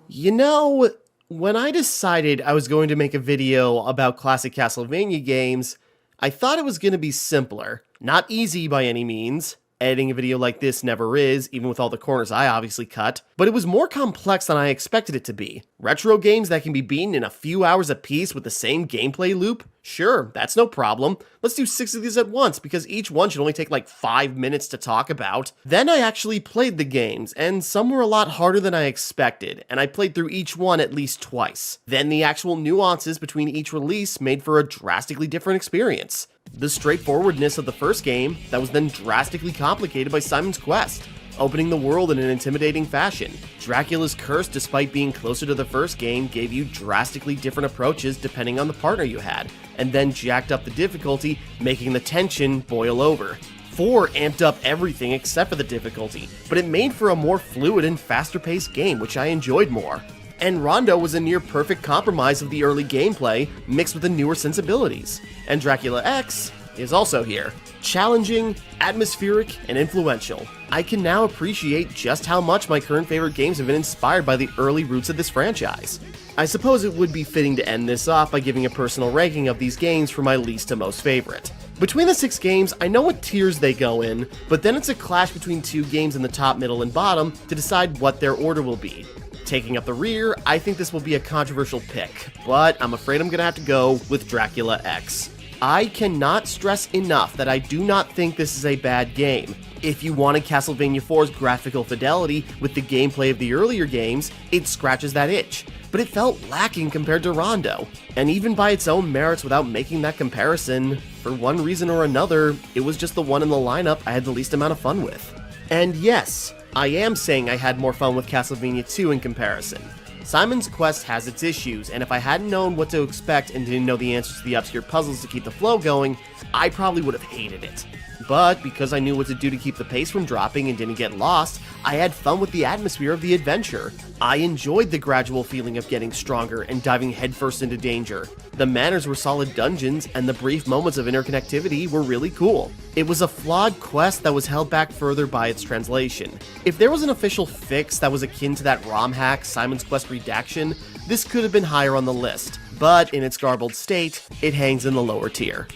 S1: You know, when I decided I was going to make a video about classic Castlevania games, I thought it was going to be simpler. Not easy by any means. Editing a video like this never is, even with all the corners I obviously cut, but it was more complex than I expected it to be. Retro games that can be beaten in a few hours apiece with the same gameplay loop? Sure, that's no problem. Let's do 6 of these at once, because each one should only take like 5 minutes to talk about. Then I actually played the games, and some were a lot harder than I expected, and I played through each one at least twice. Then the actual nuances between each release made for a drastically different experience. The straightforwardness of the first game that was then drastically complicated by Simon's Quest, opening the world in an intimidating fashion. Dracula's Curse, despite being closer to the first game, gave you drastically different approaches depending on the partner you had, and then jacked up the difficulty, making the tension boil over. 4 amped up everything except for the difficulty, but it made for a more fluid and faster-paced game, which I enjoyed more. And Rondo was a near-perfect compromise of the early gameplay, mixed with the newer sensibilities. And Dracula X is also here. Challenging, atmospheric, and influential. I can now appreciate just how much my current favorite games have been inspired by the early roots of this franchise. I suppose it would be fitting to end this off by giving a personal ranking of these games from my least to most favorite. Between the 6 games, I know what tiers they go in, but then it's a clash between 2 games in the top, middle, and bottom to decide what their order will be. Taking up the rear, I think this will be a controversial pick, but I'm afraid I'm gonna have to go with Dracula X. I cannot stress enough that I do not think this is a bad game. If you wanted Castlevania 4's graphical fidelity with the gameplay of the earlier games, it scratches that itch, but it felt lacking compared to Rondo. And even by its own merits without making that comparison, for one reason or another, it was just the one in the lineup I had the least amount of fun with. And yes, I am saying I had more fun with Castlevania 2 in comparison. Simon's Quest has its issues, and if I hadn't known what to expect and didn't know the answers to the obscure puzzles to keep the flow going, I probably would have hated it. But because I knew what to do to keep the pace from dropping and didn't get lost, I had fun with the atmosphere of the adventure. I enjoyed the gradual feeling of getting stronger and diving headfirst into danger. The manners were solid dungeons, and the brief moments of interconnectivity were really cool. It was a flawed quest that was held back further by its translation. If there was an official fix that was akin to that ROM hack, Simon's Quest Redaction, this could have been higher on the list, but in its garbled state, it hangs in the lower tier.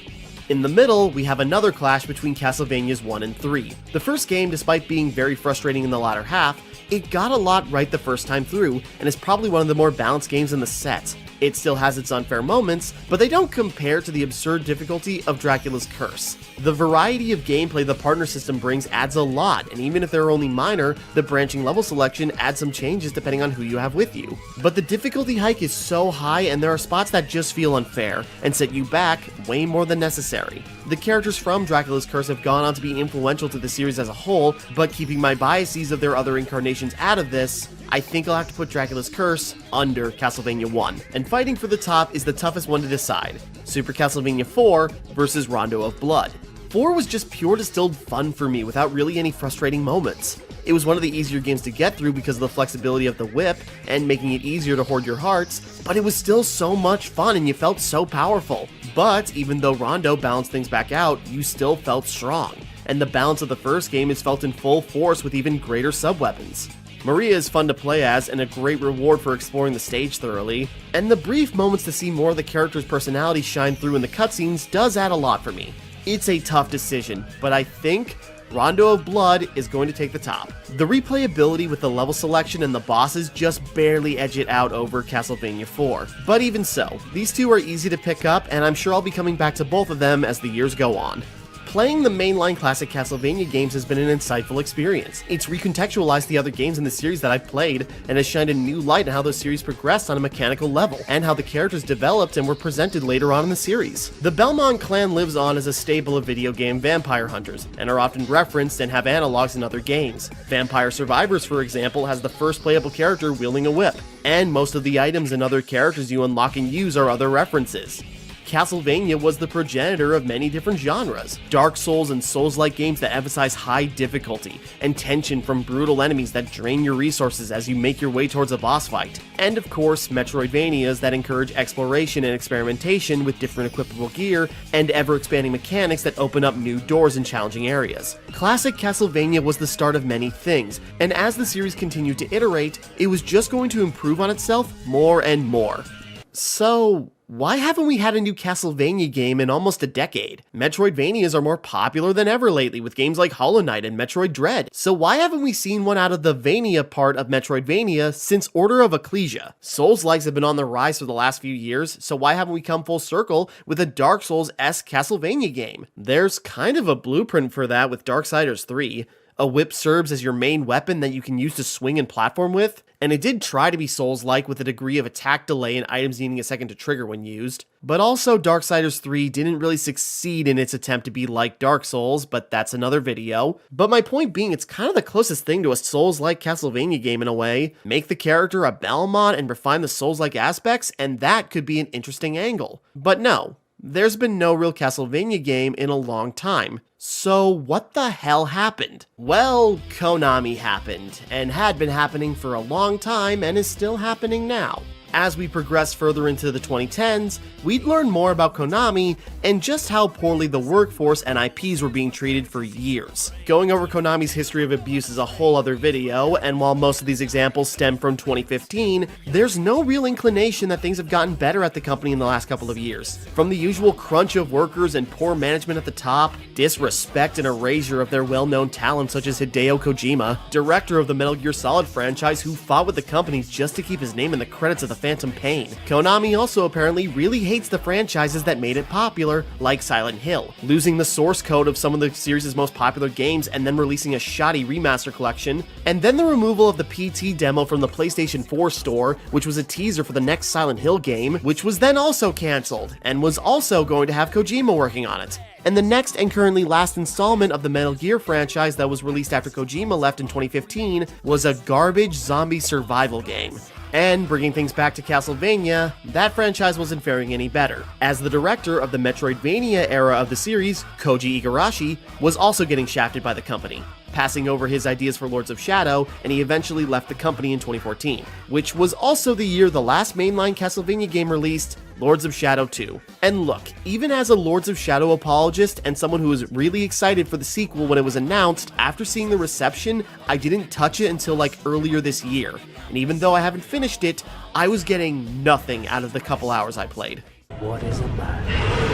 S1: In the middle, we have another clash between Castlevanias 1 and 3. The first game, despite being very frustrating in the latter half, it got a lot right the first time through, and is probably one of the more balanced games in the set. It still has its unfair moments, but they don't compare to the absurd difficulty of Dracula's Curse. The variety of gameplay the partner system brings adds a lot, and even if they're only minor, the branching level selection adds some changes depending on who you have with you. But the difficulty hike is so high, and there are spots that just feel unfair, and set you back way more than necessary. The characters from Dracula's Curse have gone on to be influential to the series as a whole, but keeping my biases of their other incarnations out of this, I think I'll have to put Dracula's Curse under Castlevania 1. And fighting for the top is the toughest one to decide. Super Castlevania 4 versus Rondo of Blood. 4 was just pure distilled fun for me without really any frustrating moments. It was one of the easier games to get through because of the flexibility of the whip and making it easier to hoard your hearts, but it was still so much fun and you felt so powerful. But even though Rondo balanced things back out, you still felt strong. And the balance of the first game is felt in full force with even greater sub-weapons. Maria is fun to play as and a great reward for exploring the stage thoroughly, and the brief moments to see more of the character's personality shine through in the cutscenes does add a lot for me. It's a tough decision, but I think Rondo of Blood is going to take the top. The replayability with the level selection and the bosses just barely edge it out over Castlevania 4. But even so, these two are easy to pick up, and I'm sure I'll be coming back to both of them as the years go on. Playing the mainline classic Castlevania games has been an insightful experience. It's recontextualized the other games in the series that I've played, and has shined a new light on how those series progressed on a mechanical level, and how the characters developed and were presented later on in the series. The Belmont clan lives on as a staple of video game vampire hunters, and are often referenced and have analogs in other games. Vampire Survivors, for example, has the first playable character wielding a whip, and most of the items and other characters you unlock and use are other references. Castlevania was the progenitor of many different genres. Dark Souls and Souls-like games that emphasize high difficulty and tension from brutal enemies that drain your resources as you make your way towards a boss fight. And of course, Metroidvanias that encourage exploration and experimentation with different equipable gear and ever-expanding mechanics that open up new doors in challenging areas. Classic Castlevania was the start of many things, and as the series continued to iterate, it was just going to improve on itself more and more. So, why haven't we had a new Castlevania game in almost a decade? Metroidvanias are more popular than ever lately with games like Hollow Knight and Metroid Dread. So why haven't we seen one out of the Vania part of Metroidvania since Order of Ecclesia? Souls-likes have been on the rise for the last few years, so why haven't we come full circle with a Dark Souls-esque Castlevania game? There's kind of a blueprint for that with Darksiders 3. A whip serves as your main weapon that you can use to swing and platform with, and it did try to be Souls-like with a degree of attack delay and items needing a second to trigger when used. But also Darksiders 3 didn't really succeed in its attempt to be like Dark Souls, but that's another video. But my point being, it's kind of the closest thing to a Souls-like Castlevania game in a way. Make the character a Belmont and refine the Souls-like aspects, and that could be an interesting angle. But no, there's been no real Castlevania game in a long time. So what the hell happened? Well, Konami happened, and had been happening for a long time and is still happening now. As we progress further into the 2010s, we'd learn more about Konami and just how poorly the workforce and IPs were being treated for years. Going over Konami's history of abuse is a whole other video, and while most of these examples stem from 2015, there's no real inclination that things have gotten better at the company in the last couple of years. From the usual crunch of workers and poor management at the top, disrespect and erasure of their well-known talent such as Hideo Kojima, director of the Metal Gear Solid franchise who fought with the company just to keep his name in the credits of the Phantom Pain. Konami also apparently really hates the franchises that made it popular, like Silent Hill, losing the source code of some of the series' most popular games and then releasing a shoddy remaster collection, and then the removal of the PT demo from the PlayStation 4 store, which was a teaser for the next Silent Hill game, which was then also cancelled, and was also going to have Kojima working on it. And the next and currently last installment of the Metal Gear franchise that was released after Kojima left in 2015 was a garbage zombie survival game. And bringing things back to Castlevania, that franchise wasn't faring any better, as the director of the Metroidvania era of the series, Koji Igarashi, was also getting shafted by the company, passing over his ideas for Lords of Shadow, and he eventually left the company in 2014, which was also the year the last mainline Castlevania game released, Lords of Shadow 2. And look, even as a Lords of Shadow apologist and someone who was really excited for the sequel when it was announced, after seeing the reception, I didn't touch it until like earlier this year. And even though I haven't finished it, I was getting nothing out of the couple hours I played.
S19: What is a man?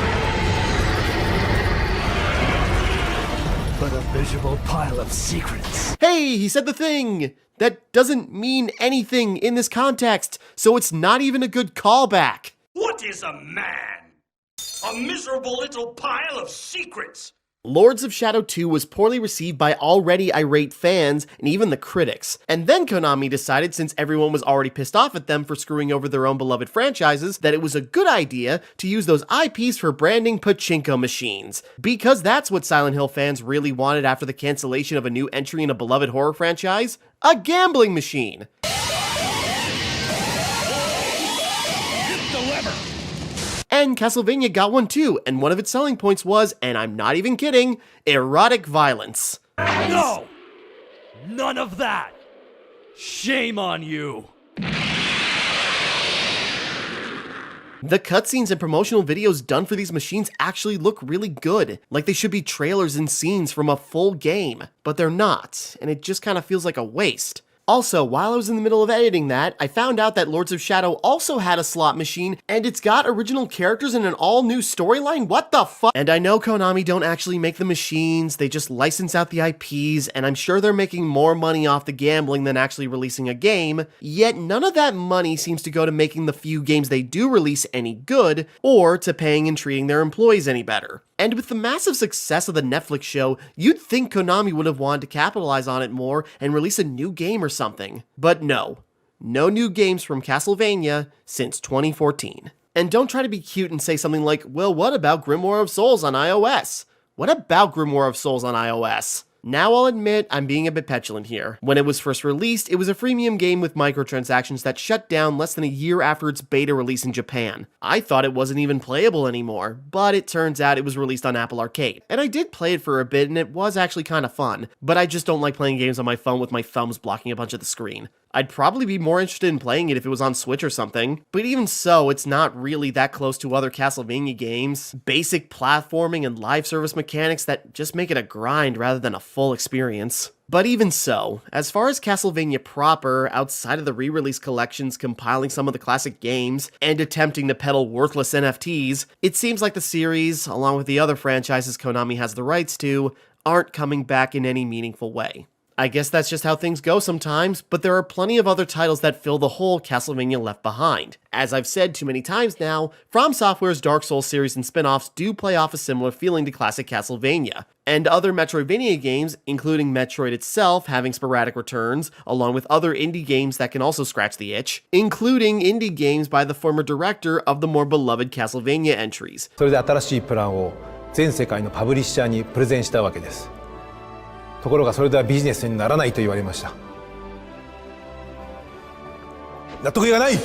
S8: miserable pile of secrets.
S1: Hey, he said the thing! That doesn't mean anything in this context, so it's not even a good callback.
S7: What is a man? A miserable little pile of secrets.
S1: Lords of Shadow 2 was poorly received by already irate fans and even the critics. And then Konami decided, since everyone was already pissed off at them for screwing over their own beloved franchises, that it was a good idea to use those IPs for branding pachinko machines. Because that's what Silent Hill fans really wanted after the cancellation of a new entry in a beloved horror franchise: a gambling machine. And Castlevania got one too, and one of its selling points was, and I'm not even kidding, erotic violence.
S8: No! None of that! Shame on you!
S1: The cutscenes and promotional videos done for these machines actually look really good, like they should be trailers and scenes from a full game, but they're not, and it just kind of feels like a waste. Also, while I was in the middle of editing that, I found out that Lords of Shadow also had a slot machine, and it's got original characters and an all-new storyline? What the fuck? And I know Konami don't actually make the machines, they just license out the IPs, and I'm sure they're making more money off the gambling than actually releasing a game, yet none of that money seems to go to making the few games they do release any good, or to paying and treating their employees any better. And with the massive success of the Netflix show, you'd think Konami would have wanted to capitalize on it more and release a new game or something. But no. No new games from Castlevania since 2014. And don't try to be cute and say something like, well, what about Grimoire of Souls on iOS? What about Grimoire of Souls on iOS? Now I'll admit I'm being a bit petulant here. When it was first released, it was a freemium game with microtransactions that shut down less than a year after its beta release in Japan. I thought it wasn't even playable anymore, but it turns out it was released on Apple Arcade. And I did play it for a bit and it was actually kind of fun, but I just don't like playing games on my phone with my thumbs blocking a bunch of the screen. I'd probably be more interested in playing it if it was on Switch or something, but even so, it's not really that close to other Castlevania games. Basic platforming and live service mechanics that just make it a grind rather than a full experience. But even so, as far as Castlevania proper, outside of the re-release collections compiling some of the classic games, and attempting to peddle worthless NFTs, it seems like the series, along with the other franchises Konami has the rights to, aren't coming back in any meaningful way. I guess that's just how things go sometimes, but there are plenty of other titles that fill the hole Castlevania left behind. As I've said too many times now, From Software's Dark Souls series and spin-offs do play off a similar feeling to classic Castlevania, and other Metroidvania games, including Metroid itself, having sporadic returns, along with other indie games that can also scratch the itch, including indie games by the former director of the more beloved Castlevania entries.
S11: それで新しいプランを全世界のパブリッシャーにプレゼンしたわけです。ところがそれではビジネスにならないと言われました。納得いかない。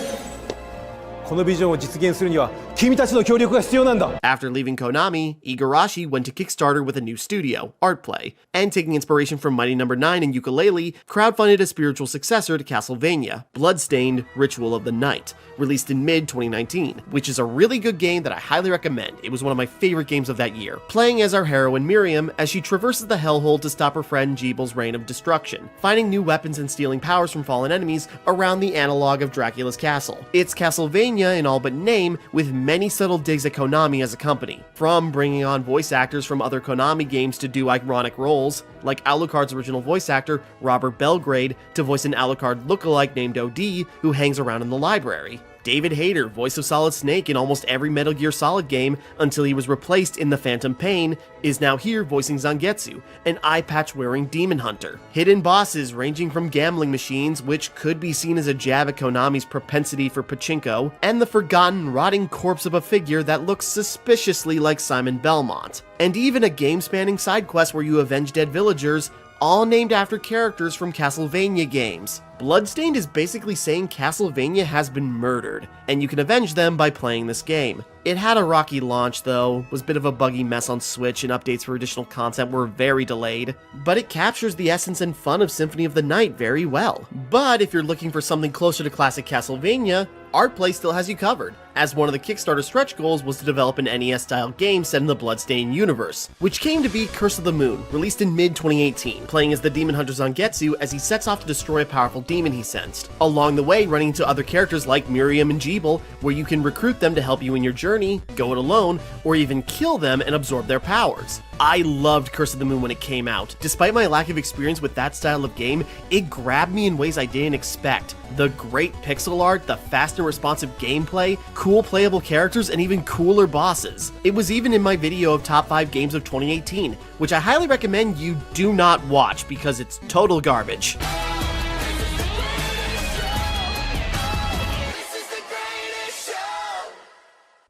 S11: このビジョンを実現するには君たちの協力が必要なんだ。
S1: After leaving Konami, Igarashi went to Kickstarter with a new studio, Artplay, and taking inspiration from Mighty No. 9 and Yooka-Laylee, crowdfunded a spiritual successor to Castlevania, Bloodstained: Ritual of the Night, released in mid-2019, which is a really good game that I highly recommend. It was one of my favorite games of that year, playing as our heroine Miriam as she traverses the Hellhole to stop her friend Jeebel's reign of destruction, finding new weapons and stealing powers from fallen enemies around the analog of Dracula's castle. It's Castlevania in all but name, with many subtle digs at Konami as a company, from bringing on voice actors from other Konami games to do ironic roles, like Alucard's original voice actor, Robert Belgrade, to voice an Alucard lookalike named OD, who hangs around in the library. David Hayter, voice of Solid Snake in almost every Metal Gear Solid game until he was replaced in The Phantom Pain, is now here voicing Zangetsu, an eye patch-wearing demon hunter. Hidden bosses ranging from gambling machines, which could be seen as a jab at Konami's propensity for pachinko, and the forgotten, rotting corpse of a figure that looks suspiciously like Simon Belmont. And even a game-spanning side quest where you avenge dead villagers, all named after characters from Castlevania games. Bloodstained is basically saying Castlevania has been murdered, and you can avenge them by playing this game. It had a rocky launch though, was a bit of a buggy mess on Switch, and updates for additional content were very delayed, but it captures the essence and fun of Symphony of the Night very well. But if you're looking for something closer to classic Castlevania, Artplay still has you covered, as one of the Kickstarter stretch goals was to develop an NES-style game set in the Bloodstained universe, which came to be Curse of the Moon, released in mid-2018, playing as the demon hunter Zangetsu as he sets off to destroy a powerful demon he sensed. Along the way, running into other characters like Miriam and Jeeble, where you can recruit them to help you in your journey, go it alone, or even kill them and absorb their powers. I loved Curse of the Moon when it came out. Despite my lack of experience with that style of game, it grabbed me in ways I didn't expect. The great pixel art, the fast and responsive gameplay, cool playable characters, and even cooler bosses. It was even in my video of top 5 games of 2018, which I highly recommend you do not watch because it's total garbage.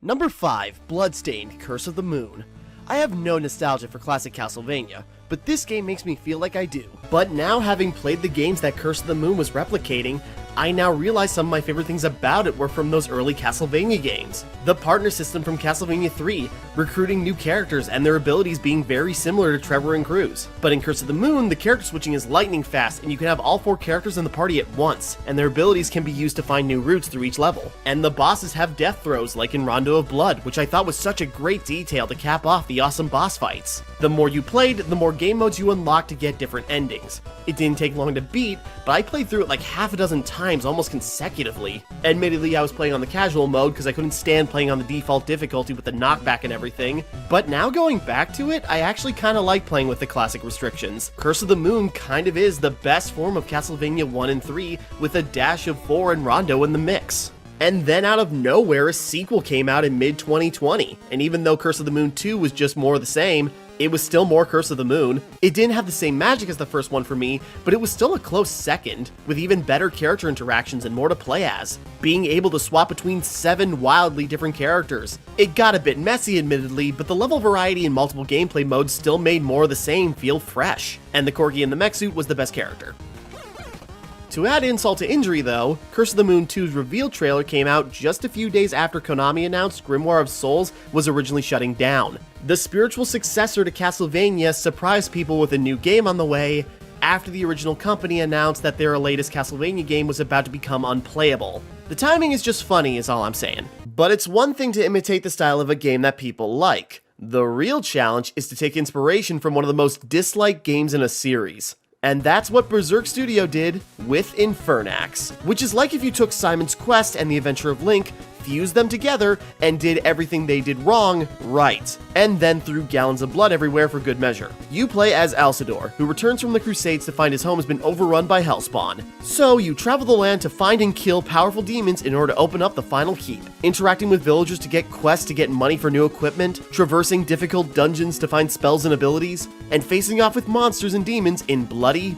S1: Number 5, Bloodstained: Curse of the Moon. I have no nostalgia for classic Castlevania, but this game makes me feel like I do. But now, having played the games that Curse of the Moon was replicating, I now realize some of my favorite things about it were from those early Castlevania games. The partner system from Castlevania 3, recruiting new characters and their abilities being very similar to Trevor and Cruz. But in Curse of the Moon, the character switching is lightning fast, and you can have all 4 characters in the party at once, and their abilities can be used to find new routes through each level. And the bosses have death throws like in Rondo of Blood, which I thought was such a great detail to cap off the awesome boss fights. The more you played, the more game modes you unlocked to get different endings. It didn't take long to beat, but I played through it like half a dozen times almost consecutively. Admittedly, I was playing on the casual mode because I couldn't stand playing on the default difficulty with the knockback and everything, but now going back to it, I actually kinda like playing with the classic restrictions. Curse of the Moon kind of is the best form of Castlevania 1 and 3 with a dash of 4 and Rondo in the mix. And then out of nowhere, a sequel came out in mid-2020, and even though Curse of the Moon 2 was just more of the same, it was still more Curse of the Moon. It didn't have the same magic as the first one for me, but it was still a close second, with even better character interactions and more to play as, being able to swap between 7 wildly different characters. It got a bit messy admittedly, but the level variety and multiple gameplay modes still made more of the same feel fresh, and the Corgi in the mech suit was the best character. To add insult to injury though, Curse of the Moon 2's reveal trailer came out just a few days after Konami announced Grimoire of Souls was originally shutting down. The spiritual successor to Castlevania surprised people with a new game on the way after the original company announced that their latest Castlevania game was about to become unplayable. The timing is just funny is all I'm saying. But it's one thing to imitate the style of a game that people like. The real challenge is to take inspiration from one of the most disliked games in a series. And that's what Berserk Studio did with Infernax, which is like if you took Simon's Quest and The Adventure of Link, fused them together, and did everything they did wrong right, and then threw gallons of blood everywhere for good measure. You play as Alcidor, who returns from the Crusades to find his home has been overrun by Hellspawn. So you travel the land to find and kill powerful demons in order to open up the final keep, interacting with villagers to get quests to get money for new equipment, traversing difficult dungeons to find spells and abilities, and facing off with monsters and demons in bloody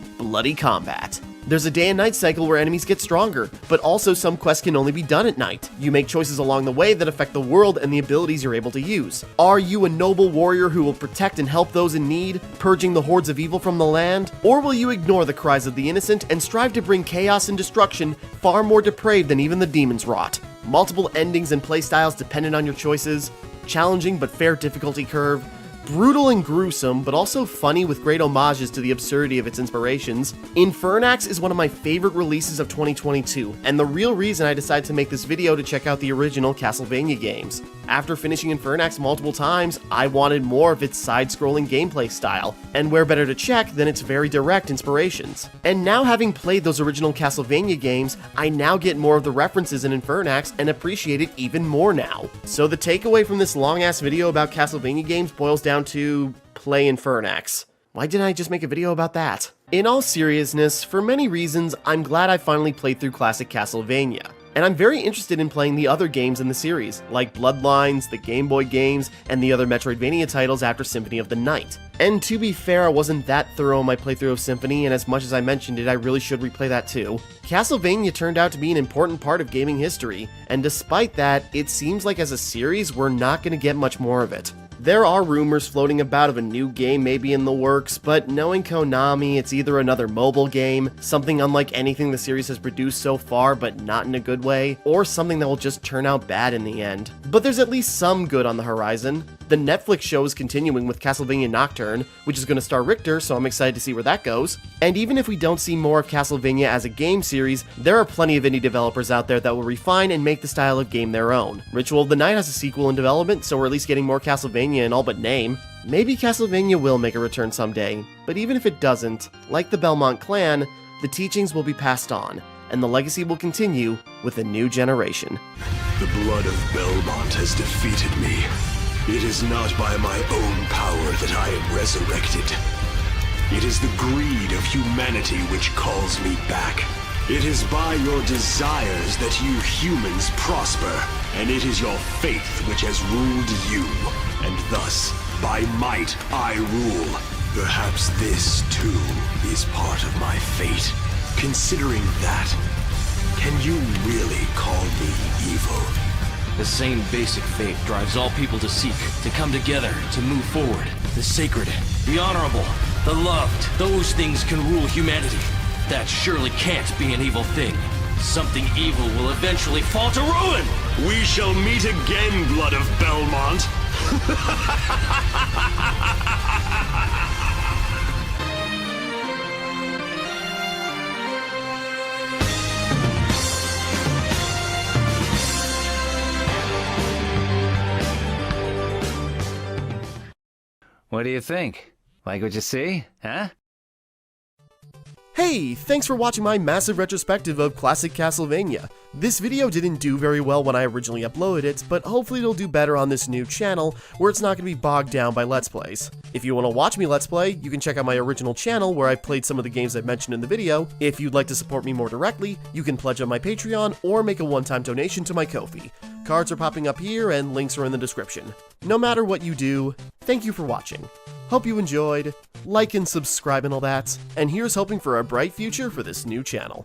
S1: combat. There's a day and night cycle where enemies get stronger, but also some quests can only be done at night. You make choices along the way that affect the world and the abilities you're able to use. Are you a noble warrior who will protect and help those in need, purging the hordes of evil from the land? Or will you ignore the cries of the innocent and strive to bring chaos and destruction far more depraved than even the demons wrought? Multiple endings and playstyles dependent on your choices, challenging but fair difficulty curve, brutal and gruesome, but also funny with great homages to the absurdity of its inspirations. Infernax is one of my favorite releases of 2022, and the real reason I decided to make this video to check out the original Castlevania games. After finishing Infernax multiple times, I wanted more of its side-scrolling gameplay style, and where better to check than its very direct inspirations. And now having played those original Castlevania games, I now get more of the references in Infernax and appreciate it even more now. So the takeaway from this long-ass video about Castlevania games boils down to play Infernax. Why didn't I just make a video about that? In all seriousness, for many reasons, I'm glad I finally played through classic Castlevania. And I'm very interested in playing the other games in the series, like Bloodlines, the Game Boy games, and the other Metroidvania titles after Symphony of the Night. And to be fair, I wasn't that thorough in my playthrough of Symphony, and as much as I mentioned it, I really should replay that too. Castlevania turned out to be an important part of gaming history, and despite that, it seems like as a series, we're not going to get much more of it. There are rumors floating about of a new game maybe in the works, but knowing Konami, it's either another mobile game, something unlike anything the series has produced so far but not in a good way, or something that will just turn out bad in the end. But there's at least some good on the horizon. The Netflix show is continuing with Castlevania Nocturne, which is going to star Richter, so I'm excited to see where that goes. And even if we don't see more of Castlevania as a game series, there are plenty of indie developers out there that will refine and make the style of game their own. Ritual of the Night has a sequel in development, so we're at least getting more Castlevania in all but name. Maybe Castlevania will make a return someday, but even if it doesn't, like the Belmont clan, the teachings will be passed on, and the legacy will continue with a new generation.
S21: The blood of Belmont has defeated me. It is not by my own power that I am resurrected. It is the greed of humanity which calls me back. It is by your desires that you humans prosper, and it is your faith which has ruled you. And thus, by might, I rule. Perhaps this, too, is part of my fate. Considering that, can you really call me evil?
S2: The same basic faith drives all people to seek, to come together, to move forward. The sacred, the honorable, the loved, those things can rule humanity. That surely can't be an evil thing. Something evil will eventually fall to ruin!
S21: We shall meet again, blood of Belmont!
S12: What do you think? Like what you see, huh?
S1: Hey, thanks for watching my massive retrospective of classic Castlevania. This video didn't do very well when I originally uploaded it, but hopefully it'll do better on this new channel, where it's not going to be bogged down by Let's Plays. If you want to watch me Let's Play, you can check out my original channel where I played some of the games I've mentioned in the video. If you'd like to support me more directly, you can pledge on my Patreon or make a one-time donation to my Ko-fi. Cards are popping up here and links are in the description. No matter what you do, thank you for watching. Hope you enjoyed, like and subscribe and all that, and here's hoping for a bright future for this new channel.